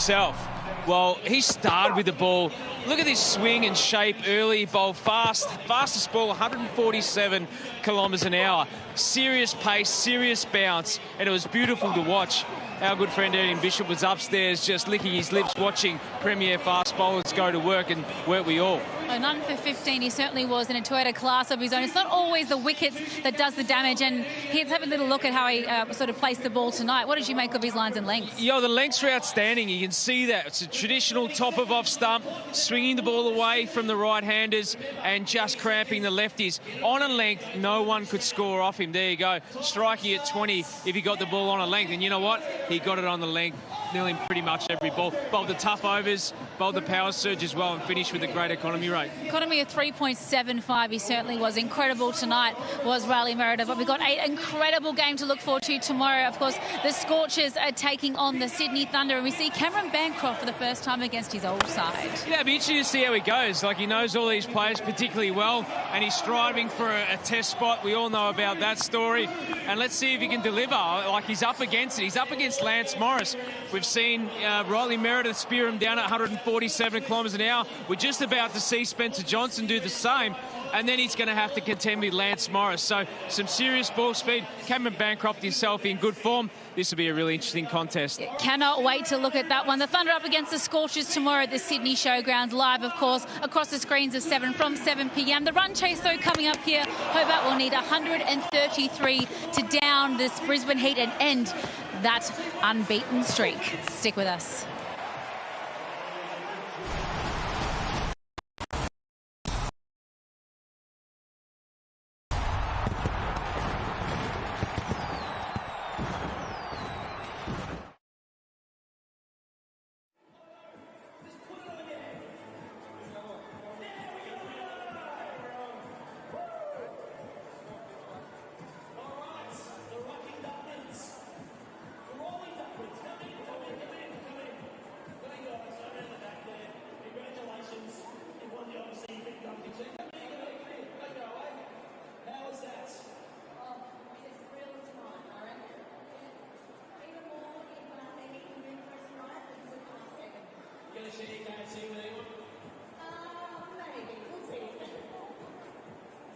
well, he started with the ball. Look at this swing and shape early. He bowled fast. Fastest ball, 147 kilometres an hour. Serious pace, serious bounce, and it was beautiful to watch. Our good friend Ian Bishop was upstairs just licking his lips watching Premier fast bowlers go to work, and weren't we all? Oh, none for 15. He certainly was in a Toyota class of his own. It's not always the wickets that does the damage, and he's having a little look at how he sort of placed the ball tonight. What did you make of his lines and lengths? Yeah, the lengths were outstanding. You can see that. It's a traditional top of off stump, swinging the ball away from the right-handers and just cramping the lefties. On a length, no one could score off him. There you go. Striking at 20 if he got the ball on a length. And you know what? He got it on the length, nearly pretty much every ball. Bowled the tough overs, bowled the power surge as well, and finished with a great economy rate. Economy of 3.75. He certainly was incredible tonight, was Riley Meredith. But we've got an incredible game to look forward to tomorrow. Of course, the Scorchers are taking on the Sydney Thunder, and we see Cameron Bancroft for the first time against his old side. Yeah, it'll be interesting to see how he goes. Like, he knows all these players particularly well, and he's striving for a test spot. We all know about that story. And let's see if he can deliver. Like, he's up against it. He's up against Lance Morris. We've seen Riley Meredith spear him down at 147 kilometres an hour. We're just about to see Spencer Johnson do the same, and then he's going to have to contend with Lance Morris. So some serious ball speed. Cameron Bancroft himself in good form. This will be a really interesting contest. Cannot wait to look at that one. The Thunder up against the Scorchers tomorrow at the Sydney Showgrounds, live, of course, across the screens of 7 from 7 p.m. The run chase, though, coming up here. Hobart will need 133 to down this Brisbane Heat and end that unbeaten streak. Stick with us. KFC with anyone? Maybe. We'll see.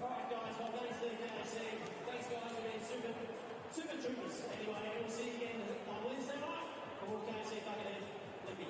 All right, guys. Well, thanks to the KFC. Thanks, guys, for being super troopers. Anyway, we'll see you again on Wednesday night. And we'll KFC back ahead. Thank you.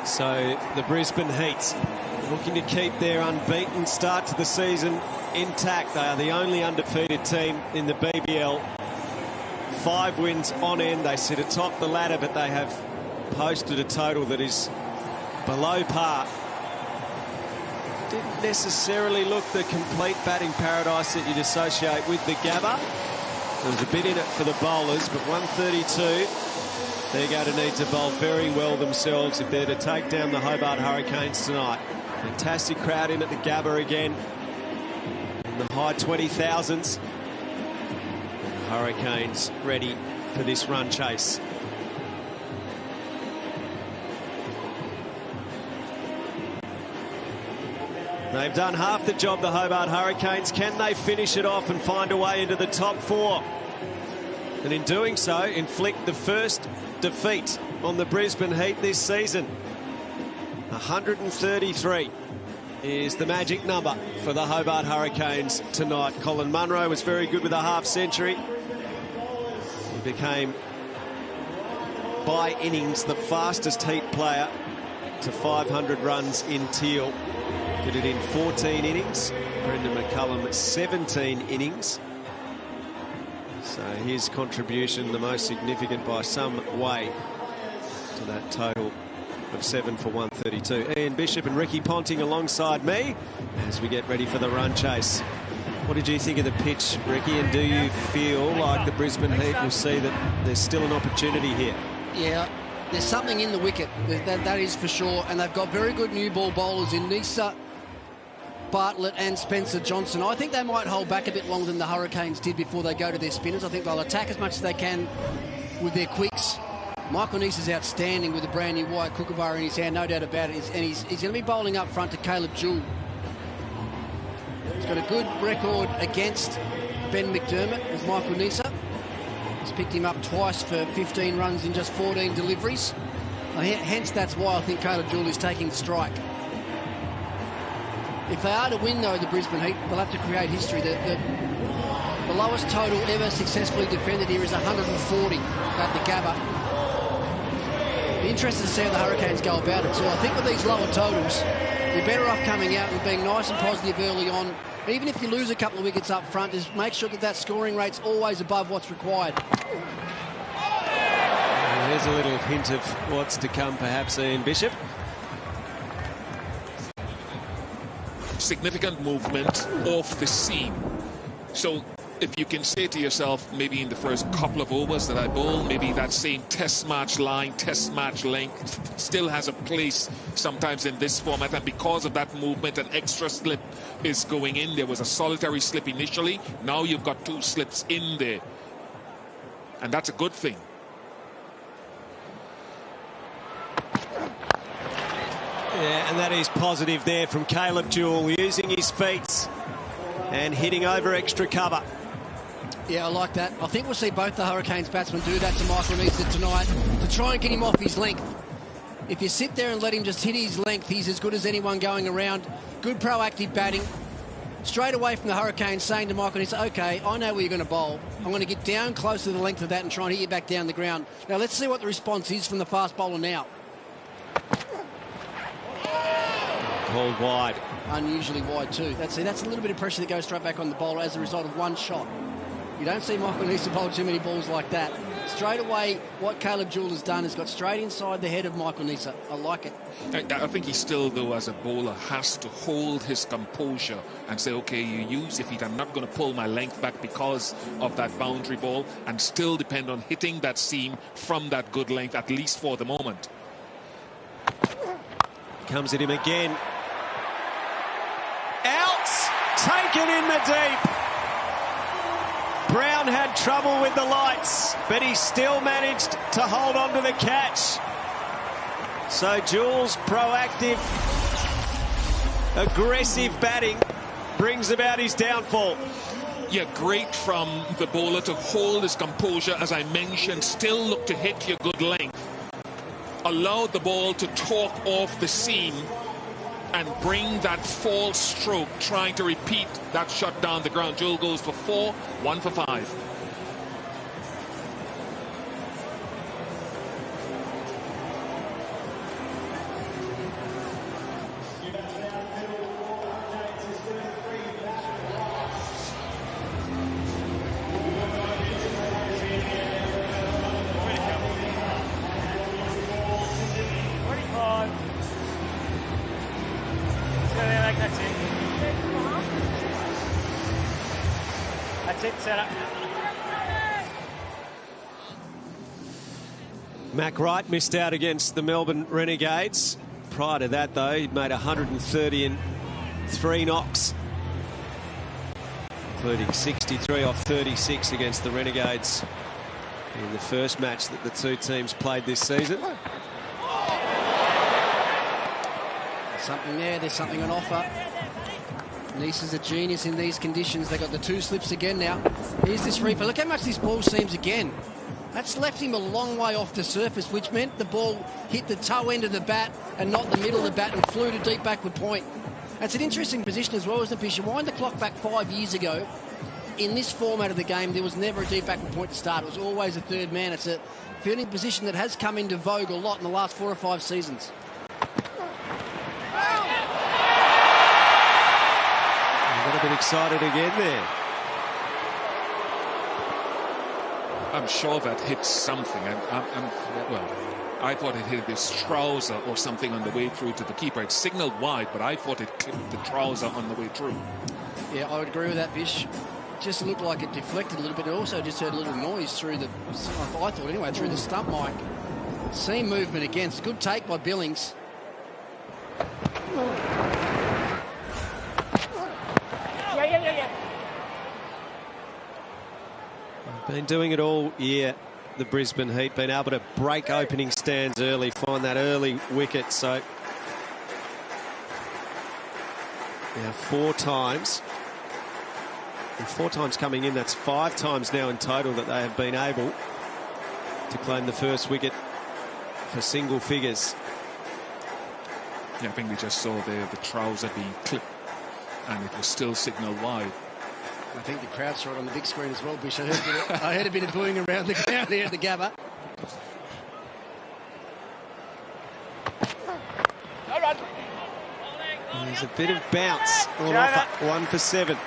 So the Brisbane Heat looking to keep their unbeaten start to the season intact. They are the only undefeated team in the BBL. 5 wins on end. They sit atop the ladder, but they have posted a total that is below par. Didn't necessarily look the complete batting paradise that you'd associate with the Gabba. There was a bit in it for the bowlers, but 132. They're going to need to bowl very well themselves if they're to take down the Hobart Hurricanes tonight. Fantastic crowd in at the Gabba again. In the high 20,000s. The Hurricanes ready for this run chase. They've done half the job, the Hobart Hurricanes. Can they finish it off and find a way into the top 4? And in doing so, inflict the first defeat on the Brisbane Heat this season. 133 is the magic number for the Hobart Hurricanes tonight. Colin Munro was very good with a half-century. He became, by innings, the fastest Heat player to 500 runs in teal. Did it in 14 innings. Brendan McCullum 17 innings. So his contribution the most significant by some way to that total of 7 for 132. Ian Bishop and Ricky Ponting alongside me as we get ready for the run chase. What did you think of the pitch, Ricky, and do you feel like the Brisbane Heat will see that there's still an opportunity here? Yeah, there's something in the wicket, that is for sure, and they've got very good new ball bowlers in Nisa, Bartlett and Spencer Johnson. I think they might hold back a bit longer than the Hurricanes did before they go to their spinners. I think they'll attack as much as they can with their quicks. Michael Nice is outstanding with a brand new white kookaburra in his hand, no doubt about it. And he's going to be bowling up front to Caleb Jewell. He's got a good record against Ben McDermott with Michael Nisa. He's picked him up twice for 15 runs in just 14 deliveries. Hence, that's why I think Caleb Jewell is taking the strike. If they are to win, though, the Brisbane Heat, they'll have to create history. The lowest total ever successfully defended here is 140 at the Gabba. Be interested to see how the Hurricanes go about it. So I think with these lower totals, you're better off coming out and being nice and positive early on. Even if you lose a couple of wickets up front, just make sure that scoring rate's always above what's required. There's a little hint of what's to come, perhaps, Ian Bishop. Significant movement off the seam. So if you can say to yourself, maybe in the first couple of overs that I bowl, maybe that same test match line, test match length still has a place sometimes in this format, and because of that movement, an extra slip is going in. There was a solitary slip initially, now you've got 2 slips in there, and that's a good thing. Yeah, and that is positive there from Caleb Jewell, using his feet and hitting over extra cover. Yeah, I like that. I think we'll see both the Hurricanes batsmen do that to Michael Nisa tonight to try and get him off his length. If you sit there and let him just hit his length, he's as good as anyone going around. Good proactive batting. Straight away from the Hurricanes saying to Michael Nisa, OK, I know where you're going to bowl. I'm going to get down close to the length of that and try and hit you back down the ground. Now, let's see what the response is from the fast bowler now. Called wide. Unusually wide too. That's a little bit of pressure that goes straight back on the bowler as a result of one shot. You don't see Michael Nisa bowl too many balls like that. Straight away, what Caleb Jewell has done is got straight inside the head of Michael Nisa. I like it. I think he still, though, as a bowler, has to hold his composure and say, OK, you use your feet. I'm not going to pull my length back because of that boundary ball, and still depend on hitting that seam from that good length, at least for the moment. Comes at him again. Out! Taken in the deep. Brown had trouble with the lights, but he still managed to hold on to the catch. So Jewell's proactive, aggressive batting brings about his downfall. Yeah, great from the bowler to hold his composure, as I mentioned, still look to hit your good length. Allowed the ball to talk off the seam and bring that false stroke, trying to repeat that shot down the ground. Jewell goes for 4, 1 for 5. Sit, set up. Mac Wright missed out against the Melbourne Renegades. Prior to that, though, he'd made 130 in 3 knocks, including 63 off 36 against the Renegades in the first match that the two teams played this season. There's something there. There's something on offer. Nice is a genius in these conditions. They got the 2 slips again now. Here's this replay. Look how much this ball seems again. That's left him a long way off the surface, which meant the ball hit the toe end of the bat and not the middle of the bat and flew to deep backward point. That's an interesting position as well, isn't it, Fish? You wind the clock back 5 years ago. In this format of the game, there was never a deep backward point to start. It was always a third man. It's a fielding position that has come into vogue a lot in the last 4 or 5 seasons. Got a bit excited again there. I'm sure that hit something. Well, I thought it hit his trouser or something on the way through to the keeper. It signaled wide, but I thought it clipped the trouser on the way through. Yeah, I would agree with that, Bish. Just looked like it deflected a little bit. It also just heard a little noise through the, I thought anyway, through the stump mic. Seam movement against. Good take by Billings. Been doing it all year, the Brisbane Heat, been able to break opening stands early, find that early wicket. So now 4 times. And 4 times coming in, that's 5 times now in total that they have been able to claim the first wicket for single figures. Yeah, I think we just saw there the trouser being clipped and it was still signaled wide. I think the crowd saw it on the big screen as well, Bish. I heard a bit of booing around the ground here at the Gabba. There's a bit of bounce on offer. 1 for 7.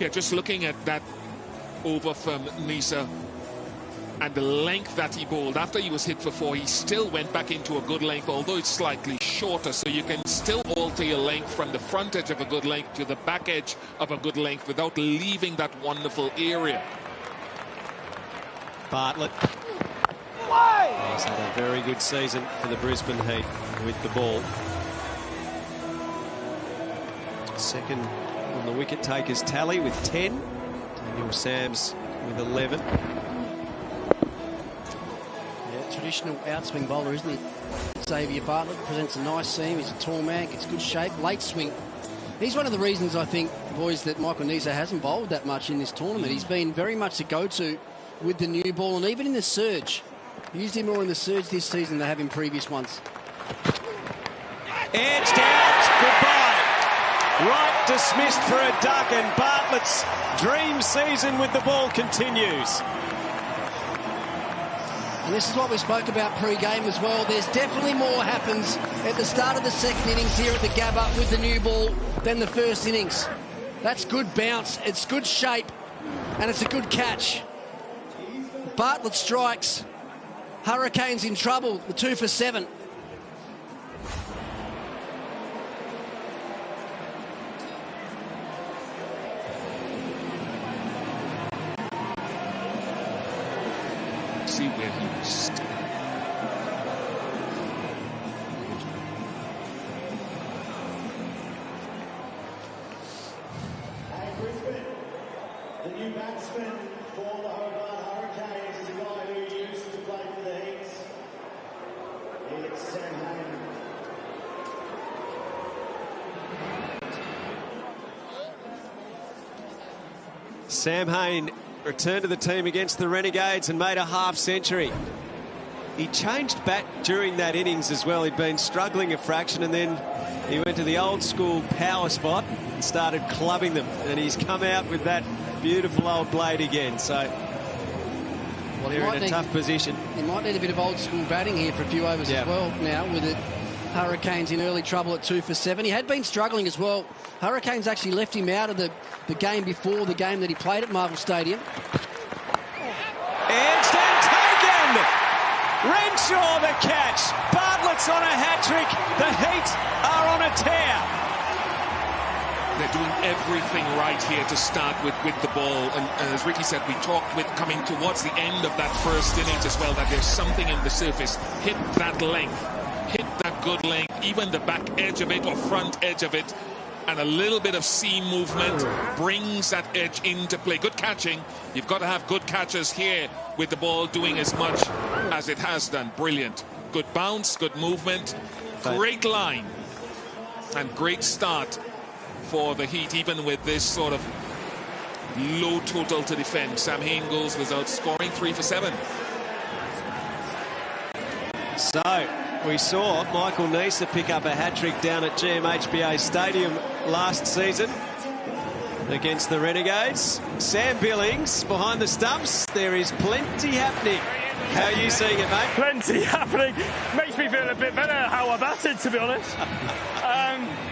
Yeah, just looking at that over from Nisa and the length that he bowled. After he was hit for 4, he still went back into a good length, although it's slightly shorter, so you can still alter your length from the front edge of a good length to the back edge of a good length without leaving that wonderful area. Bartlett. He's had a very good season for the Brisbane Heat with the ball. Second on the wicket takers tally with 10. Daniel Sams with 11. Yeah, traditional outswing bowler, isn't he? Xavier Bartlett presents a nice seam. He's a tall man, gets good shape, late swing. He's one of the reasons, I think, boys, that Michael Nisa hasn't bowled that much in this tournament. He's been very much a go-to with the new ball and even in the surge. Used him more in the surge this season than they have in previous ones. Edged out. Goodbye. Wright dismissed for a duck, and Bartlett's dream season with the ball continues. And this is what we spoke about pre-game as well. There's definitely more happens at the start of the second innings here at the Gabba with the new ball than the first innings. That's good bounce, it's good shape, and it's a good catch. Bartlett strikes. Hurricanes in trouble, the 2 for 7. See where he was. Brisbane, the new batsman for the Hobart Hurricanes is a guy who used to play for the Heats. It's Sam Hain. Sam Hain returned to the team against the Renegades and made a half-century. He changed bat during that innings as well. He'd been struggling a fraction, and then he went to the old school power spot and started clubbing them. And he's come out with that beautiful old blade again. So well, they're in a tough position. He might need a bit of old school batting here for a few overs as well now, with the Hurricanes in early trouble at 2 for 7. He had been struggling as well. Hurricanes actually left him out of the game before the game that he played at Marvel Stadium. Edged and taken! Renshaw the catch. Bartlett's on a hat-trick. The Heat are on a tear. They're doing everything right here to start with the ball. And as Ricky said, we talked with coming towards the end of that first innings as well, that there's something in the surface. Hit that length. Hit that good length. Even the back edge of it or front edge of it. And a little bit of seam movement brings that edge into play. Good catching. You've got to have good catchers here with the ball doing as much as it has done. Brilliant. Good bounce, good movement. Great line. And great start for the Heat, even with this sort of low total to defend. Sam Hingles was outscoring 3 for 7. So we saw Michael Neser pick up a hat-trick down at GMHBA Stadium last season against the Renegades. Sam Billings behind the stumps. There is plenty happening. How are you seeing it, mate? Plenty happening. Makes me feel a bit better how I batted, to be honest.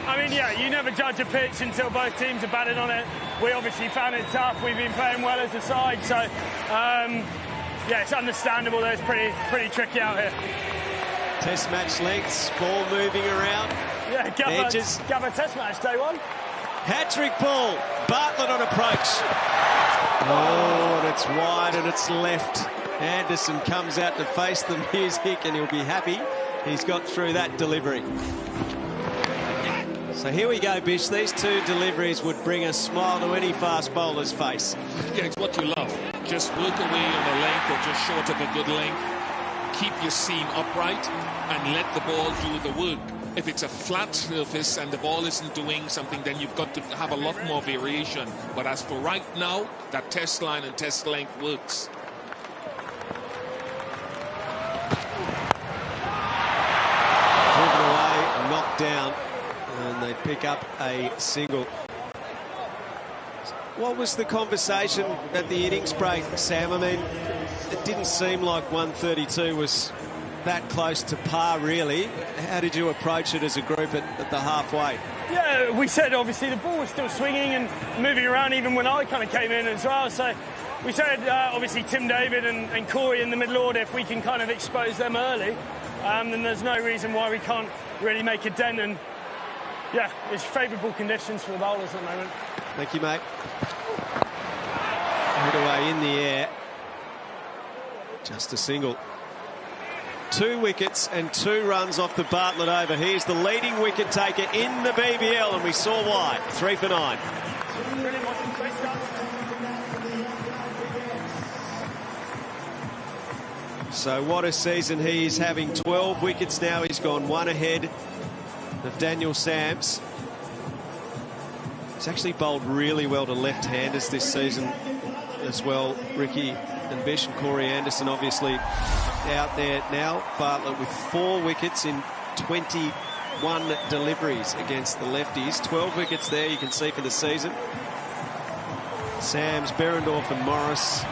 I mean, yeah, you never judge a pitch until both teams are batting on it. We obviously found it tough. We've been playing well as a side, so yeah, it's understandable that it's pretty tricky out here. Test match lengths, ball moving around. Yeah, Gabba test match, day one. Hat-trick ball, Bartlett on approach. Oh, and it's wide and it's left. Anderson comes out to face the music and he'll be happy he's got through that delivery. So here we go, Bish. These two deliveries would bring a smile to any fast bowler's face. Yeah, it's what you love. Just work away on a length or just short of a good length. Keep your seam upright and let the ball do the work. If it's a flat surface and the ball isn't doing something, then you've got to have a lot more variation. But as for right now, that test line and test length works. Driven away, knocked down, and they pick up a single. What was the conversation at the innings break, Sam? I mean, it didn't seem like 132 was that close to par, really. How did you approach it as a group at the halfway? Yeah, we said obviously the ball was still swinging and moving around even when I kind of came in as well. So we said obviously Tim David and Corey in the middle order, if we can kind of expose them early, then there's no reason why we can't really make a dent. And yeah, it's favourable conditions for the bowlers at the moment. Thank you, mate. Hit away in the air. Just a single. 2 wickets and 2 runs off the Bartlett over. He's the leading wicket taker in the BBL, and we saw why. 3 for 9. So what a season he is having. 12 wickets now. He's gone 1 ahead of Daniel Sams. He's actually bowled really well to left-handers this season as well. Ricky and Bish and Corey Anderson obviously out there now. Bartlett with 4 wickets in 21 deliveries against the lefties. 12 wickets there, you can see, for the season. Sams, Berendorf and Morris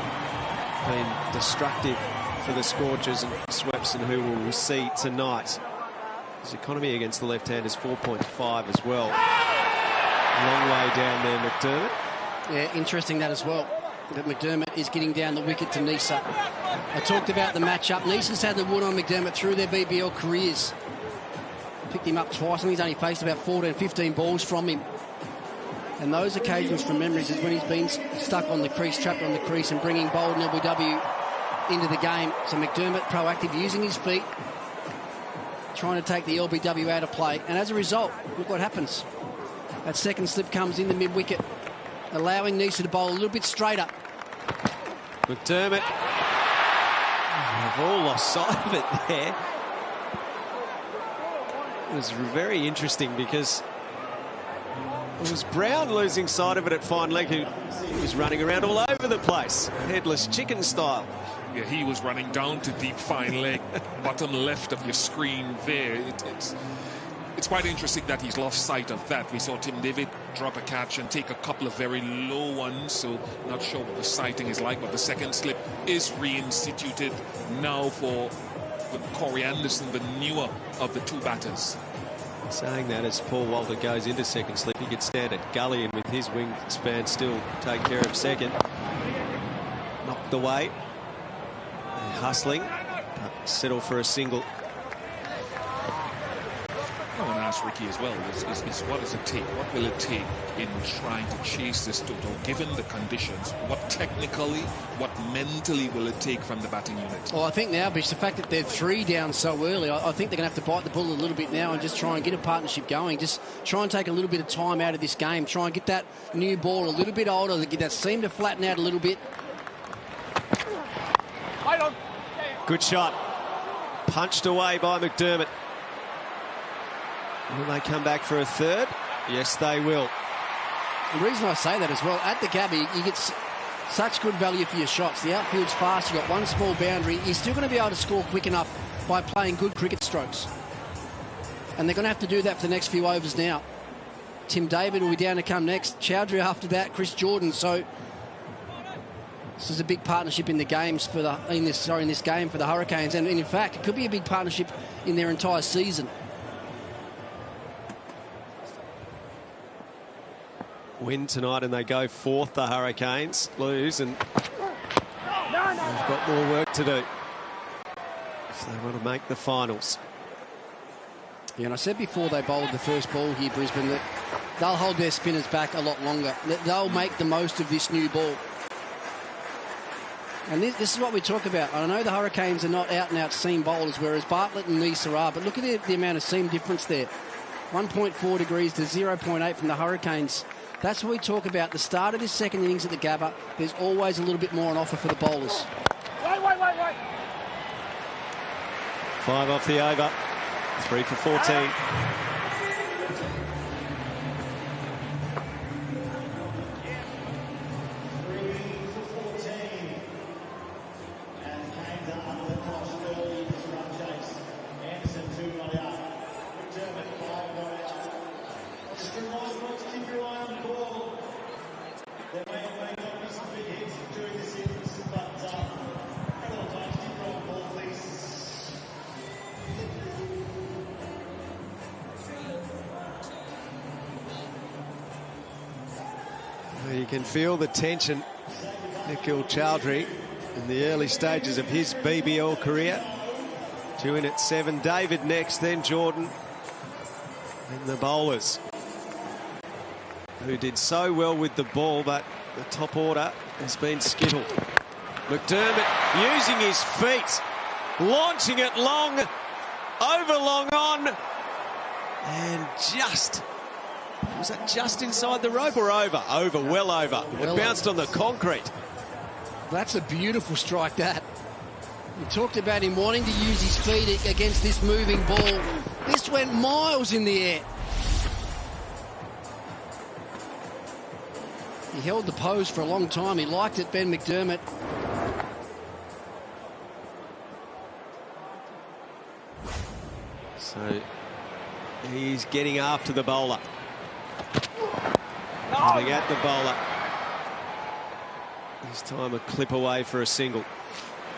been destructive for the Scorchers, and Swepson, who we'll see tonight. His economy against the left-handers 4.5 as well. Long way down there, McDermott. Yeah, interesting that as well, that McDermott is getting down the wicket to Neser. I talked about the matchup. Neser's had the wood on McDermott through their BBL careers. Picked him up twice, and he's only faced about 14, 15 balls from him. And those occasions from memories is when he's been stuck on the crease, trapped on the crease, and bringing bowled and LBW into the game. So McDermott proactive, using his feet, trying to take the LBW out of play. And as a result, look what happens. That second slip comes in the mid-wicket, allowing Neser to bowl a little bit straighter. McDermott, they've all lost sight of it there. It was very interesting because it was Brown losing sight of it at fine leg, who was running around all over the place, headless chicken style. Yeah, he was running down to deep fine leg, bottom left of your screen there. It's quite interesting that he's lost sight of that. We saw Tim David drop a catch and take a couple of very low ones, so not sure what the sighting is like, but the second slip is reinstituted now for Corey Anderson, the newer of the two batters. Saying that, as Paul Walter goes into second slip, he could stand at gully and with his wingspan still take care of second. Knocked away. Hustling, but settle for a single. I want to ask Ricky as well, is what does it take? What will it take in trying to chase this total, given the conditions? What technically, what mentally will it take from the batting unit? Well, I think now, Bish, the fact that they're 3 down so early, I think they're going to have to bite the bullet a little bit now and just try and get a partnership going. Just try and take a little bit of time out of this game. Try and get that new ball a little bit older, get that seam to flatten out a little bit. Good shot. Punched away by McDermott. Will they come back for a third? Yes, they will. The reason I say that as well, at the Gabby, you get such good value for your shots. The outfield's fast, you've got one small boundary. You're still going to be able to score quick enough by playing good cricket strokes. And they're going to have to do that for the next few overs now. Tim David will be down to come next. Chowdhury after that, Chris Jordan. So this is a big partnership in the games for in this game for the Hurricanes, and in fact, it could be a big partnership in their entire season. Win tonight and they go fourth, the Hurricanes. Lose and they've got more work to do if they want to make the finals. Yeah, and I said before they bowled the first ball here, Brisbane, that they'll hold their spinners back a lot longer. They'll make the most of this new ball. And this is what we talk about. I know the Hurricanes are not out-and-out seam bowlers, whereas Bartlett and Neser are, but look at the amount of seam difference there. 1.4 degrees to 0.8 from the Hurricanes. That's what we talk about. The start of this second innings at the Gabba, there's always a little bit more on offer for the bowlers. Wait. 5 off the over. 3 for 14. You can feel the tension. Nikhil Chowdhury in the early stages of his BBL career. 2 in at 7. David next, then Jordan. And the bowlers, who did so well with the ball, but the top order has been skittled. McDermott using his feet, launching it long, over long on, and was that just inside the rope or over? Over, well over. It bounced on the concrete. That's a beautiful strike, that. We talked about him wanting to use his feet against this moving ball. This went miles in the air. He held the pose for a long time. He liked it, Ben McDermott. So he's getting after the bowler. Coming at the bowler. This time a clip away for a single.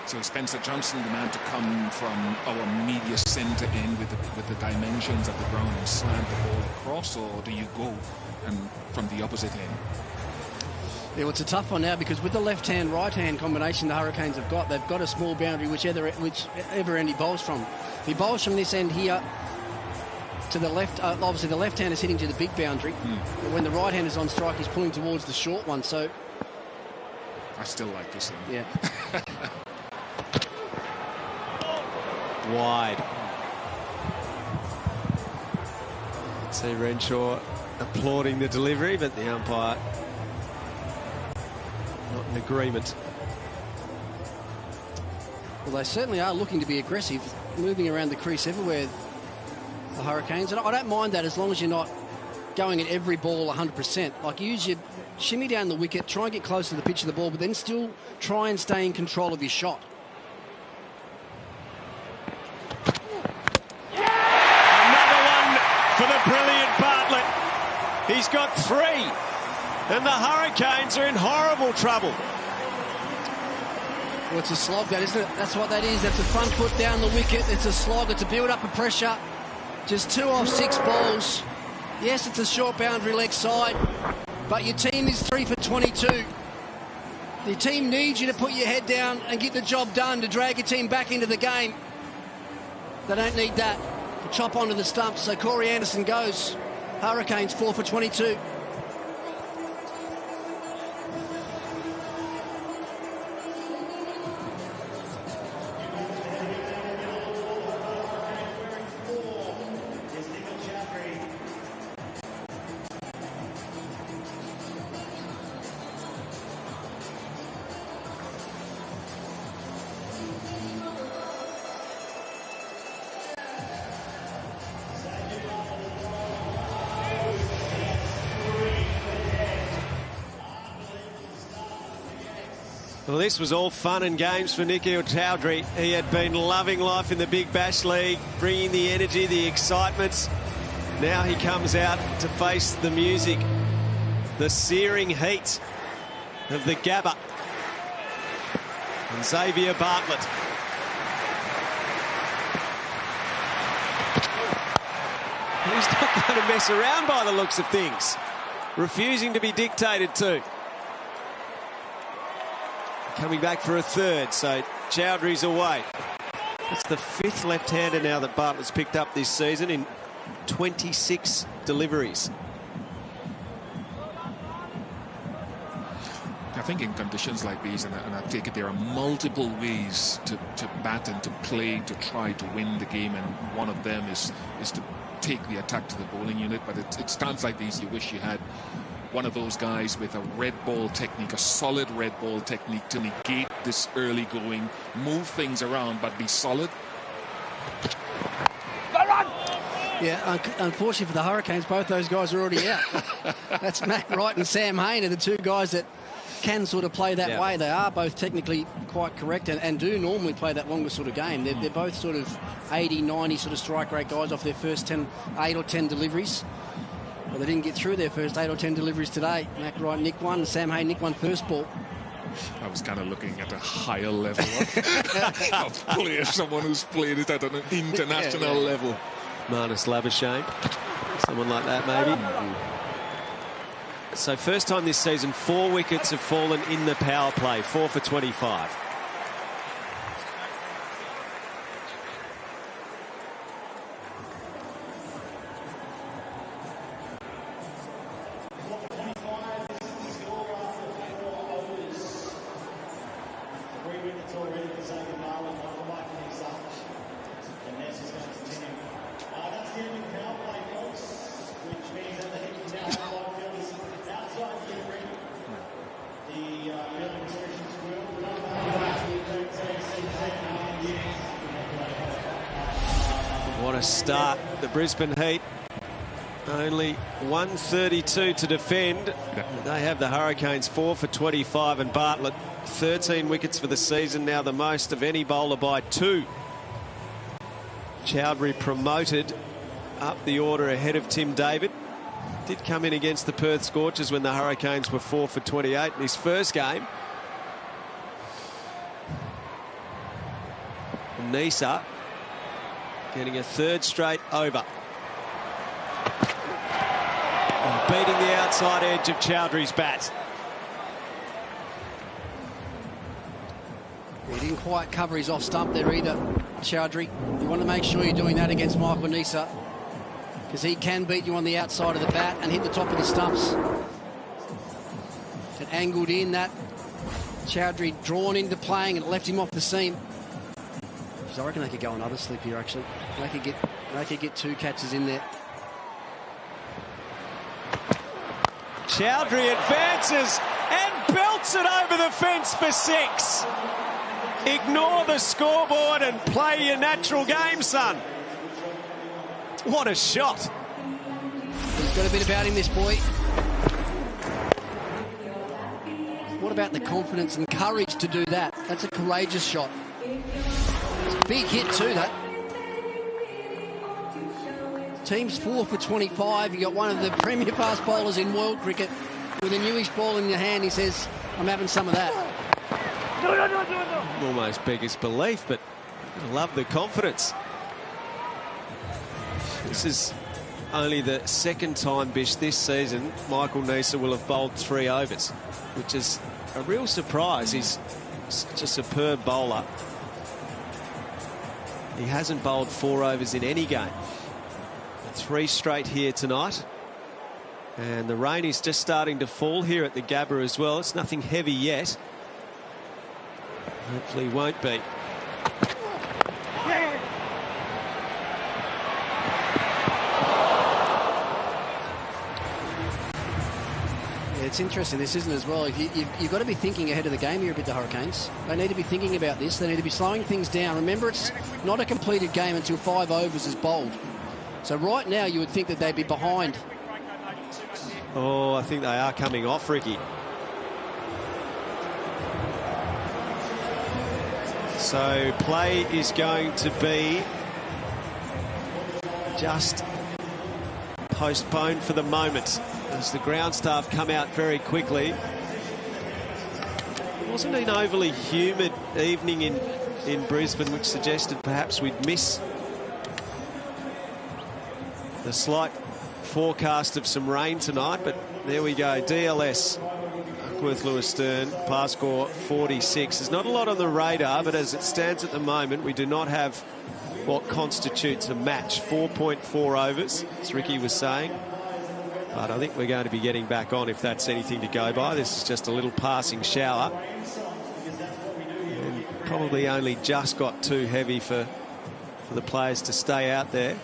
So Spencer Johnson, the man to come from our media centre in with the dimensions of the ground and slant the ball across, or do you go and from the opposite end? Yeah, well, it's a tough one now because with the left-hand, right-hand combination the Hurricanes have got, they've got a small boundary whichever end he bowls from. If he bowls from this end here to the left, obviously the left hand is hitting to the big boundary, but when the right hand is on strike, he's pulling towards the short one. So I still like this one. Yeah. Wide. See Renshaw applauding the delivery, but the umpire not in agreement. Well, they certainly are looking to be aggressive, moving around the crease everywhere, the Hurricanes. And I don't mind that as long as you're not going at every ball 100%. Like, use your shimmy down the wicket, try and get close to the pitch of the ball, but then still try and stay in control of your shot. He's got 3. And the Hurricanes are in horrible trouble. Well, it's a slog, that, isn't it? That's what that is. That's a front foot down the wicket. It's a slog. It's a build-up of pressure. Just 2 off 6 balls. Yes, it's a short boundary leg side, but your team is 3 for 22. Your team needs you to put your head down and get the job done to drag your team back into the game. They don't need that. Chop onto the stumps, so Corey Anderson goes. Hurricanes 4 for 22. Well, this was all fun and games for Nikhil Chowdhury. He had been loving life in the Big Bash League, bringing the energy, the excitement. Now he comes out to face the music, the searing heat of the Gabba. And Xavier Bartlett. He's not going to mess around by the looks of things. Refusing to be dictated to. Coming back for a third, so Chowdhury's away. That's the 5th left-hander now that Bartlett's picked up this season in 26 deliveries. I think in conditions like these, and I take it there are multiple ways to bat and to play to try to win the game, and one of them is to take the attack to the bowling unit. But it stands like these, you wish you had one of those guys with a red ball technique, a solid red ball technique to negate this early going, move things around, but be solid. Yeah, unfortunately for the Hurricanes, both those guys are already out. That's Matt Wright and Sam Hain are the 2 guys that can sort of play that way. They are both technically quite correct and do normally play that longer sort of game. They're both sort of 80, 90 sort of strike rate guys off their first 8 or 10 deliveries. Well, they didn't get through their first 8 or 10 deliveries today. Matt Wright nicked 1, and Sam Hain nicked 1 first ball. I was kind of looking at a higher level of play, someone who's played it at an international level. Marnus Labuschagne, someone like that maybe. So first time this season 4 wickets have fallen in the power play, 4 for 25. What a start. The Brisbane Heat. Only 132 to defend. They have the Hurricanes 4 for 25, and Bartlett 13 wickets for the season, now the most of any bowler by 2. Chowdhury promoted up the order ahead of Tim David. Did come in against the Perth Scorchers when the Hurricanes were 4 for 28 in his first game. And Nisa getting a 3rd straight over. And beating the outside edge of Chowdhury's bat. He didn't quite cover his off stump there either, Chowdhury. You want to make sure you're doing that against Michael Nisa, because he can beat you on the outside of the bat and hit the top of the stumps. It angled in that. Chowdhury drawn into playing and left him off the seam. I reckon they could go another slip here, actually. They could get 2 catches in there. Chowdhury advances and belts it over the fence for 6. Ignore the scoreboard and play your natural game, son. What a shot. He's got a bit about him, this boy. What about the confidence and courage to do that? That's a courageous shot. It's a big hit too, that. Team's 4 for 25. You got one of the premier fast bowlers in world cricket with a newish ball in your hand. He says, I'm having some of that. Almost beggars belief, but I love the confidence. This is only the second time, Bish, this season Michael Neser will have bowled 3 overs, which is a real surprise. He's such a superb bowler. He hasn't bowled 4 overs in any game. 3 straight here tonight. And the rain is just starting to fall here at the Gabba as well. It's nothing heavy yet. Hopefully won't be. It's interesting, this, isn't it, as well? You've got to be thinking ahead of the game here a bit, the Hurricanes. They need to be thinking about this. They need to be slowing things down. Remember, it's not a completed game until 5 overs is bowled. So right now you would think that they'd be behind. Oh, I think they are coming off, Ricky. So play is going to be just postponed for the moment as the ground staff come out very quickly. It wasn't an overly humid evening in Brisbane, which suggested perhaps we'd miss the slight forecast of some rain tonight, but there we go. DLS, Duckworth Lewis Stern, par score 46. There's not a lot on the radar, but as it stands at the moment, we do not have what constitutes a match. 4.4 overs, as Ricky was saying. But I think we're going to be getting back on if that's anything to go by. This is just a little passing shower. And probably only just got too heavy for the players to stay out there.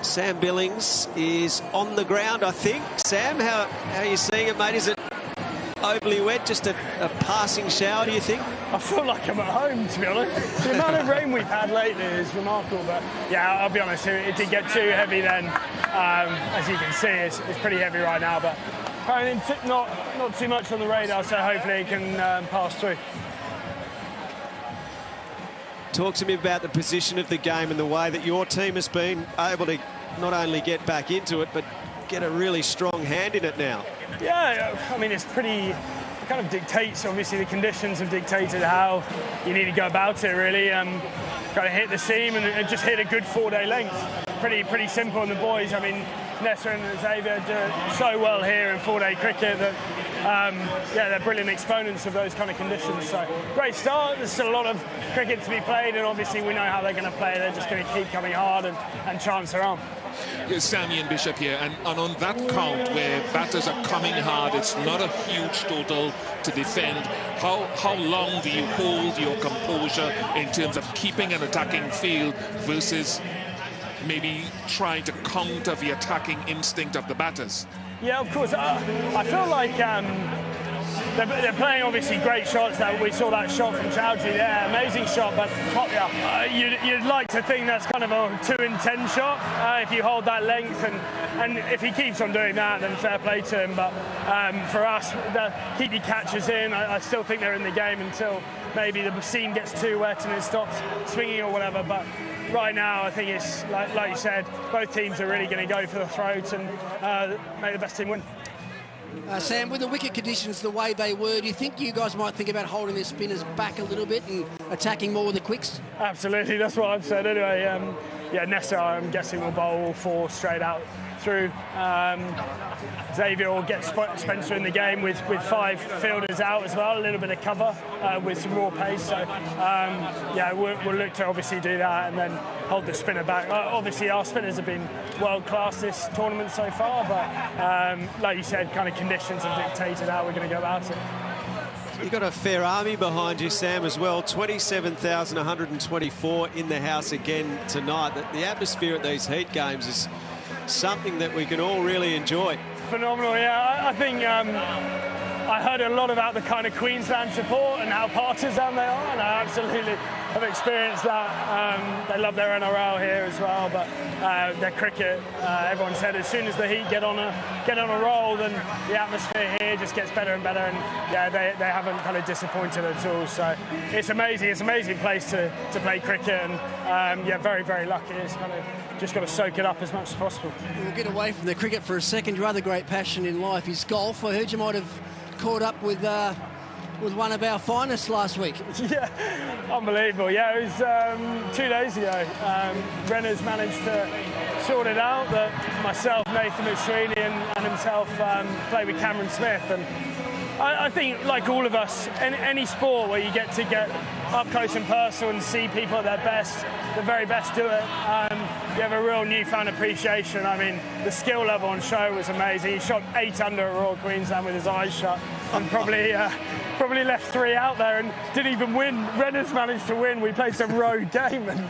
Sam Billings is on the ground, I think. Sam, how are you seeing it, mate? Is it overly wet, just a passing shower, do you think? I feel like I'm at home, to be honest. The amount of rain we've had lately is remarkable, but yeah, I'll be honest, it did get too heavy then. As you can see, it's pretty heavy right now, but not too much on the radar, so hopefully it can pass through. Talk to me about the position of the game and the way that your team has been able to not only get back into it, but get a really strong hand in it now. Yeah, I mean, it's pretty, kind of dictates, obviously the conditions have dictated how you need to go about it, really. Got to hit the seam and just hit a good 4-day length. Pretty simple. And the boys, I mean, Nessa and Xavier do so well here in 4-day cricket that, yeah, they're brilliant exponents of those kind of conditions. So great start. There's still a lot of cricket to be played, and obviously we know how they're going to play. They're just going to keep coming hard and chance their arm. Here's Sammy and Bishop here, and on that count where batters are coming hard, it's not a huge total to defend. How long do you hold your composure in terms of keeping an attacking field versus maybe trying to counter the attacking instinct of the batters? Yeah, of course. I feel like they're playing obviously great shots. That we saw that shot from Chowdhury there, amazing shot. But you'd like to think that's kind of a 2 in 10 shot if you hold that length, and if he keeps on doing that, then fair play to him. But for us, keep your catches in. I still think they're in the game until maybe the seam gets too wet and it stops swinging or whatever. But right now, I think it's like you said, both teams are really going to go for the throat and make the best team win. Sam, with the wicket conditions the way they were, do you think you guys might think about holding their spinners back a little bit and attacking more with the quicks? Absolutely, that's what I've said anyway. Yeah, Nessa, I'm guessing, will bowl all 4 straight out through. Xavier will get Spencer in the game with 5 fielders out as well, a little bit of cover with some raw pace. So, yeah, we'll look to obviously do that and then hold the spinner back. Obviously, our spinners have been world-class this tournament so far, but like you said, kind of conditions have dictated how we're going to go about it. You've got a fair army behind you, Sam, as well. 27,124 in the house again tonight. The atmosphere at these heat games is something that we can all really enjoy. Phenomenal, yeah. I think I heard a lot about the kind of Queensland support and how partisan they are, and I absolutely have experienced that. They love their NRL here as well, but their cricket, everyone said as soon as the Heat get on a roll, then the atmosphere here just gets better and better, and yeah, they haven't kind of disappointed at all. So it's amazing. It's an amazing place to play cricket, and yeah, very, very lucky. It's kind of just got to soak it up as much as possible. We'll get away from the cricket for a second. Your other great passion in life is golf. I heard you might have caught up with one of our finest last week. Yeah, unbelievable. Yeah, it was 2 days ago. Renner's managed to sort it out that myself, Nathan McSweeney and himself played with Cameron Smith. And I think, like all of us, any sport where you get up close and personal and see people at their best, the very best do it, you have a real newfound appreciation. I mean, the skill level on show was amazing. He shot 8 under at Royal Queensland with his eyes shut, and probably left 3 out there and didn't even win. Renner's managed to win. We played some road game, and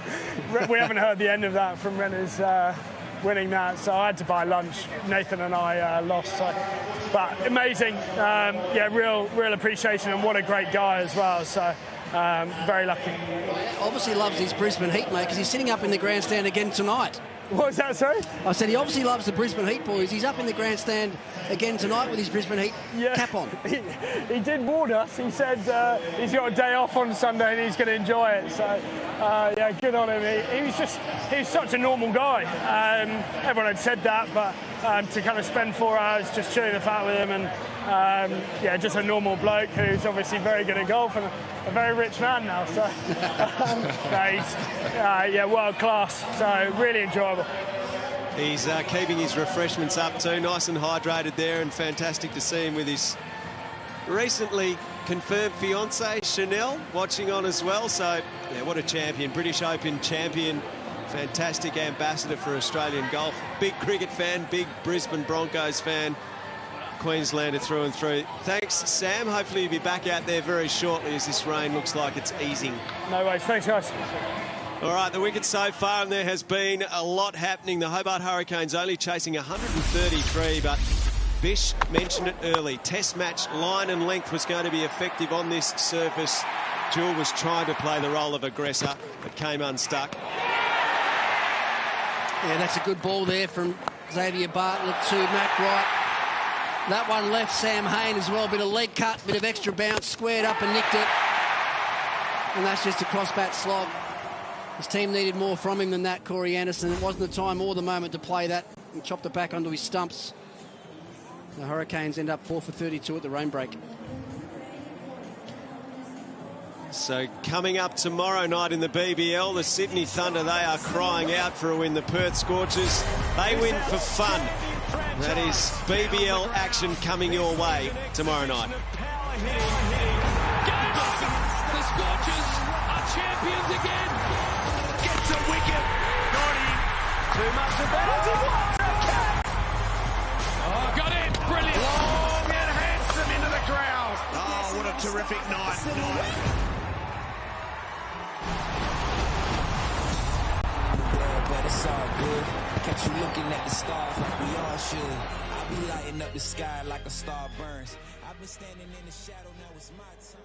we haven't heard the end of that from Renner's winning that. So I had to buy lunch. Nathan and I lost. So. But amazing. Yeah, real appreciation, and what a great guy as well. So. Very lucky. Obviously loves his Brisbane Heat, mate, because he's sitting up in the grandstand again tonight. What was that, sorry? I said he obviously loves the Brisbane Heat boys. He's up in the grandstand again tonight with his Brisbane Heat cap on. He did warn us. He said he's got a day off on Sunday and he's going to enjoy it. So, yeah, good on him. He's such a normal guy. Everyone had said that, but to kind of spend 4 hours just chewing the fat with him, and yeah, just a normal bloke who's obviously very good at golf and a very rich man now. So, yeah, world class. So really enjoyable. He's keeping his refreshments up too, nice and hydrated there, and fantastic to see him with his recently confirmed fiancée, Chanel, watching on as well. So, yeah, what a champion, British Open champion, fantastic ambassador for Australian golf, big cricket fan, big Brisbane Broncos fan, Queenslander through and through. Thanks, Sam. Hopefully you'll be back out there very shortly as this rain looks like it's easing. No worries. Thanks, guys. All right, the wickets so far, and there has been a lot happening. The Hobart Hurricanes only chasing 133, but Bish mentioned it early. Test match line and length was going to be effective on this surface. Jewell was trying to play the role of aggressor, but came unstuck. Yeah, that's a good ball there from Xavier Bartlett to Mac Wright. That one left Sam Hain as well. Bit of leg cut, bit of extra bounce, squared up and nicked it. And that's just a cross-bat slog. His team needed more from him than that, Corey Anderson. It wasn't the time or the moment to play that, and chopped it back onto his stumps. The Hurricanes end up 4 for 32 at the rain break. So coming up tomorrow night in the BBL, the Sydney Thunder, they are crying out for a win. The Perth Scorchers, they win for fun. That is BBL action coming your way tomorrow night. The Scorchers are champions again. Gets a wicket. Not in. Too much about it. Oh, got it. Brilliant. Long and handsome into the ground. Oh, what a terrific night. But it's all good. Catch you looking at the stars like we all should. I'll be lighting up the sky like a star burns. I've been standing in the shadow, now it's my turn.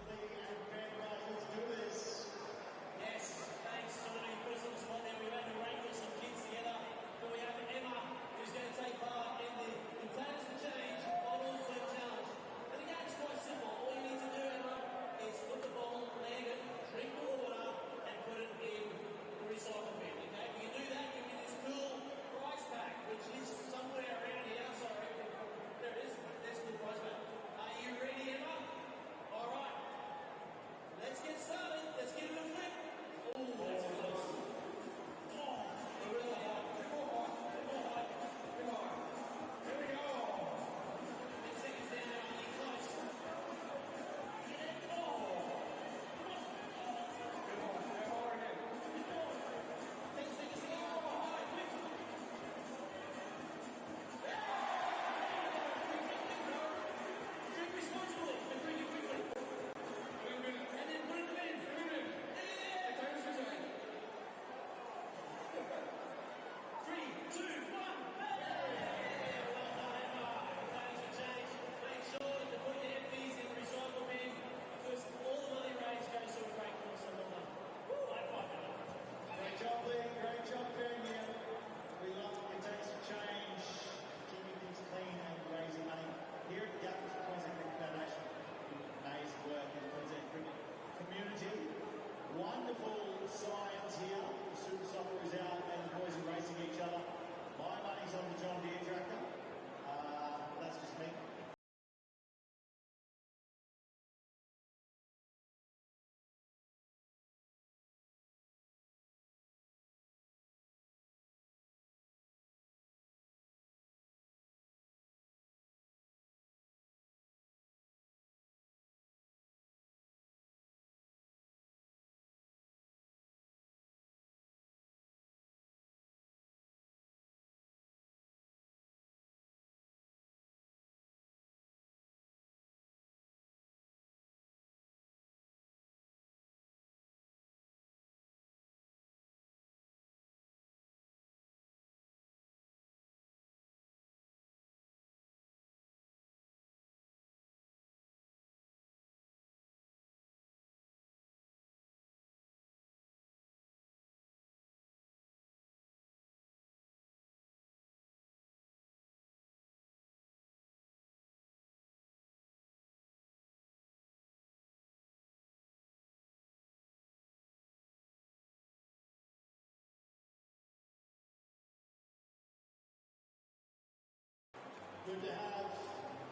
Good to have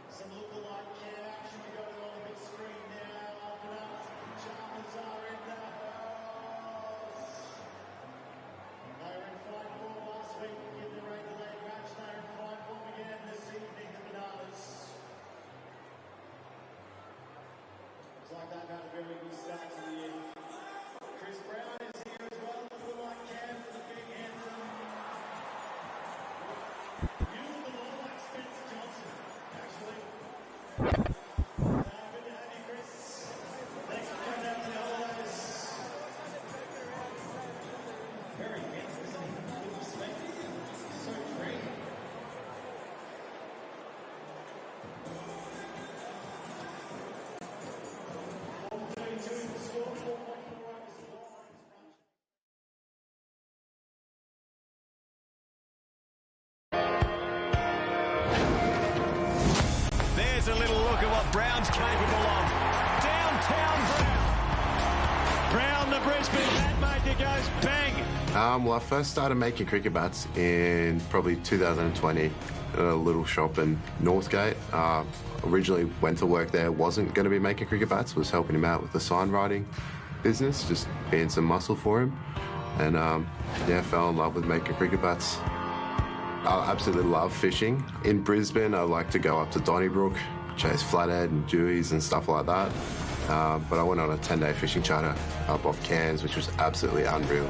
some lookalike cam action. We got it on the big screen now. Open up. Pajamas are in the house. They were in fine form last week. In the regular league match, they're in fine form again this evening. The Bananas. Looks like they've had a very good start to the year. Chris Brown is here as well. Lookalike cam for the big handsome. You the more like Spencer Johnson, actually. Good to have you, Chris. Thanks for coming out to the holidays. Very handsome, isn't he? Good respect. So free. There's a little look at what Brown's capable of. Downtown Brown. Brown, the Brisbane hat maker goes bang. Well, I first started making cricket bats in probably 2020 at a little shop in Northgate. Originally went to work there, wasn't going to be making cricket bats, was helping him out with the sign writing business, just being some muscle for him. And yeah, fell in love with making cricket bats. I absolutely love fishing. In Brisbane, I like to go up to Donnybrook, chase flathead and dewies and stuff like that. But I went on a 10-day fishing charter up off Cairns, which was absolutely unreal.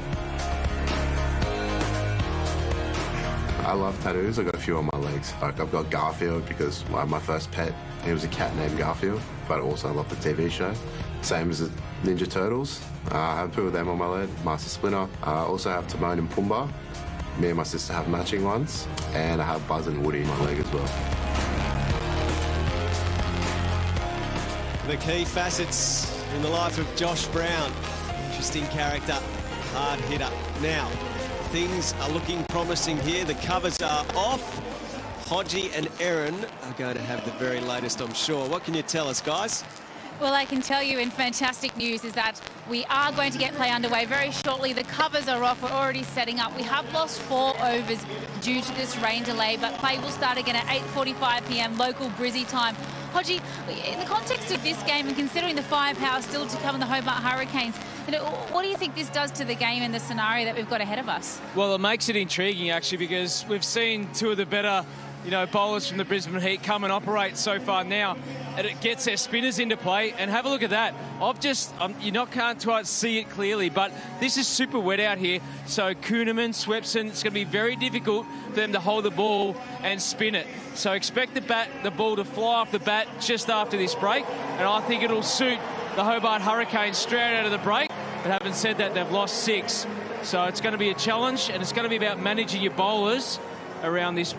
I love tattoos. I've got a few on my legs. Like I've got Garfield because my first pet, he was a cat named Garfield, but also I love the TV show. Same as the Ninja Turtles. I have two of them on my leg, Master Splinter. I also have Timon and Pumbaa. Me and my sister have matching ones, and I have Buzz and Woody on my leg as well. The key facets in the life of Josh Brown. Interesting character, hard hitter. Now, things are looking promising here. The covers are off. Hodgie and Erin are going to have the very latest, I'm sure. What can you tell us, guys? Well, I can tell you in fantastic news is that we are going to get play underway very shortly. The covers are off. We're already setting up. We have lost 4 overs due to this rain delay, but play will start again at 8:45 p.m. local Brizzy time. Hodgie, in the context of this game and considering the firepower still to come in the Hobart Hurricanes, what do you think this does to the game and the scenario that we've got ahead of us? Well, it makes it intriguing, actually, because we've seen 2 of the better bowlers from the Brisbane Heat come and operate so far now, and it gets their spinners into play. And have a look at that. You can't quite see it clearly, but this is super wet out here. So Kuhnemann, Swepson, it's going to be very difficult for them to hold the ball and spin it. So expect the ball to fly off the bat just after this break, and I think it'll suit the Hobart Hurricanes straight out of the break. But having said that, they've lost 6, so it's going to be a challenge, and it's going to be about managing your bowlers around this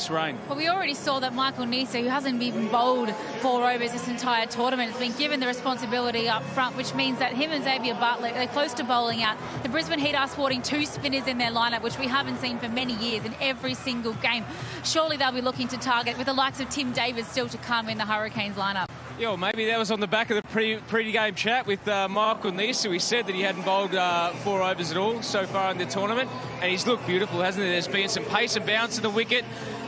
rain. Well, we already saw that Michael Nisa, who hasn't even bowled 4 overs this entire tournament, has been given the responsibility up front, which means that him and Xavier Bartlett, they're close to bowling out. The Brisbane Heat are sporting 2 spinners in their lineup, which we haven't seen for many years in every single game. Surely they'll be looking to target with the likes of Tim David still to come in the Hurricanes lineup. Yeah, well, maybe that was on the back of the pre-game chat with Michael Nisa. He said that he hadn't bowled 4 overs at all so far in the tournament, and he's looked beautiful, hasn't he? There's been some pace and bounce to the wicket.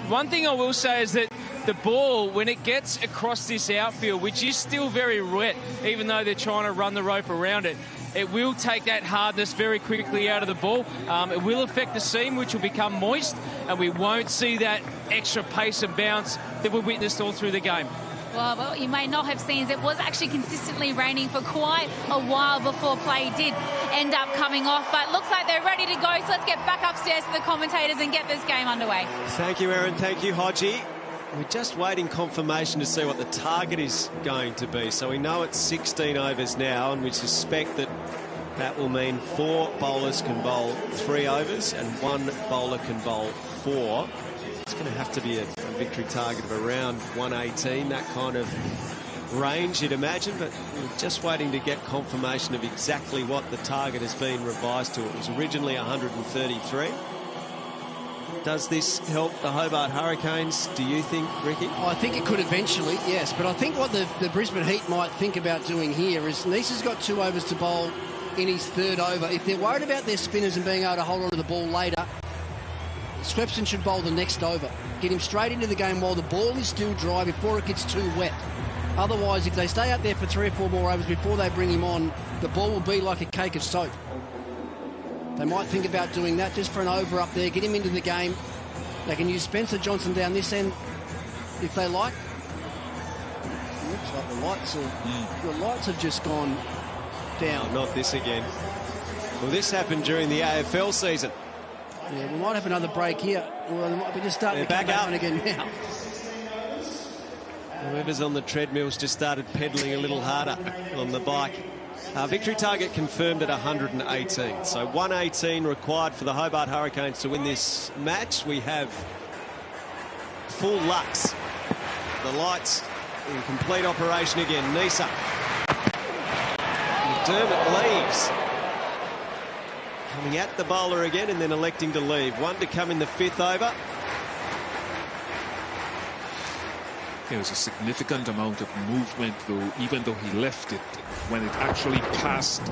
One thing I will say is that the ball, when it gets across this outfield, which is still very wet, even though they're trying to run the rope around it, it will take that hardness very quickly out of the ball. It will affect the seam, which will become moist, and we won't see that extra pace and bounce that we witnessed all through the game. Well, what you may not have seen is it was actually consistently raining for quite a while before play did end up coming off. But looks like they're ready to go. So let's get back upstairs to the commentators and get this game underway. Thank you, Erin. Thank you, Hodgie. We're just waiting confirmation to see what the target is going to be. So we know it's 16 overs now, and we suspect that will mean 4 bowlers can bowl 3 overs and 1 bowler can bowl 4. It's going to have to be a victory target of around 118, that kind of range, you'd imagine, but we're just waiting to get confirmation of exactly what the target has been revised to. It was originally 133. Does this help the Hobart Hurricanes, do you think, Ricky? I think it could eventually, yes, but I think what the Brisbane Heat might think about doing here is Nisa's got 2 overs to bowl in his 3rd over. If they're worried about their spinners and being able to hold on to the ball later, Swepson should bowl the next over. Get him straight into the game while the ball is still dry before it gets too wet. Otherwise, if they stay out there for 3 or 4 more overs before they bring him on, the ball will be like a cake of soap. They might think about doing that just for an over up there, get him into the game. They can use Spencer Johnson down this end if they like. Looks like the lights have just gone down. Oh, not this again. Well, this happened during the AFL season. Yeah, we might have another break here. Well, they might be just starting to come back on again now. Whoever's on the treadmill's just started pedalling a little harder on the bike. Victory target confirmed at 118. So 118 required for the Hobart Hurricanes to win this match. We have full Lux. The lights in complete operation again. Nisa. McDermott leaves. Coming at the bowler again and then electing to leave. One to come in the 5th over. There was a significant amount of movement, though, even though he left it. When it actually passed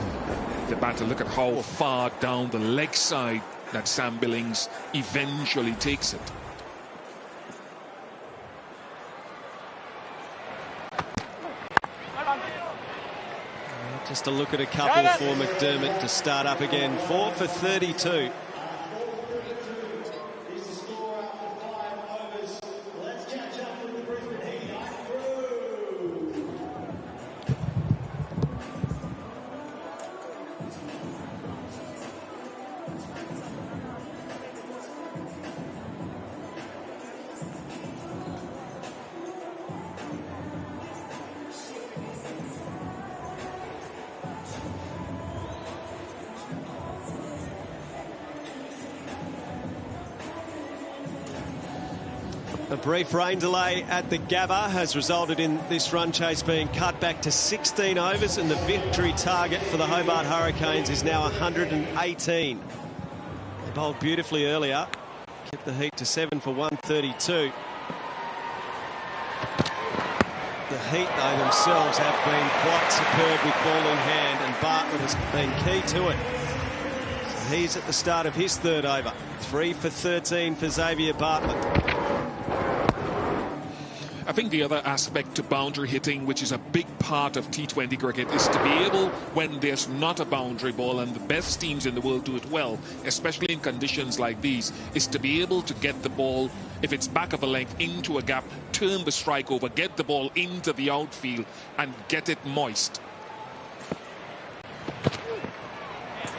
the batter, look at how far down the leg side that Sam Billings eventually takes it. Just a look at a couple for McDermott to start up again. 4 for 32. A brief rain delay at the Gabba has resulted in this run chase being cut back to 16 overs, and the victory target for the Hobart Hurricanes is now 118. They bowled beautifully earlier, kept the heat to 7 for 132. The Heat, though, themselves have been quite superb with ball in hand, and Bartlett has been key to it. So he's at the start of his 3rd over. 3 for 13 for Xavier Bartlett. I think the other aspect to boundary hitting, which is a big part of T20 cricket, is to be able, when there's not a boundary ball, and the best teams in the world do it well, especially in conditions like these, is to be able to get the ball, if it's back of a length, into a gap, turn the strike over, get the ball into the outfield, and get it moist.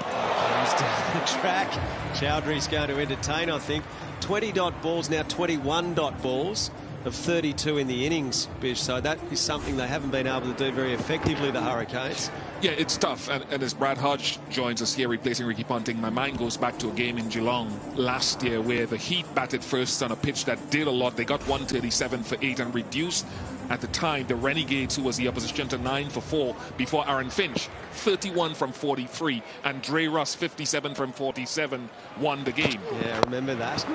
Comes to the track. Chowdhury's going to entertain, I think. 20 dot balls, now 21 dot balls. Of 32 in the innings, Bish, so that is something they haven't been able to do very effectively, the Hurricanes. Yeah, it's tough, and as Brad Hodge joins us here replacing Ricky Ponting, my mind goes back to a game in Geelong last year where the Heat batted first on a pitch that did a lot. They got 137 for 8 and reduced, at the time, the Renegades, who was the opposition, to 9 for 4 before Aaron Finch, 31 from 43, and Dre Russ, 57 from 47, won the game. Yeah, remember that.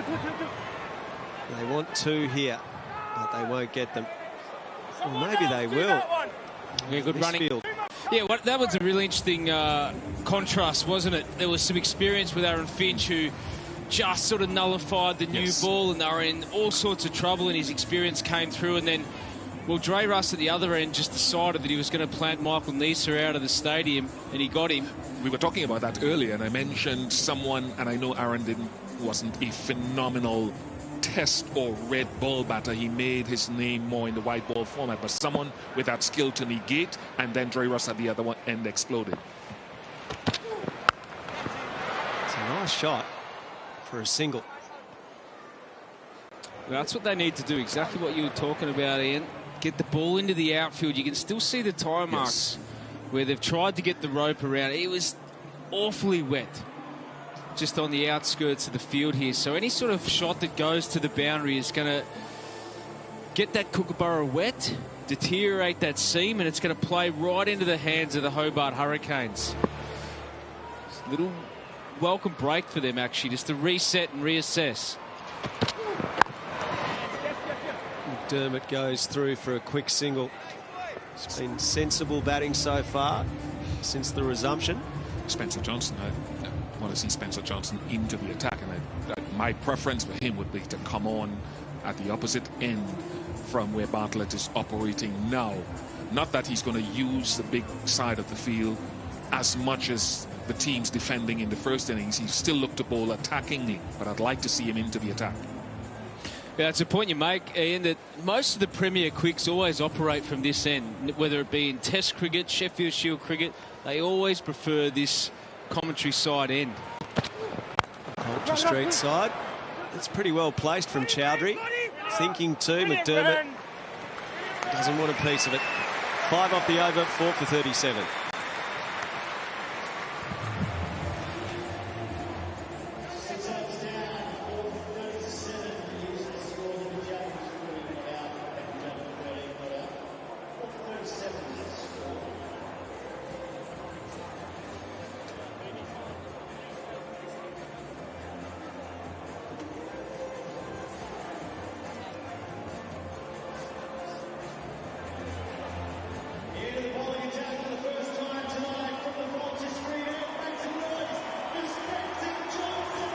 They want 2 here, but they won't get them. Well, maybe they will. Yeah, good running. Field. Yeah, that was a really interesting contrast, wasn't it? There was some experience with Aaron Finch, who just sort of nullified the new ball, and they were in all sorts of trouble, and his experience came through. And then, well, Dre Russ at the other end just decided that he was going to plant Michael Nisa out of the stadium, and he got him. We were talking about that earlier, and I mentioned someone, and I know Aaron wasn't a phenomenal test or red ball batter. He made his name more in the white ball format, but someone with that skill to negate, and then Dre Russ at the other end exploded. It's a nice shot for a single. That's what they need to do, exactly what you were talking about, Ian. Get the ball into the outfield. You can still see the tire marks where they've tried to get the rope around. It was awfully wet just on the outskirts of the field here. So any sort of shot that goes to the boundary is going to get that Kookaburra wet, deteriorate that seam, and it's going to play right into the hands of the Hobart Hurricanes. It's a little welcome break for them, actually, just to reset and reassess. McDermott goes through for a quick single. It's been sensible batting so far since the resumption. Spencer Johnson, I want to see Spencer Johnson into the attack, and My preference for him would be to come on at the opposite end from where Bartlett is operating now. Not that he's going to use the big side of the field as much as the team's defending in the first innings. He still looked to bowl attackingly, but I'd like to see him into the attack. Yeah, it's a point you make, Ian, that most of the Premier quicks always operate from this end, whether it be in Test cricket, Sheffield Shield cricket. They always prefer this commentary side end. Ultra Street side. It's pretty well placed from Chowdhury. Thinking too, McDermott doesn't want a piece of it. 5 off the over, 4 for 37.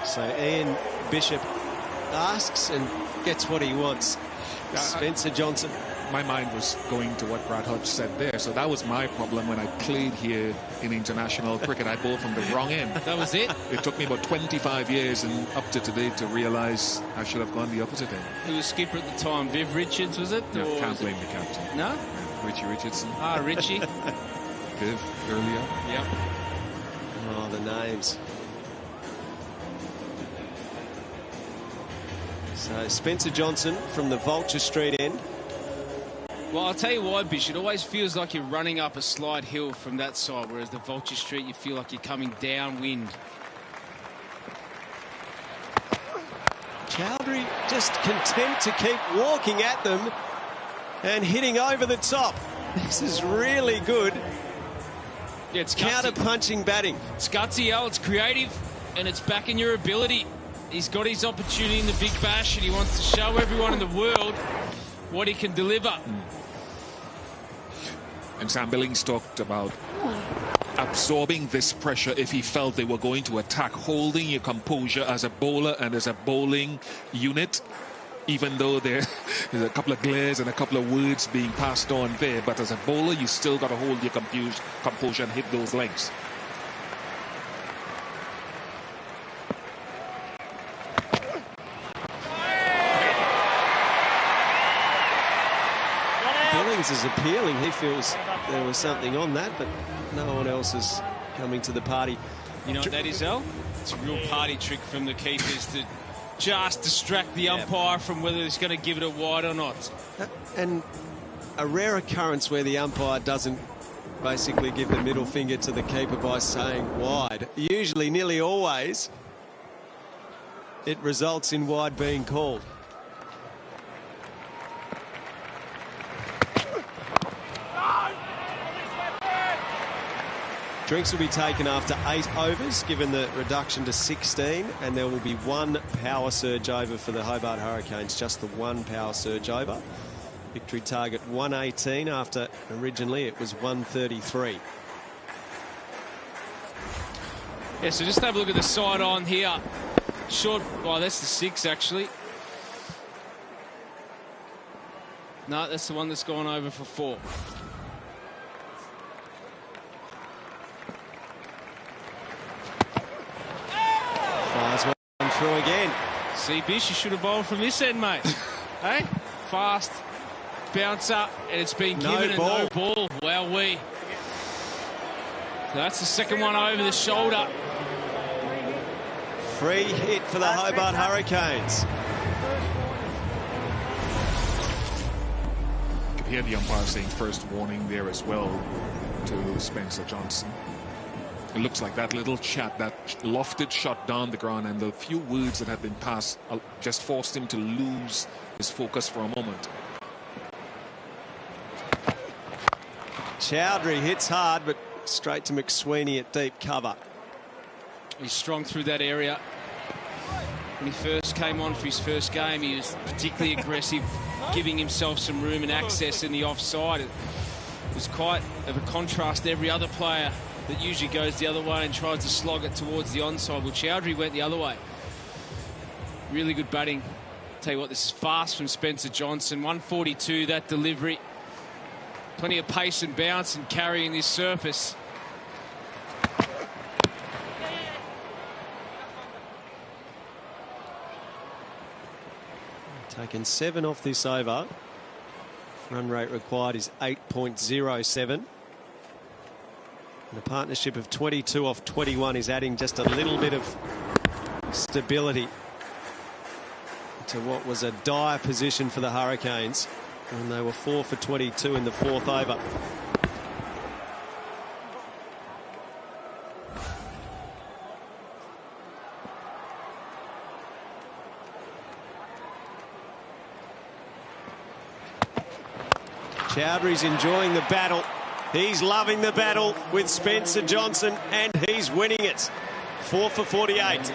So Ian Bishop asks and gets what he wants. Spencer Johnson. My mind was going to what Brad Hodge said there. So that was my problem when I played here in international cricket. I bowled from the wrong end. That was it? It took me about 25 years and up to today to realise I should have gone the opposite end. Who was skipper at the time? Viv Richards, was it? No, can't blame the captain. No? Richie Richardson. Ah, Richie. Viv earlier. Yep. Oh, the names. So Spencer Johnson from the Vulture Street end. Well, I'll tell you why, Bish. It always feels like you're running up a slight hill from that side, whereas the Vulture Street, you feel like you're coming downwind. Chowdhury just content to keep walking at them and hitting over the top. This is really good. Yeah, it's counter-punching batting. It's gutsy, Al. It's creative, and it's backing your ability. He's got his opportunity in the Big Bash, and he wants to show everyone in the world what he can deliver. And Sam Billings talked about absorbing this pressure if he felt they were going to attack, holding your composure as a bowler and as a bowling unit, even though there's a couple of glares and a couple of words being passed on there. But as a bowler, you still got to hold your composure and hit those legs. Billings is appealing. He feels there was something on that, but no one else is coming to the party. You know what that is, Al? It's a real party trick from the keepers to just distract the umpire from whether he's going to give it a wide or not. And a rare occurrence where the umpire doesn't basically give the middle finger to the keeper by saying wide. Usually, nearly always, it results in wide being called. Drinks will be taken after 8 overs, given the reduction to 16, and there will be 1 power surge over for the Hobart Hurricanes, just the 1 power surge over. Victory target 118 after originally it was 133. Yeah, so just have a look at the side on here. Short, well, that's the 6 actually. No, that's the one that's gone over for 4. Fires one through again. See, Bish, you should have bowled from this end, mate. Hey, fast bouncer, and it's been given a no ball. Wowee. So that's the second one over the shoulder. Free hit for the Hobart Hurricanes. You could hear the umpire saying first warning there as well to Spencer Johnson. It looks like that little chat, that lofted shot down the ground, and the few words that had been passed just forced him to lose his focus for a moment. Chowdhury hits hard, but straight to McSweeney at deep cover. He's strong through that area. When he first came on for his first game, he was particularly aggressive, giving himself some room and access in the offside. It was quite of a contrast to every other player that usually goes the other way and tries to slog it towards the onside. Well, Chowdhury went the other way. Really good batting. Tell you what, this is fast from Spencer Johnson. 142, that delivery. Plenty of pace and bounce and carrying this surface. Taken 7 off this over. Run rate required is 8.07. And a partnership of 22 off 21 is adding just a little bit of stability to what was a dire position for the Hurricanes. And they were 4 for 22 in the 4th over. Chowdhury's enjoying the battle. He's loving the battle with Spencer Johnson, and he's winning it. 4 for 48.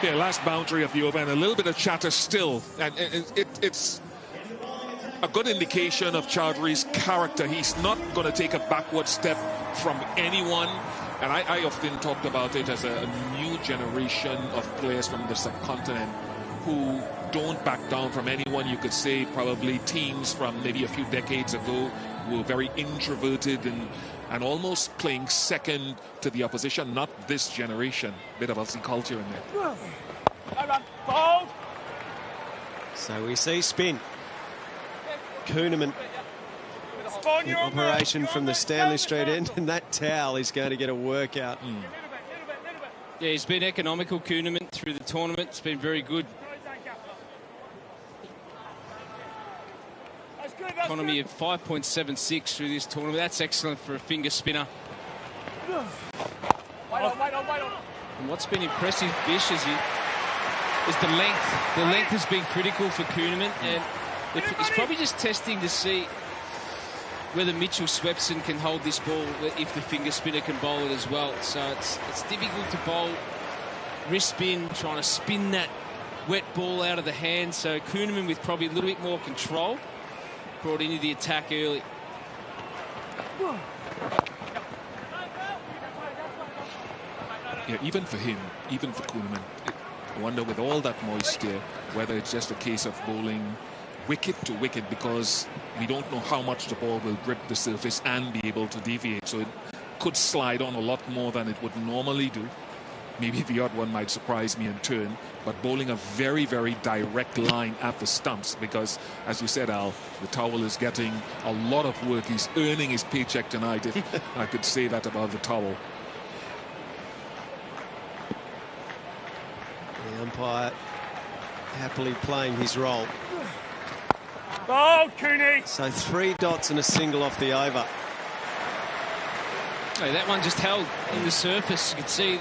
Yeah, last boundary of the over and a little bit of chatter still. And it's a good indication of Chowdhury's character. He's not going to take a backward step from anyone. And I often talked about it as a new generation of players from the subcontinent who don't back down from anyone. You could say probably teams from maybe a few decades ago were very introverted and almost playing second to the opposition. Not this generation. Bit of Aussie culture in there. So we see spin. Kuhnemann in operation from the Stanley Street end, and that towel is going to get a workout. Yeah, he's been economical, Kuhnemann, through the tournament. It's been very good. Economy of 5.76 through this tournament. That's excellent for a finger spinner. And what's been impressive, Bish, is the length. The length has been critical for Kuhnemann, and he's probably just testing to see whether Mitchell Swepson can hold this ball, if the finger spinner can bowl it as well. So it's difficult to bowl wrist spin, trying to spin that wet ball out of the hand. So Kuhnemann, with probably a little bit more control, brought into the attack early. Yeah, even for him, even for Kuhnemann, I wonder with all that moisture whether it's just a case of bowling wicket to wicket, because we don't know how much the ball will grip the surface and be able to deviate. So it could slide on a lot more than it would normally do. Maybe the odd one might surprise me in turn, but bowling a very, very direct line at the stumps, because, as you said, Al, the towel is getting a lot of work. He's earning his paycheck tonight, if I could say that about the towel. The umpire happily playing his role. Oh, Cooney! So 3 dots and a single off the over. Oh, that one just held in the surface. You could see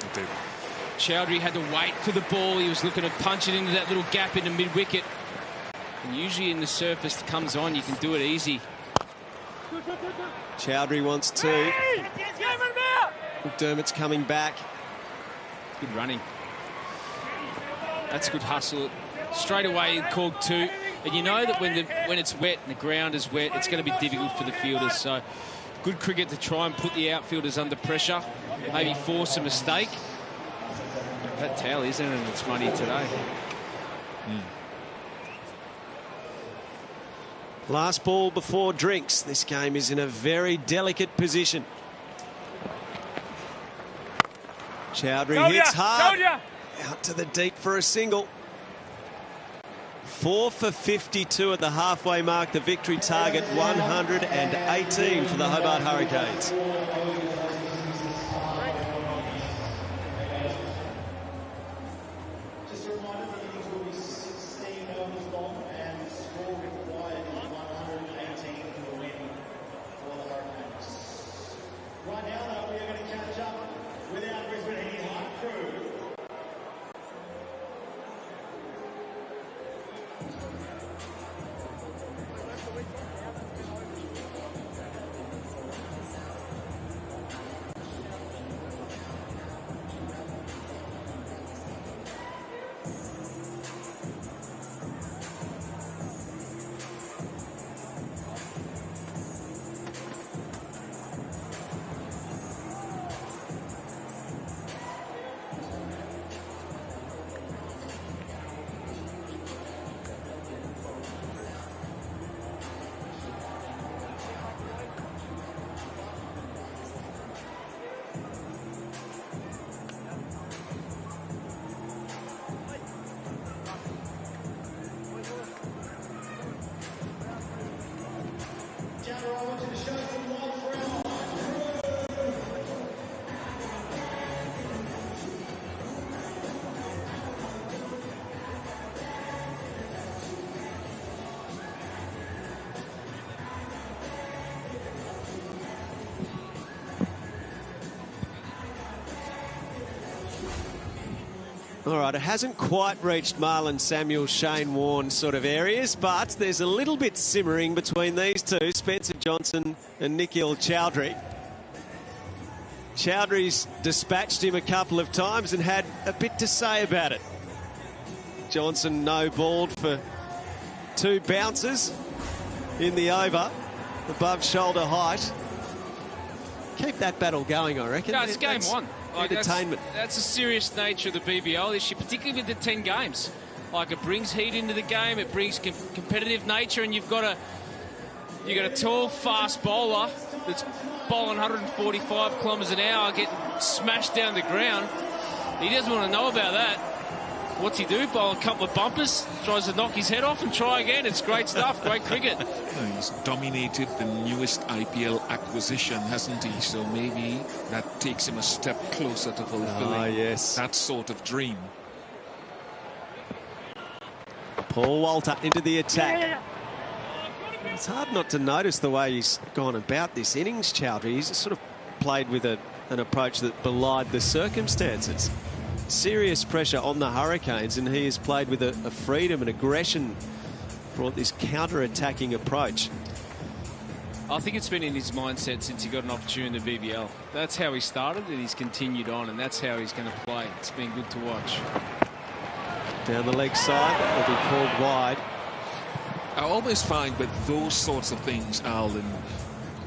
Chowdhury had to wait for the ball. He was looking to punch it into that little gap in the mid-wicket. And usually in the surface that comes on, you can do it easy. Chowdhury wants 2. McDermott's coming back. Good running. That's good hustle. Straight away called 2. And you know that when it's wet and the ground is wet, it's going to be difficult for the fielders. So good cricket to try and put the outfielders under pressure, maybe force a mistake. That towel isn't in its money today. Last ball before drinks. This game is in a very delicate position. Chowdhury hits hard. Out to the deep for a single. 4 for 52 at the halfway mark. The victory target 118 for the Hobart Hurricanes. Just a reminder, the innings will be 16 overs long and the score required is 118 for the win for the Hurricanes. Right now, though, we are going to catch up with our Brisbane All right, it hasn't quite reached Marlon Samuel, Shane Warne sort of areas, but there's a little bit simmering between these two, Spencer Johnson and Nikhil Chowdhury. Chowdhury's dispatched him a couple of times and had a bit to say about it. Johnson no-balled for 2 bounces in the over, above shoulder height. Keep that battle going, I reckon. No, it's game one. Like entertainment. That's the serious nature of the BBL this year, particularly with the 10 games. Like, it brings heat into the game, it brings competitive nature, and you've got a tall, fast bowler that's bowling 145 kilometres an hour, getting smashed down the ground. He doesn't want to know about that. What's he do? Bowl a couple of bumpers, tries to knock his head off and try again. It's great stuff, great cricket. He's dominated the newest IPL acquisition, hasn't he? So maybe that takes him a step closer to fulfilling that sort of dream. Paul Walter into the attack. It's hard not to notice the way he's gone about this innings, Chowdhury. He's sort of played with an approach that belied the circumstances. Serious pressure on the Hurricanes, and he has played with a freedom and aggression, brought this counter-attacking approach. I think it's been in his mindset since he got an opportunity in the BBL. That's how he started, and he's continued on, and that's how he's going to play. It's been good to watch. Down the leg side, will be called wide. I always find with those sorts of things, Al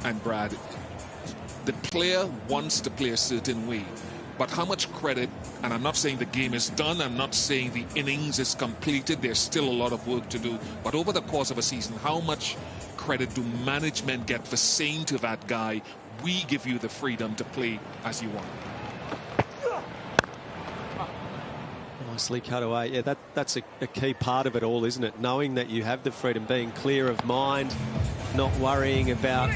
and Brad, the player wants to play a certain way. But how much credit, and I'm not saying the game is done, I'm not saying the innings is completed, there's still a lot of work to do, but over the course of a season, how much credit do management get for saying to that guy, we give you the freedom to play as you want? Nicely cut away. Yeah, that's a key part of it all, isn't it? Knowing that you have the freedom, being clear of mind, not worrying about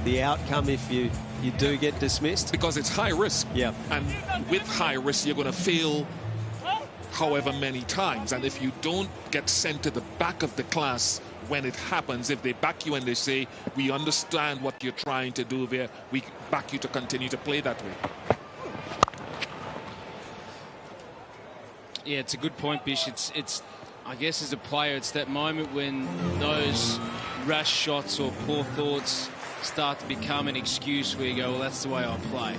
the outcome if you do get dismissed. Because it's high risk. Yeah. And with high risk, you're going to fail however many times. And if you don't get sent to the back of the class when it happens, if they back you and they say, we understand what you're trying to do there, we back you to continue to play that way. Yeah, it's a good point, Bish. It's I guess as a player, it's that moment when those rash shots or poor thoughts start to become an excuse where you go, well, that's the way I play.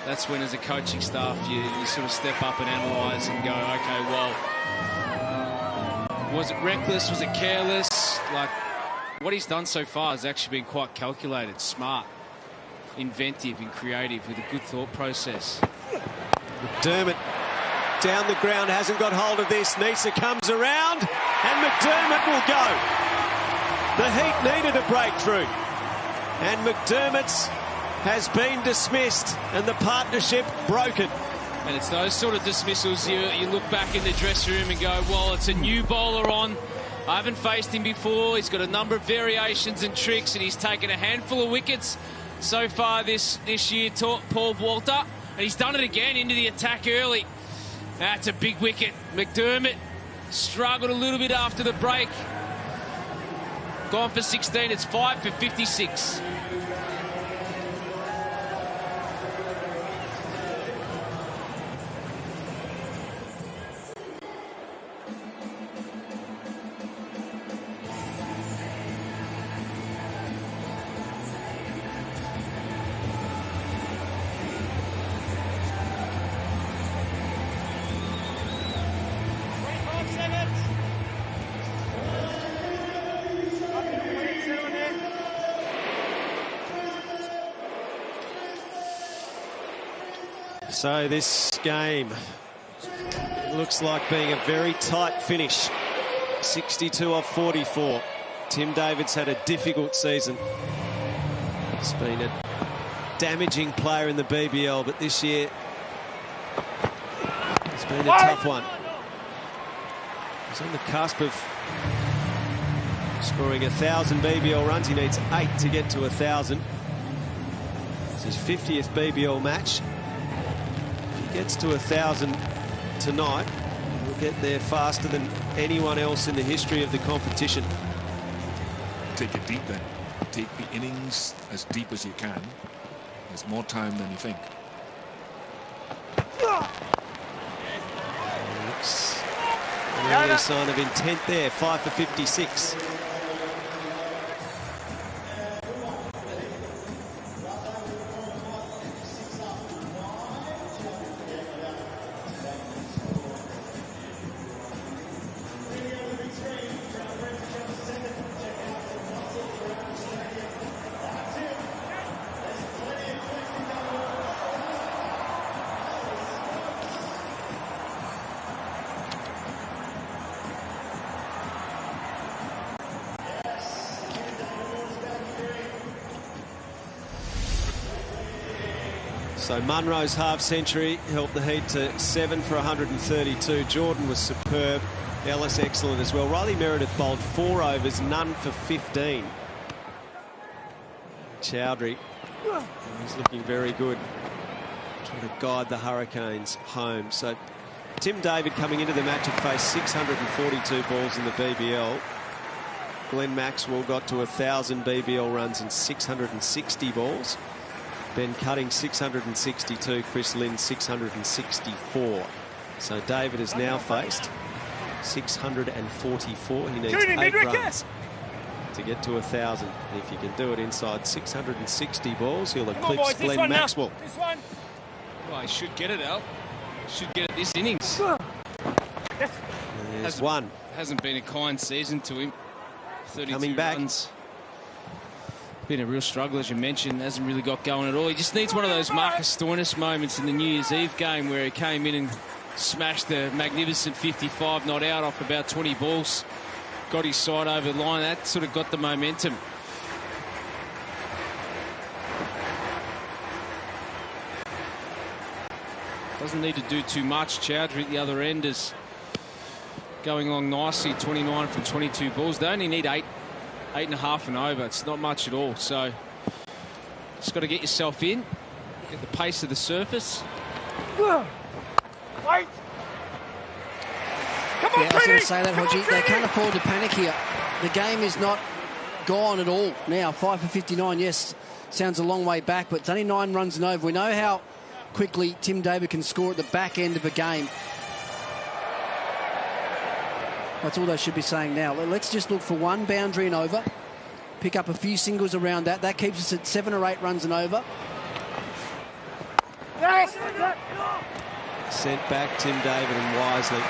That's when, as a coaching staff, you sort of step up and analyse and go, okay, well, was it reckless? Was it careless? Like, what he's done so far has actually been quite calculated, smart, inventive and creative with a good thought process. McDermott down the ground, hasn't got hold of this. Nisa comes around and McDermott will go. The Heat needed a breakthrough. And McDermott's has been dismissed and the partnership broken. And it's those sort of dismissals you look back in the dressing room and go, well, it's a new bowler on. I haven't faced him before. He's got a number of variations and tricks, and he's taken a handful of wickets so far this year, Paul Walter. And he's done it again into the attack early. That's a big wicket. McDermott struggled a little bit after the break. Gone for 16. It's 5 for 56. So this game looks like being a very tight finish. 62 off 44. Tim David's had a difficult season. He's been a damaging player in the BBL, but this year it's been a tough one. He's on the cusp of scoring 1,000 BBL runs. He needs 8 to get to 1,000. It's his 50th BBL match. Gets to 1,000 tonight, he'll get there faster than anyone else in the history of the competition. Take it deep then. Take the innings as deep as you can. There's more time than you think. Early sign of intent there, 5 for 56. So Munro's half century helped the Heat to 7 for 132. Jordan was superb. Ellis excellent as well. Riley Meredith bowled 4 overs, none for 15. Chowdhury is looking very good, trying to guide the Hurricanes home. So Tim David coming into the match had faced 642 balls in the BBL. Glenn Maxwell got to 1,000 BBL runs in 660 balls. Ben Cutting 662, Chris Lynn 664. So David has now faced 644. He needs 8 runs to get to 1,000. If you can do it inside 660 balls, he'll eclipse Glenn Maxwell. Well, he should get it, Al. Should get it this innings. There's one. Hasn't been a kind season to him. 32 coming back. runs. Been a real struggle, as you mentioned. Hasn't really got going at all. He just needs one of those Marcus Stoinis moments in the New Year's Eve game where he came in and smashed the magnificent 55 not out off about 20 balls. Got his side over the line. That sort of got the momentum. Doesn't need to do too much. Chowdhury at the other end is going along nicely. 29 from 22 balls. They only need 8.5 and over. It's not much at all. So just got to get yourself in, get the pace of the surface. Wait. Yeah, I was going to say that, Hodgie. They can't afford to panic here. The game is not gone at all now. 5 for 59, yes, sounds a long way back, but it's only 9 runs and over. We know how quickly Tim David can score at the back end of a game. That's all they should be saying now. Let's just look for 1 boundary and over. Pick up a few singles around that. That keeps us at 7 or 8 runs and over. Sent back Tim David and wisely.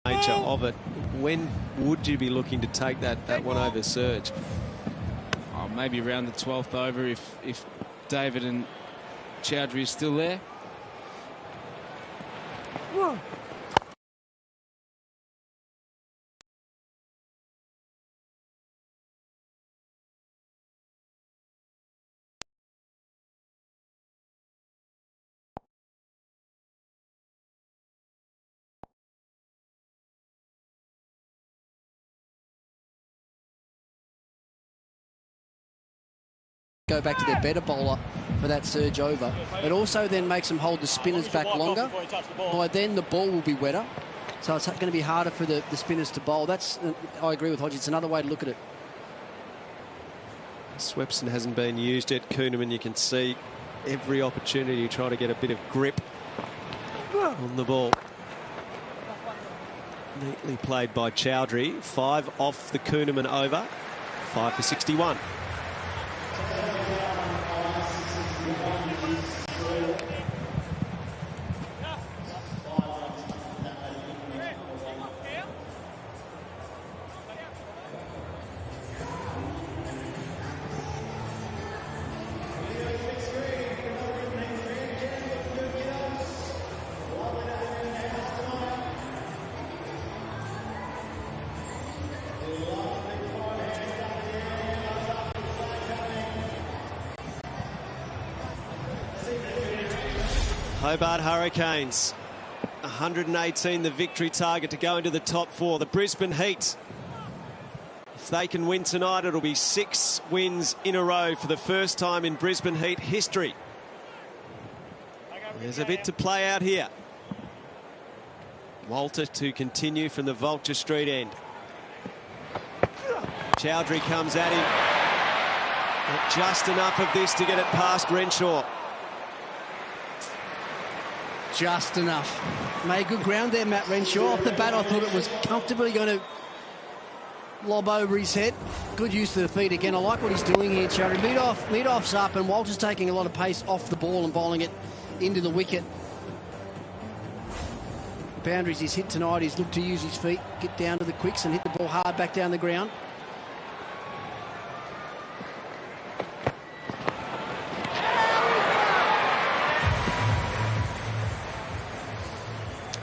Nature of it. When would you be looking to take that one over surge? Oh, maybe around the 12th over if David and Chowdhury is still there. Go back to their better bowler for that surge over. It also then makes them hold the spinners back longer. By then the ball will be wetter, so it's going to be harder for the spinners to bowl. That's, I agree with Hodge, it's another way to look at it. Swepson hasn't been used yet. Kuhnemann, you can see every opportunity to try to get a bit of grip on the ball. Neatly played by Chowdhury. 5 off the Kuhnemann over. 5 for 61. Hobart Hurricanes, 118 the victory target to go into the top 4. The Brisbane Heat, if they can win tonight, it'll be 6 wins in a row for the first time in Brisbane Heat history. There's a bit to play out here. Walter to continue from the Vulture Street end. Chowdhury comes at him. But just enough of this to get it past Renshaw. Just enough. Made good ground there, Matt Renshaw. Off the bat, I thought it was comfortably going to lob over his head. Good use of the feet again. I like what he's doing here, Chowdhury. Mid-off's up, and Walter's taking a lot of pace off the ball and bowling it into the wicket. Boundaries he's hit tonight. He's looked to use his feet, get down to the quicks and hit the ball hard back down the ground.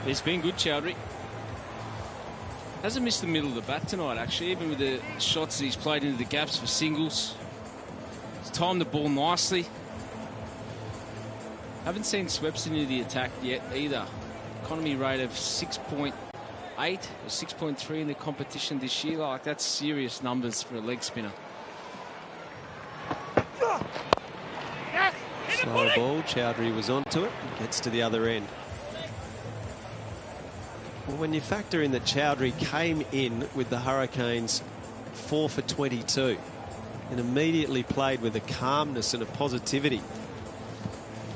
He's been good, Chowdhury. Hasn't missed the middle of the bat tonight, actually, even with the shots that he's played into the gaps for singles. He's timed the ball nicely. Haven't seen Swepson into the attack yet either. Economy rate of 6.8 or 6.3 in the competition this year. Like, that's serious numbers for a leg spinner. Slow ball. Chowdhury was onto it. Gets to the other end. Well, when you factor in that Chowdhury came in with the Hurricanes 4 for 22 and immediately played with a calmness and a positivity,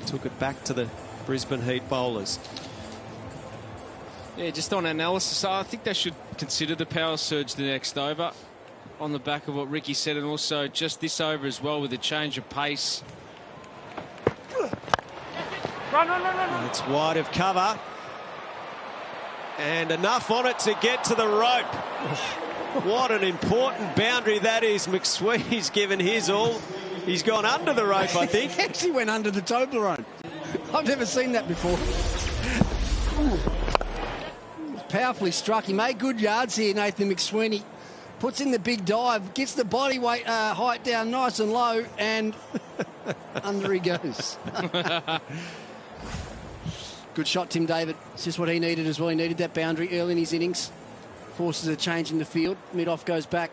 took it back to the Brisbane Heat bowlers. Yeah, just on analysis, I think they should consider the power surge the next over on the back of what Ricky said, and also just this over as well with a change of pace. Run. It's wide of cover. And enough on it to get to the rope. What an important boundary that is. McSweeney's given his all. He's gone under the rope, I think. He actually went under the Toblerone. I've never seen that before. Powerfully struck. He made good yards here, Nathan McSweeney. Puts in the big dive, gets the body weight height down nice and low, and under he goes. Good shot, Tim David. It's just what he needed as well. He needed that boundary early in his innings. Forces a change in the field. Mid-off goes back.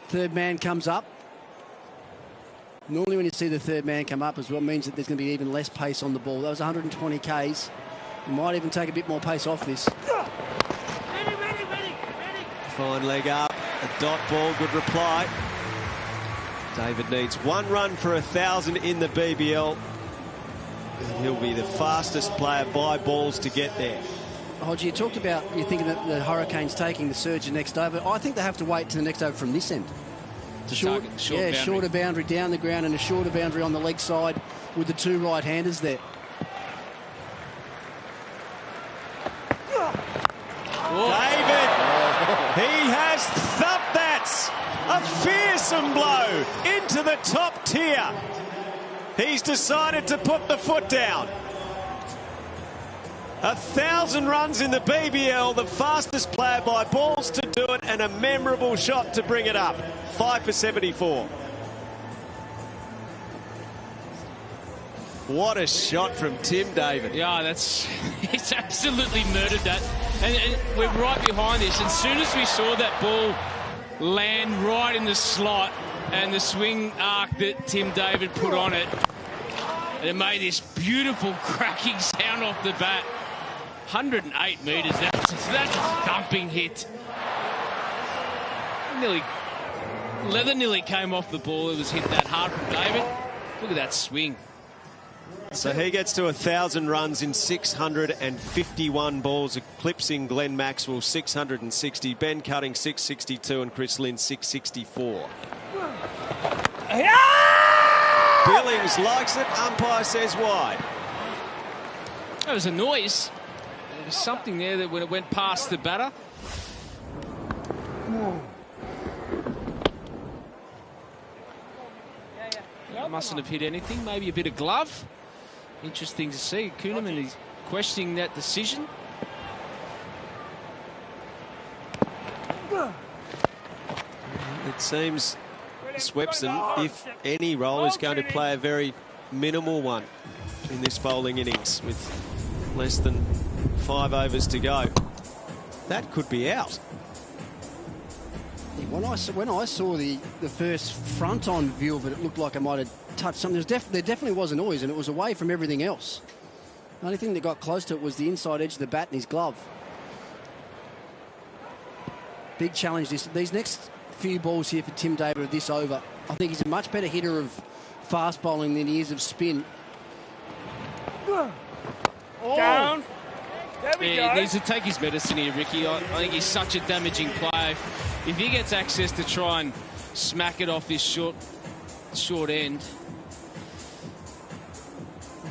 Third man comes up. Normally when you see the third man come up as well, it means that there's going to be even less pace on the ball. That was 120 Ks. You might even take a bit more pace off this. Fine leg up. A dot ball. Good reply. David needs 1 run for 1,000 in the BBL. He'll be the fastest player by balls to get there. Hodgie, you talked about you're thinking that the Hurricanes taking the surge the next over. I think they have to wait to the next over from this end. Shorter boundary down the ground and a shorter boundary on the leg side with the 2 right-handers there. David, he has thumped that. A fearsome blow into the top tier. He's decided to put the foot down. 1,000 runs in the BBL, the fastest player by balls to do it, and a memorable shot to bring it up. 5 for 74. What a shot from Tim David. Yeah, he's absolutely murdered that. And we're right behind this. As soon as we saw that ball land right in the slot and the swing arc that Tim David put on it, it made this beautiful cracking sound off the bat. 108 metres, that's a thumping hit. Leather nearly came off the ball. It was hit that hard from David. Look at that swing. So he gets to 1,000 runs in 651 balls, eclipsing Glenn Maxwell 660, Ben Cutting 662 and Chris Lynn 664. Billings likes it, umpire says wide. That was a noise. There was something there that when it went past the batter. Mustn't have hit anything, maybe a bit of glove. Interesting to see. Kuhneman is questioning that decision. It seems Swepson, if any role, is going to play a very minimal one in this bowling innings with less than 5 overs to go. That could be out. When I saw the first front-on view of it, it looked like I might have touched something. There definitely was a noise, and it was away from everything else. The only thing that got close to it was the inside edge of the bat and his glove. Big challenge these next few balls here for Tim David of this over. I think he's a much better hitter of fast bowling than he is of spin. Down. There we go. He needs to take his medicine here, Ricky. I think he's such a damaging player. If he gets access to try and smack it off this short end.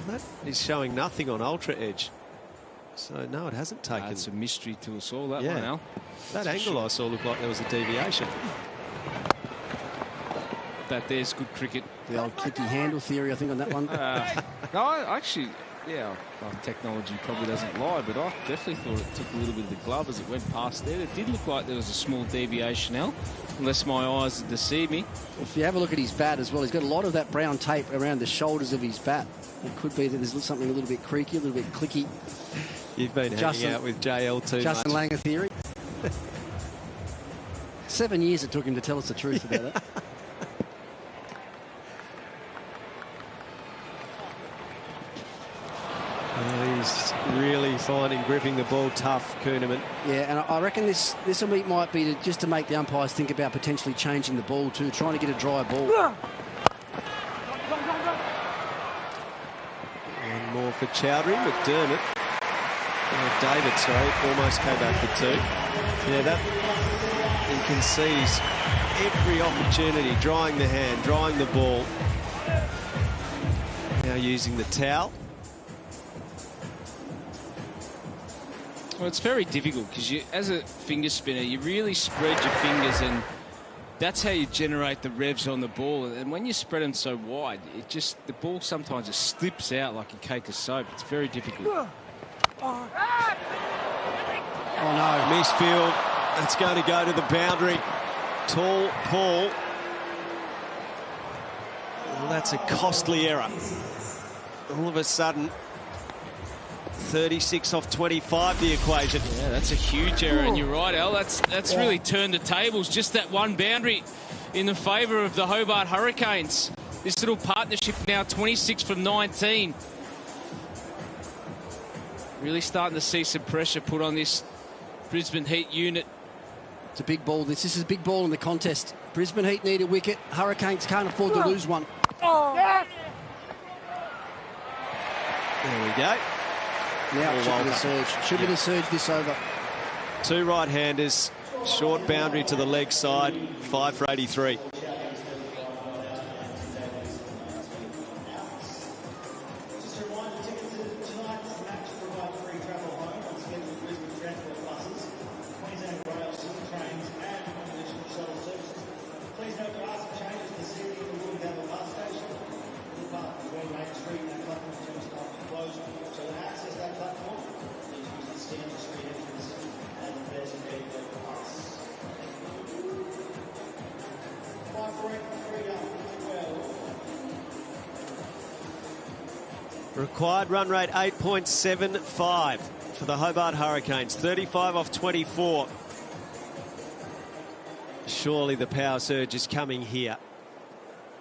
That is showing nothing on Ultra Edge. So, no, it hasn't taken. It's a mystery to us all, that one, Al. That angle I saw looked like there was a deviation. That there's good cricket. The old clicky handle theory, I think, on that one. No, actually, yeah, well, technology probably doesn't lie, but I definitely thought it took a little bit of the glove as it went past there. It did look like there was a small deviation, Al, unless my eyes deceive me. If you have a look at his bat as well, he's got a lot of that brown tape around the shoulders of his bat. It could be that there's something a little bit creaky, a little bit clicky. You've been hanging out with JL too Justin much. Langer theory. 7 years it took him to tell us the truth about it. He's really finding gripping the ball tough, Kuhnemann. Yeah, and I reckon this might be just to make the umpires think about potentially changing the ball too, trying to get a dry ball. One more for Chowdhury, McDermott. David, sorry, almost came back for two. Yeah, that you can see he's every opportunity, drying the hand, drying the ball. Now using the towel. Well, it's very difficult because as a finger spinner, you really spread your fingers, and that's how you generate the revs on the ball. And when you spread them so wide, the ball sometimes just slips out like a cake of soap. It's very difficult. Oh no, misfield. That's going to go to the boundary. Tall Paul. Well, that's a costly error. All of a sudden, 36 off 25 the equation. Yeah, that's a huge error, and you're right, Al. That's really turned the tables. Just that one boundary in the favour of the Hobart Hurricanes. This little partnership now 26 from 19. Really starting to see some pressure put on this Brisbane Heat unit. It's a big ball. This is a big ball in the contest. Brisbane Heat need a wicket. Hurricanes can't afford to lose one. There we go. Now it should be the surge. Should be the surge this over. Two right-handers, short boundary to the leg side, 5 for 83. Required run rate 8.75 for the Hobart Hurricanes, 35 off 24. Surely the power surge is coming here.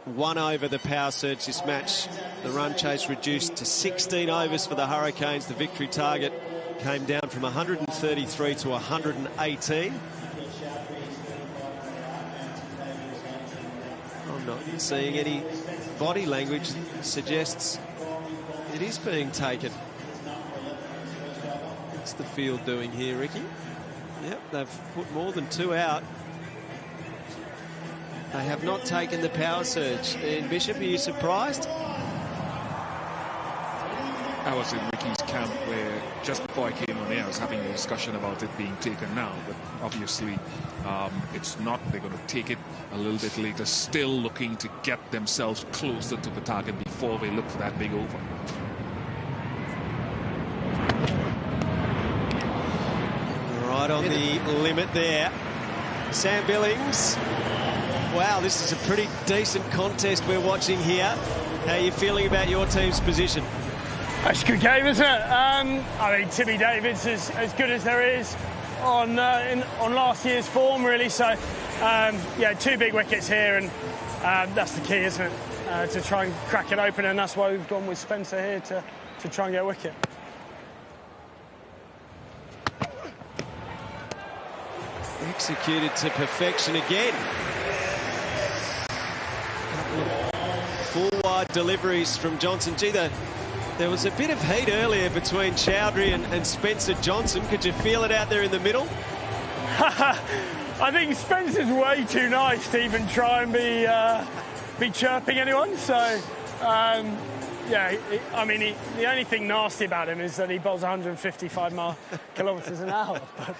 1 over the power surge this match. The run chase reduced to 16 overs for the Hurricanes. The victory target came down from 133 to 118. I'm not seeing any body language that suggests it is being taken. What's the field doing here, Ricky? Yep, they've put more than 2 out. They have not taken the power surge. Ian Bishop, are you surprised? I was in Ricky's camp where just before I came on air, I was having a discussion about it being taken now, but obviously it's not. They're going to take it a little bit later, still looking to get themselves closer to the target before they look for that big over. Right on the limit there. Sam Billings. Wow, this is a pretty decent contest we're watching here. How are you feeling about your team's position? That's a good game, isn't it? I mean, Timmy David's as good as there is on last year's form, really. So, yeah, 2 big wickets here, and that's the key, isn't it? To try and crack it open, and that's why we've gone with Spencer here to try and get a wicket. Executed to perfection again. Full wide deliveries from Johnson. Gee, there was a bit of heat earlier between Chowdhury and Spencer Johnson. Could you feel it out there in the middle? I think Spencer's way too nice to even try and be chirping anyone. So, yeah, the only thing nasty about him is that he bowls 155 kilometres an hour. But,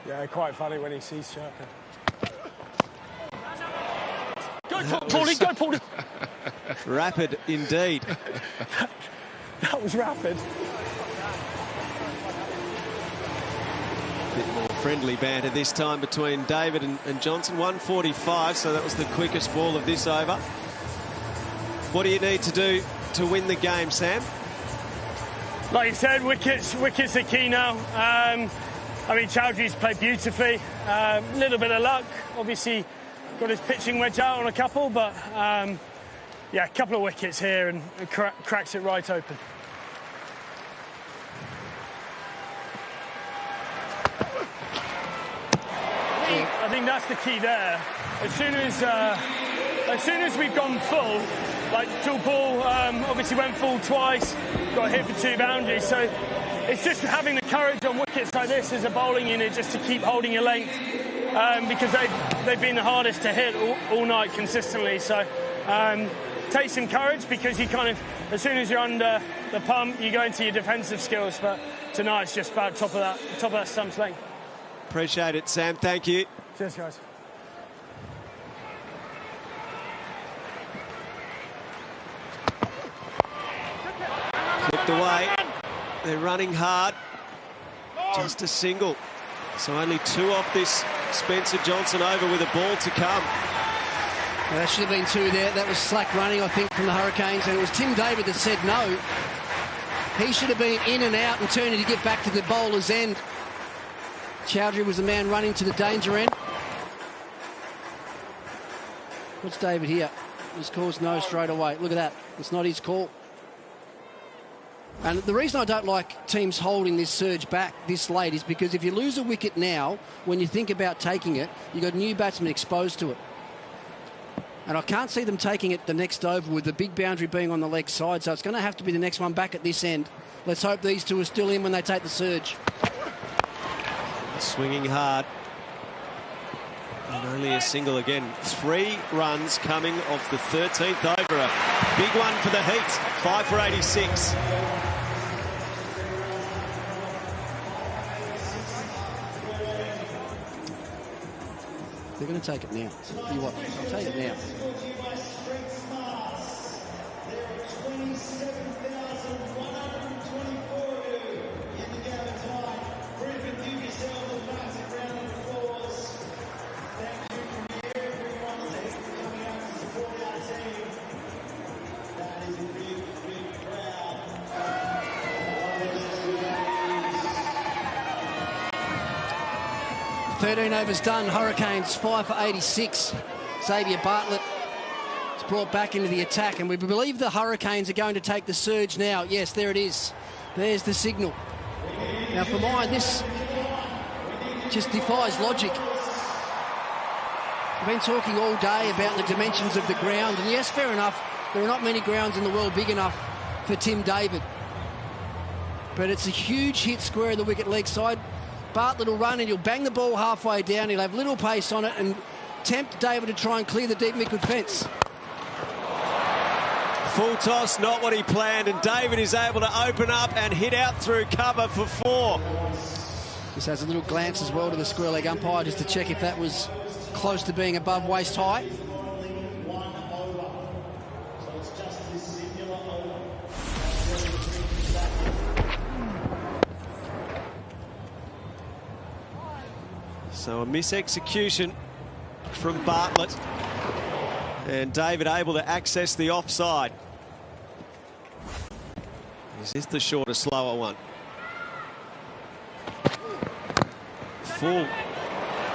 yeah, quite funny when he sees chirping. Go, Paulie, go, Paulie. Rapid indeed. That was rapid. Bit more friendly banter this time between David and Johnson. 145, so that was the quickest ball of this over. What do you need to do to win the game, Sam? Like you said, wickets are key now. Chowdhury's played beautifully. A little bit of luck. Obviously, got his pitching wedge out on a couple, but yeah, a couple of wickets here and cracks it right open. I think that's the key there. As soon as we've gone full, like Paul obviously went full twice, got hit for 2 boundaries. So it's just having the courage on wickets like this as a bowling unit just to keep holding your length, because they've been the hardest to hit all night consistently. So take some courage, because you kind of, as soon as you're under the pump, you go into your defensive skills. But tonight it's just about top of that stump's length. Appreciate it, Sam. Thank you. Cheers, guys. Flipped away. They're running hard. Just a single. So only 2 off this Spencer Johnson over with a ball to come. Well, that should have been 2 there. That was slack running, I think, from the Hurricanes. And it was Tim David that said no. He should have been in and out and turning to get back to the bowler's end. Chowdhury was the man running to the danger end. What's David here? His call's no straight away. Look at that. It's not his call. And the reason I don't like teams holding this surge back this late is because if you lose a wicket now, when you think about taking it, you've got a new batsman exposed to it. And I can't see them taking it the next over with the big boundary being on the leg side, so it's going to have to be the next one back at this end. Let's hope these 2 are still in when they take the surge. Swinging hard. And only a single again. 3 runs coming off the 13th over. A big one for the Heat. 5 for 86. They're going to take it now. You watch. I'll take it now. Overs done. Hurricanes 5 for 86. Xavier Bartlett is brought back into the attack, and we believe the Hurricanes are going to take the surge now. Yes, there it is. There's the signal. Now, for mine, this just defies logic. We've been talking all day about the dimensions of the ground, and yes, fair enough, there are not many grounds in the world big enough for Tim David. But it's a huge hit square of the wicket leg side. Bartlett will run and he'll bang the ball halfway down. He'll have little pace on it and tempt David to try and clear the deep mid fence. Full toss, not what he planned, and David is able to open up and hit out through cover for 4. Just has a little glance as well to the square leg umpire just to check if that was close to being above waist high. So a mis-execution from Bartlett, and David able to access the offside. Is this the shorter, slower one? Full.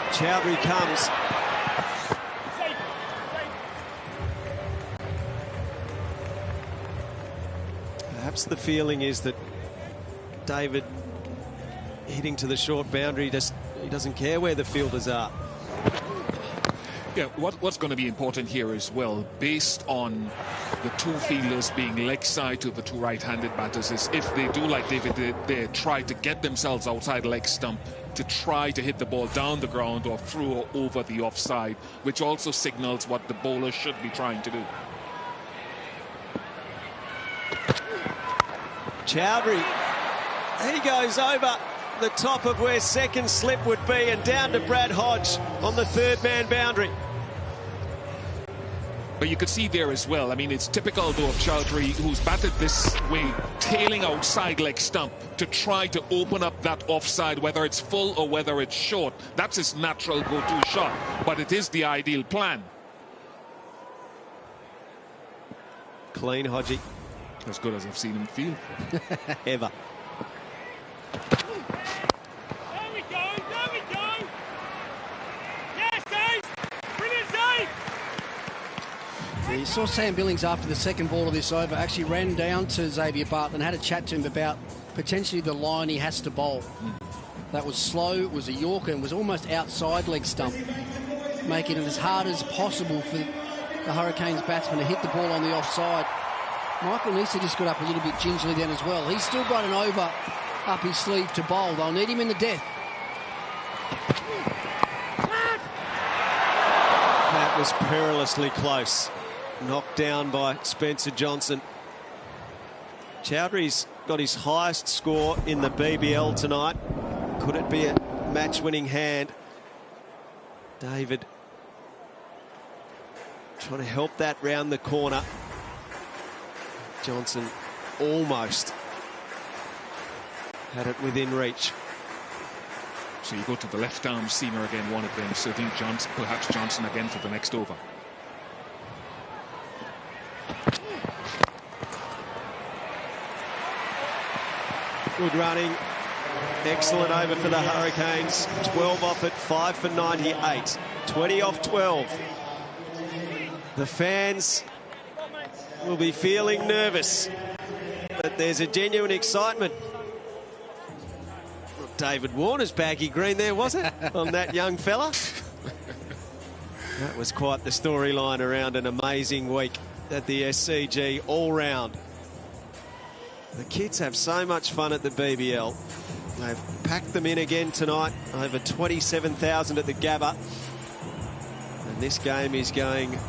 Chowdhury comes. Perhaps the feeling is that David hitting to the short boundary, he doesn't care where the fielders are. Yeah, what's going to be important here as well, based on the two fielders being leg side to the two right-handed batters, is if they do like David did, they try to get themselves outside leg stump to try to hit the ball down the ground or through or over the offside, which also signals what the bowler should be trying to do. Chowdhury, he goes over the top of where second slip would be and down to Brad Hodge on the third man boundary. But you could see there as well, I mean, it's typical though of Chowdhury, who's batted this way, tailing outside leg stump to try to open up that offside, whether it's full or whether it's short. That's his natural go-to shot, but it is the ideal plan. Clean, Hodgie. As good as I've seen him feel. Ever. There we go, there we go. Yes, Dave. Brilliant save. Yeah, you saw Sam Billings after the second ball of this over actually ran down to Xavier Bartlett and had a chat to him about potentially the line he has to bowl. That was slow, it was a Yorker and was almost outside leg stump, making it as hard as possible for the Hurricanes batsman to hit the ball on the offside. Michael Nisa just got up a little bit gingerly then as well. He's still got an over up his sleeve to bowl. They'll need him in the death. That was perilously close. Knocked down by Spencer Johnson. Chowdhury's got his highest score in the BBL tonight. Could it be a match-winning hand? David trying to help that round the corner. Johnson almost had it within reach. So you go to the left arm seamer again, one of them. So I think perhaps Johnson again for the next over. Good running. Excellent over for the Hurricanes. 12 off at 5 for 98. 20 off 12. The fans will be feeling nervous, but there's a genuine excitement. Not David Warner's baggy green there, was it? On that young fella. That was quite the storyline around an amazing week at the SCG all round. The kids have so much fun at the BBL. They've packed them in again tonight. Over 27,000 at the Gabba. And this game is going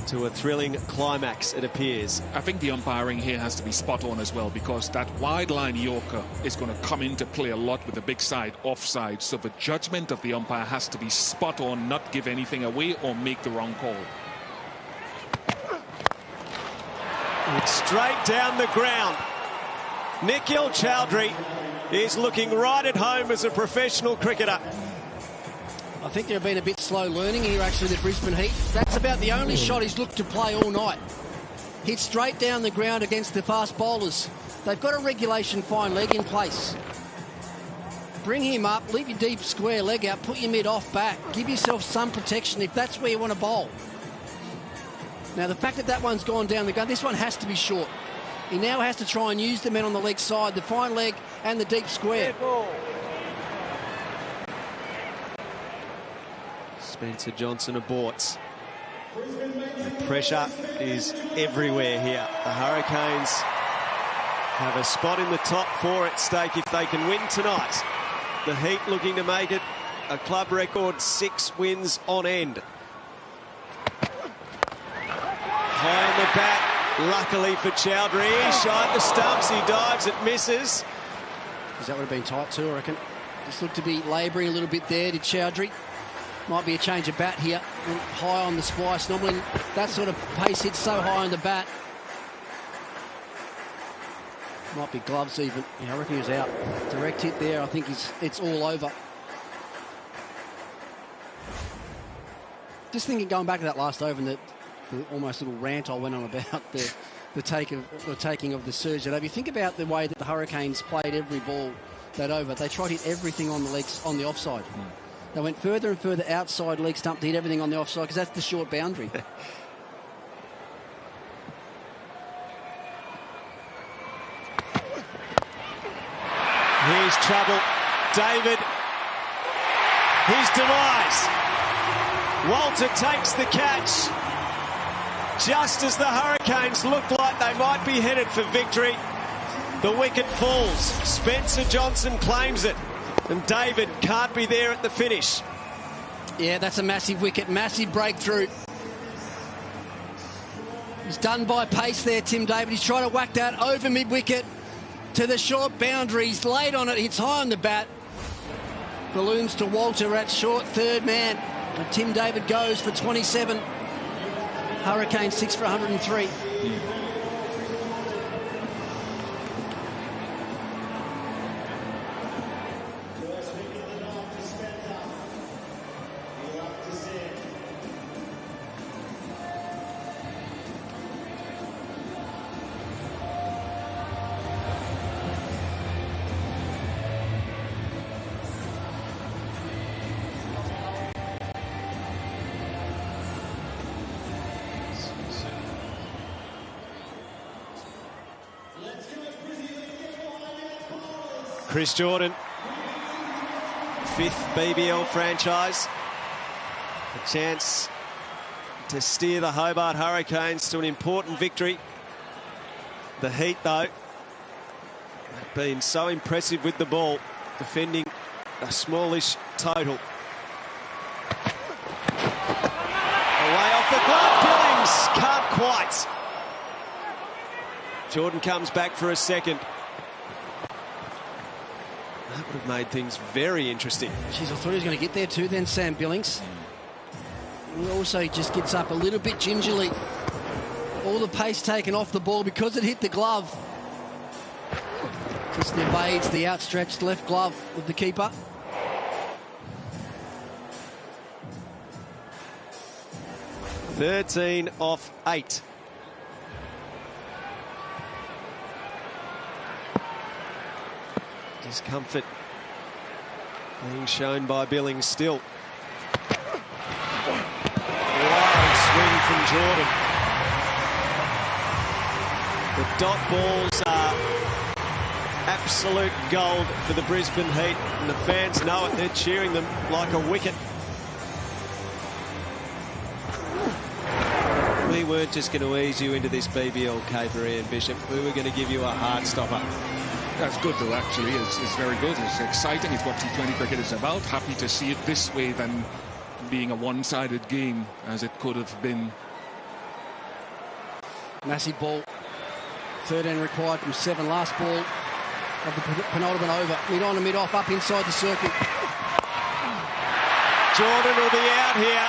to a thrilling climax, it appears. I think the umpiring here has to be spot on as well, because that wide line Yorker is going to come into play a lot with the big side offside. So the judgment of the umpire has to be spot on, not give anything away or make the wrong call. It's straight down the ground. Nikhil Chowdhury is looking right at home as a professional cricketer. I think they've been a bit slow learning here, actually, the Brisbane Heat. That's about the only shot he's looked to play all night. Hit straight down the ground against the fast bowlers. They've got a regulation fine leg in place. Bring him up, leave your deep square leg out, put your mid off back. Give yourself some protection if that's where you want to bowl. Now, the fact that that one's gone down the ground, this one has to be short. He now has to try and use the men on the leg side, the fine leg and the deep square. Spencer Johnson aborts. The pressure is everywhere here. The Hurricanes have a spot in the top four at stake if they can win tonight. The Heat looking to make it a club record 6 wins on end. High on the bat, luckily for Chowdhury. Shy the stumps, he dives, it misses. That would have been tight too, I reckon. Just looked to be labouring a little bit there, did Chowdhury. Might be a change of bat here. High on the splice. Normally that sort of pace hits so high on the bat. Might be gloves even. Yeah, I reckon he was out. Direct hit there. I think it's all over. Just thinking, going back to that last over and the almost little rant I went on about the taking of the surge. And if you think about the way that the Hurricanes played every ball that over, they tried to hit everything on the legs on the offside. They went further and further outside leg stump to hit everything on the offside because that's the short boundary. Here's trouble. David. His demise. Walter takes the catch. Just as the Hurricanes look like they might be headed for victory, the wicket falls. Spencer Johnson claims it, and David can't be there at the finish. Yeah, that's a massive wicket, massive breakthrough. He's done by pace there, Tim David. He's trying to whack that over mid-wicket to the short boundary. He's late on it, hits high on the bat. Balloons to Walter at short third man. And Tim David goes for 27. Hurricane 6 for 103. Chris Jordan, 5th BBL franchise. A chance to steer the Hobart Hurricanes to an important victory. The Heat, though, have been so impressive with the ball, defending a smallish total. Away off the glove, Billings can't quite. Jordan comes back for a second. That would have made things very interesting. Jeez, I thought he was going to get there too then, Sam Billings. And also, he just gets up a little bit gingerly. All the pace taken off the ball because it hit the glove. Just evades the outstretched left glove of the keeper. "13 off 8. Discomfort being shown by Billings still. Wild swing from Jordan. The dot balls are absolute gold for the Brisbane Heat, and the fans know it. They're cheering them like a wicket. We weren't just going to ease you into this BBL caper, and Bishop. We were going to give you a hard stopper. That's good, though, actually. It's very good. It's exciting. It's what T20 cricket is about. Happy to see it this way than being a one-sided game, as it could have been. Massive ball. 13 required from 7. Last ball of the penultimate over. Mid-on to mid-off, up inside the circle. Jordan will be out here.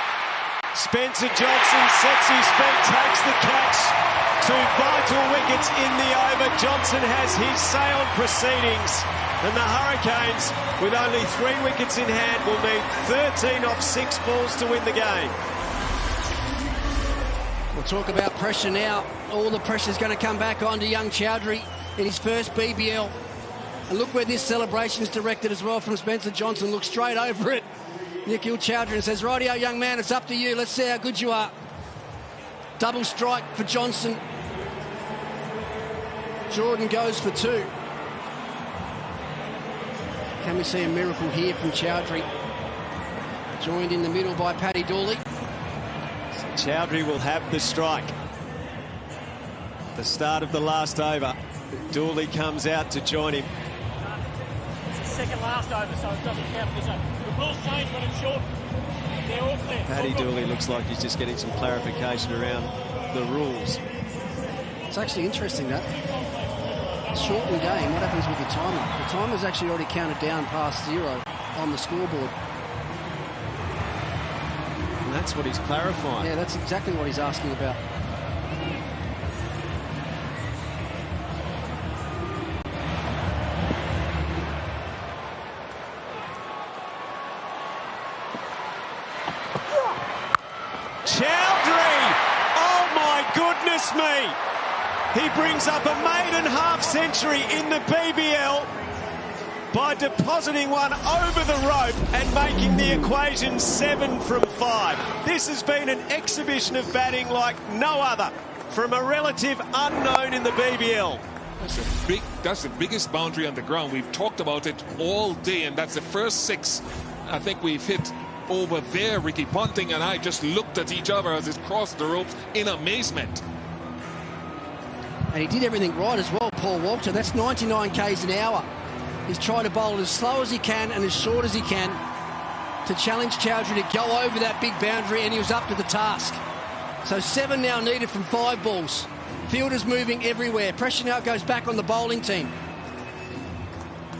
Spencer Johnson sets his feet, takes the catch. 2 vital wickets in the over. Johnson has his say on proceedings. And the Hurricanes, with only 3 wickets in hand, will need 13 off 6 balls to win the game. We'll talk about pressure now. All the pressure's going to come back onto young Chowdhury in his first BBL. And look where this celebration is directed as well from Spencer Johnson. Looks straight over it. Nikhil Chowdhury and says, "Rightio, young man, it's up to you. Let's see how good you are." Double strike for Johnson. Jordan goes for 2. Can we see a miracle here from Chowdhury? Joined in the middle by Paddy Dooley. So Chowdhury will have the strike. The start of the last over. Dooley comes out to join him. It's the second last over, so it doesn't count for this over. The rules change when it's short. They're all clear. Paddy Dooley looks like he's just getting some clarification around the rules. It's actually interesting that. Shortened game, what happens with the timer? The timer's actually already counted down past 0 on the scoreboard. And that's what he's clarifying. Yeah, that's exactly what he's asking about. Chowdhury! Oh my goodness me! He brings up a maiden half-century in the BBL by depositing one over the rope and making the equation 7 from 5. This has been an exhibition of batting like no other from a relative unknown in the BBL. That's the biggest boundary on the ground. We've talked about it all day, and that's the first 6 I think we've hit over there, Ricky. Ponting and I just looked at each other as it crossed the ropes in amazement. And he did everything right as well, Paul Walter. That's 99 k's an hour. He's trying to bowl as slow as he can and as short as he can to challenge Chowdhury to go over that big boundary, and he was up to the task. So 7 now needed from 5 balls. Fielders moving everywhere. Pressure now goes back on the bowling team.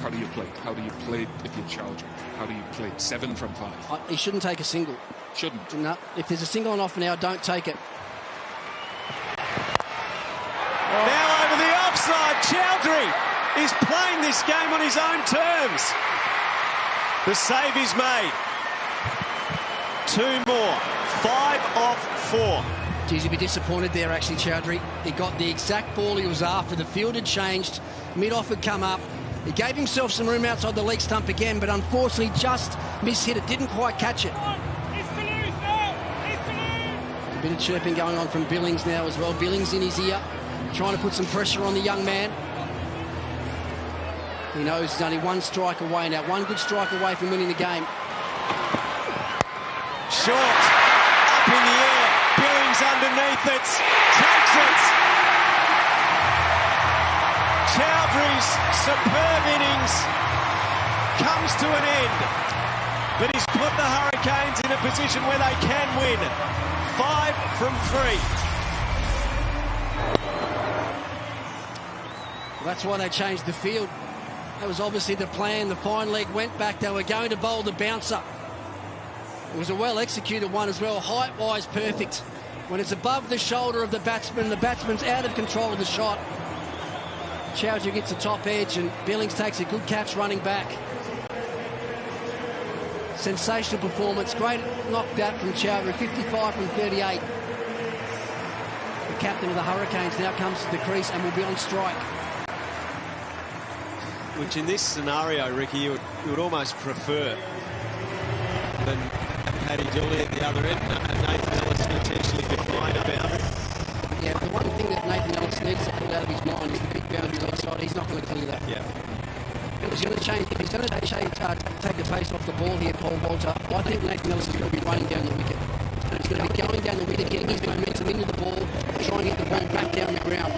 How do you play? How do you play if you're Chowdhury? How do you play? 7 from 5. He shouldn't take a single. Shouldn't? No. If there's a single on offer now, don't take it. Now over the offside, Chowdhury is playing this game on his own terms. The save is made. 2 more. 5 off 4. Geez, he'd be disappointed there, actually, Chowdhury. He got the exact ball he was after. The field had changed. Mid-off had come up. He gave himself some room outside the leg stump again, but unfortunately just mishit it. Didn't quite catch it. A bit of chirping going on from Billings now as well. Billings in his ear, trying to put some pressure on the young man. He knows he's only 1 strike away now. 1 good strike away from winning the game. Short, up in the air. Billings underneath it, takes it. Chowdhury's superb innings comes to an end, but he's put the Hurricanes in a position where they can win. 5 from 3. Well, that's why they changed the field. That was obviously the plan. The fine leg went back. They were going to bowl the bouncer. It was a well-executed one as well. Height-wise, perfect. When it's above the shoulder of the batsman's out of control of the shot. Chowdhury gets the top edge and Billings takes a good catch running back. Sensational performance. Great knocked out from Chowdhury. 55 from 38. The captain of the Hurricanes now comes to the crease and will be on strike. Which in this scenario, Ricky, you would almost prefer than Paddy Dooley at the other end. Nathan Ellis potentially behind a boundary. Yeah, the one thing that Nathan Ellis needs to pull out of his mind is the big boundary leg side. He's not going to clear that. Yeah. If he's going to change, if he's going to take the pace off the ball here, Paul Walter, I think Nathan Ellis is going to be running down the wicket. And he's going to be going down the wicket, getting his momentum into the ball, trying to get the ball back down the ground.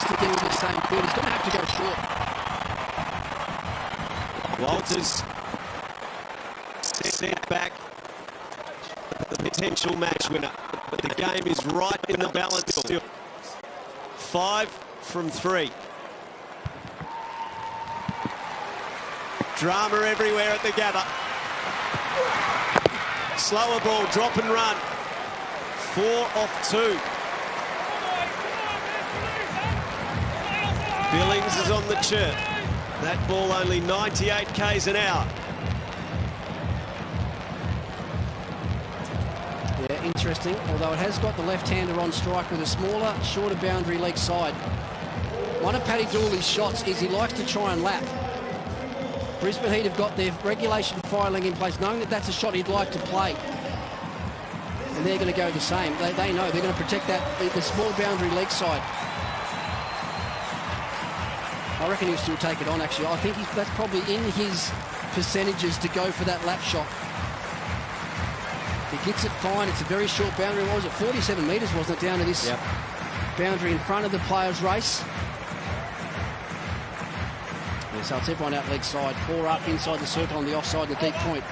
Sticking with the same field. He's going to have to go short. Walters sent back the potential match winner, but the game is right in the balance still. 5 from 3. Drama everywhere at the gather. Slower ball, drop and run. 4 off 2. Billings is on the chirp. That ball only 98 k's an hour. Yeah, interesting. Although it has got the left-hander on strike with a smaller, shorter boundary leg side. One of Paddy Dooley's shots is he likes to try and lap. Brisbane Heat have got their regulation filing in place, knowing that that's a shot he'd like to play. And they're going to go the same. They know they're going to protect that the small boundary leg side. I reckon he'll still take it on, actually. I think that's probably in his percentages to go for that lap shot. He gets it fine. It's a very short boundary. What was it? 47 metres, wasn't it, down to this boundary in front of the players' race? Yeah, so it's everyone out leg side. 4 up inside the circle on the offside, the deep point.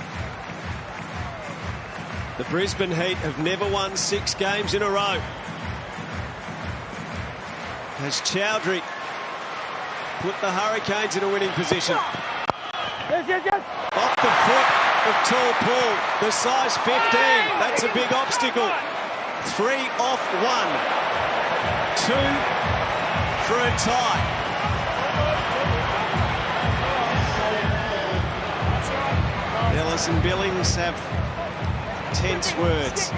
The Brisbane Heat have never won 6 games in a row. As Chowdhury put the Hurricanes in a winning position. Off the foot of tall Paul, the size 15. That's a big obstacle. 3 off 1. 2 for a tie. Ellis and Billings have tense words.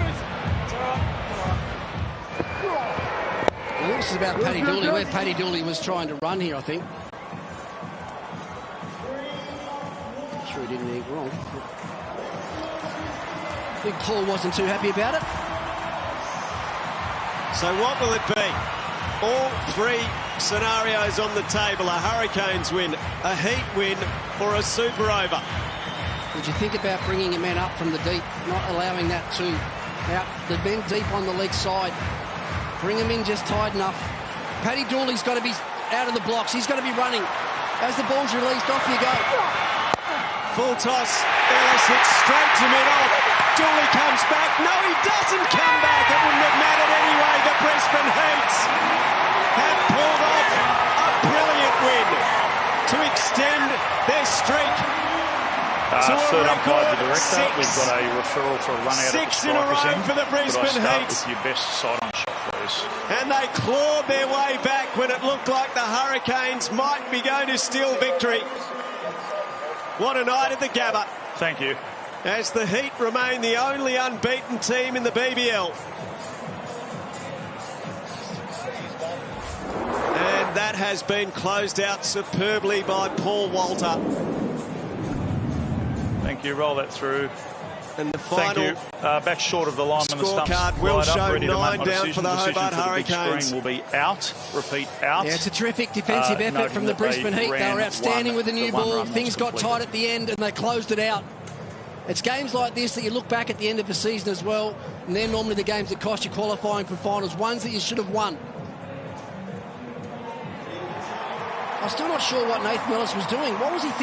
Well, this is about Paddy Dooley, where Paddy Dooley was trying to run here, I think. I'm sure he did anything wrong. Big Paul wasn't too happy about it. So what will it be? All 3 scenarios on the table. A Hurricanes win, a Heat win, or a super over. Did you think about bringing your men up from the deep, not allowing that to out the men deep on the leg side? Bring them in just tight enough. Paddy Dooley's got to be out of the blocks. He's got to be running. As the ball's released, off you go. Full toss. Ellis hits straight to mid-off. Dooley comes back. No, he doesn't come back. It wouldn't have mattered anyway. The Brisbane Heats have pulled off a brilliant win to extend their streak to a Third umpire, record the director. 6. We've got a referral for a run out 6 of the in a strikers row for the Brisbane Could I start Heats. with your best side-on shot, please? And they clawed their way back when it looked like the Hurricanes might be going to steal victory. What a night at the Gabba. Thank you. As the Heat remain the only unbeaten team in the BBL. And that has been closed out superbly by Paul Walter. Thank you. Roll that through. And the final Thank you. Back short of the line when the stumps scorecard will light up, show ready to 9 make my down decision. for the Decision Hobart for the big Hurricanes. screen will be out. Repeat, out. Yeah, it's a terrific defensive effort noting from the that they Brisbane Heat. They ran were outstanding one- with the new the one ball. run Things was got completed. tight at the end and they closed it out. It's games like this that you look back at the end of the season as well, and they're normally the games that cost you qualifying for finals, ones that you should have won. I'm still not sure what Nathan Ellis was doing. What was he thinking?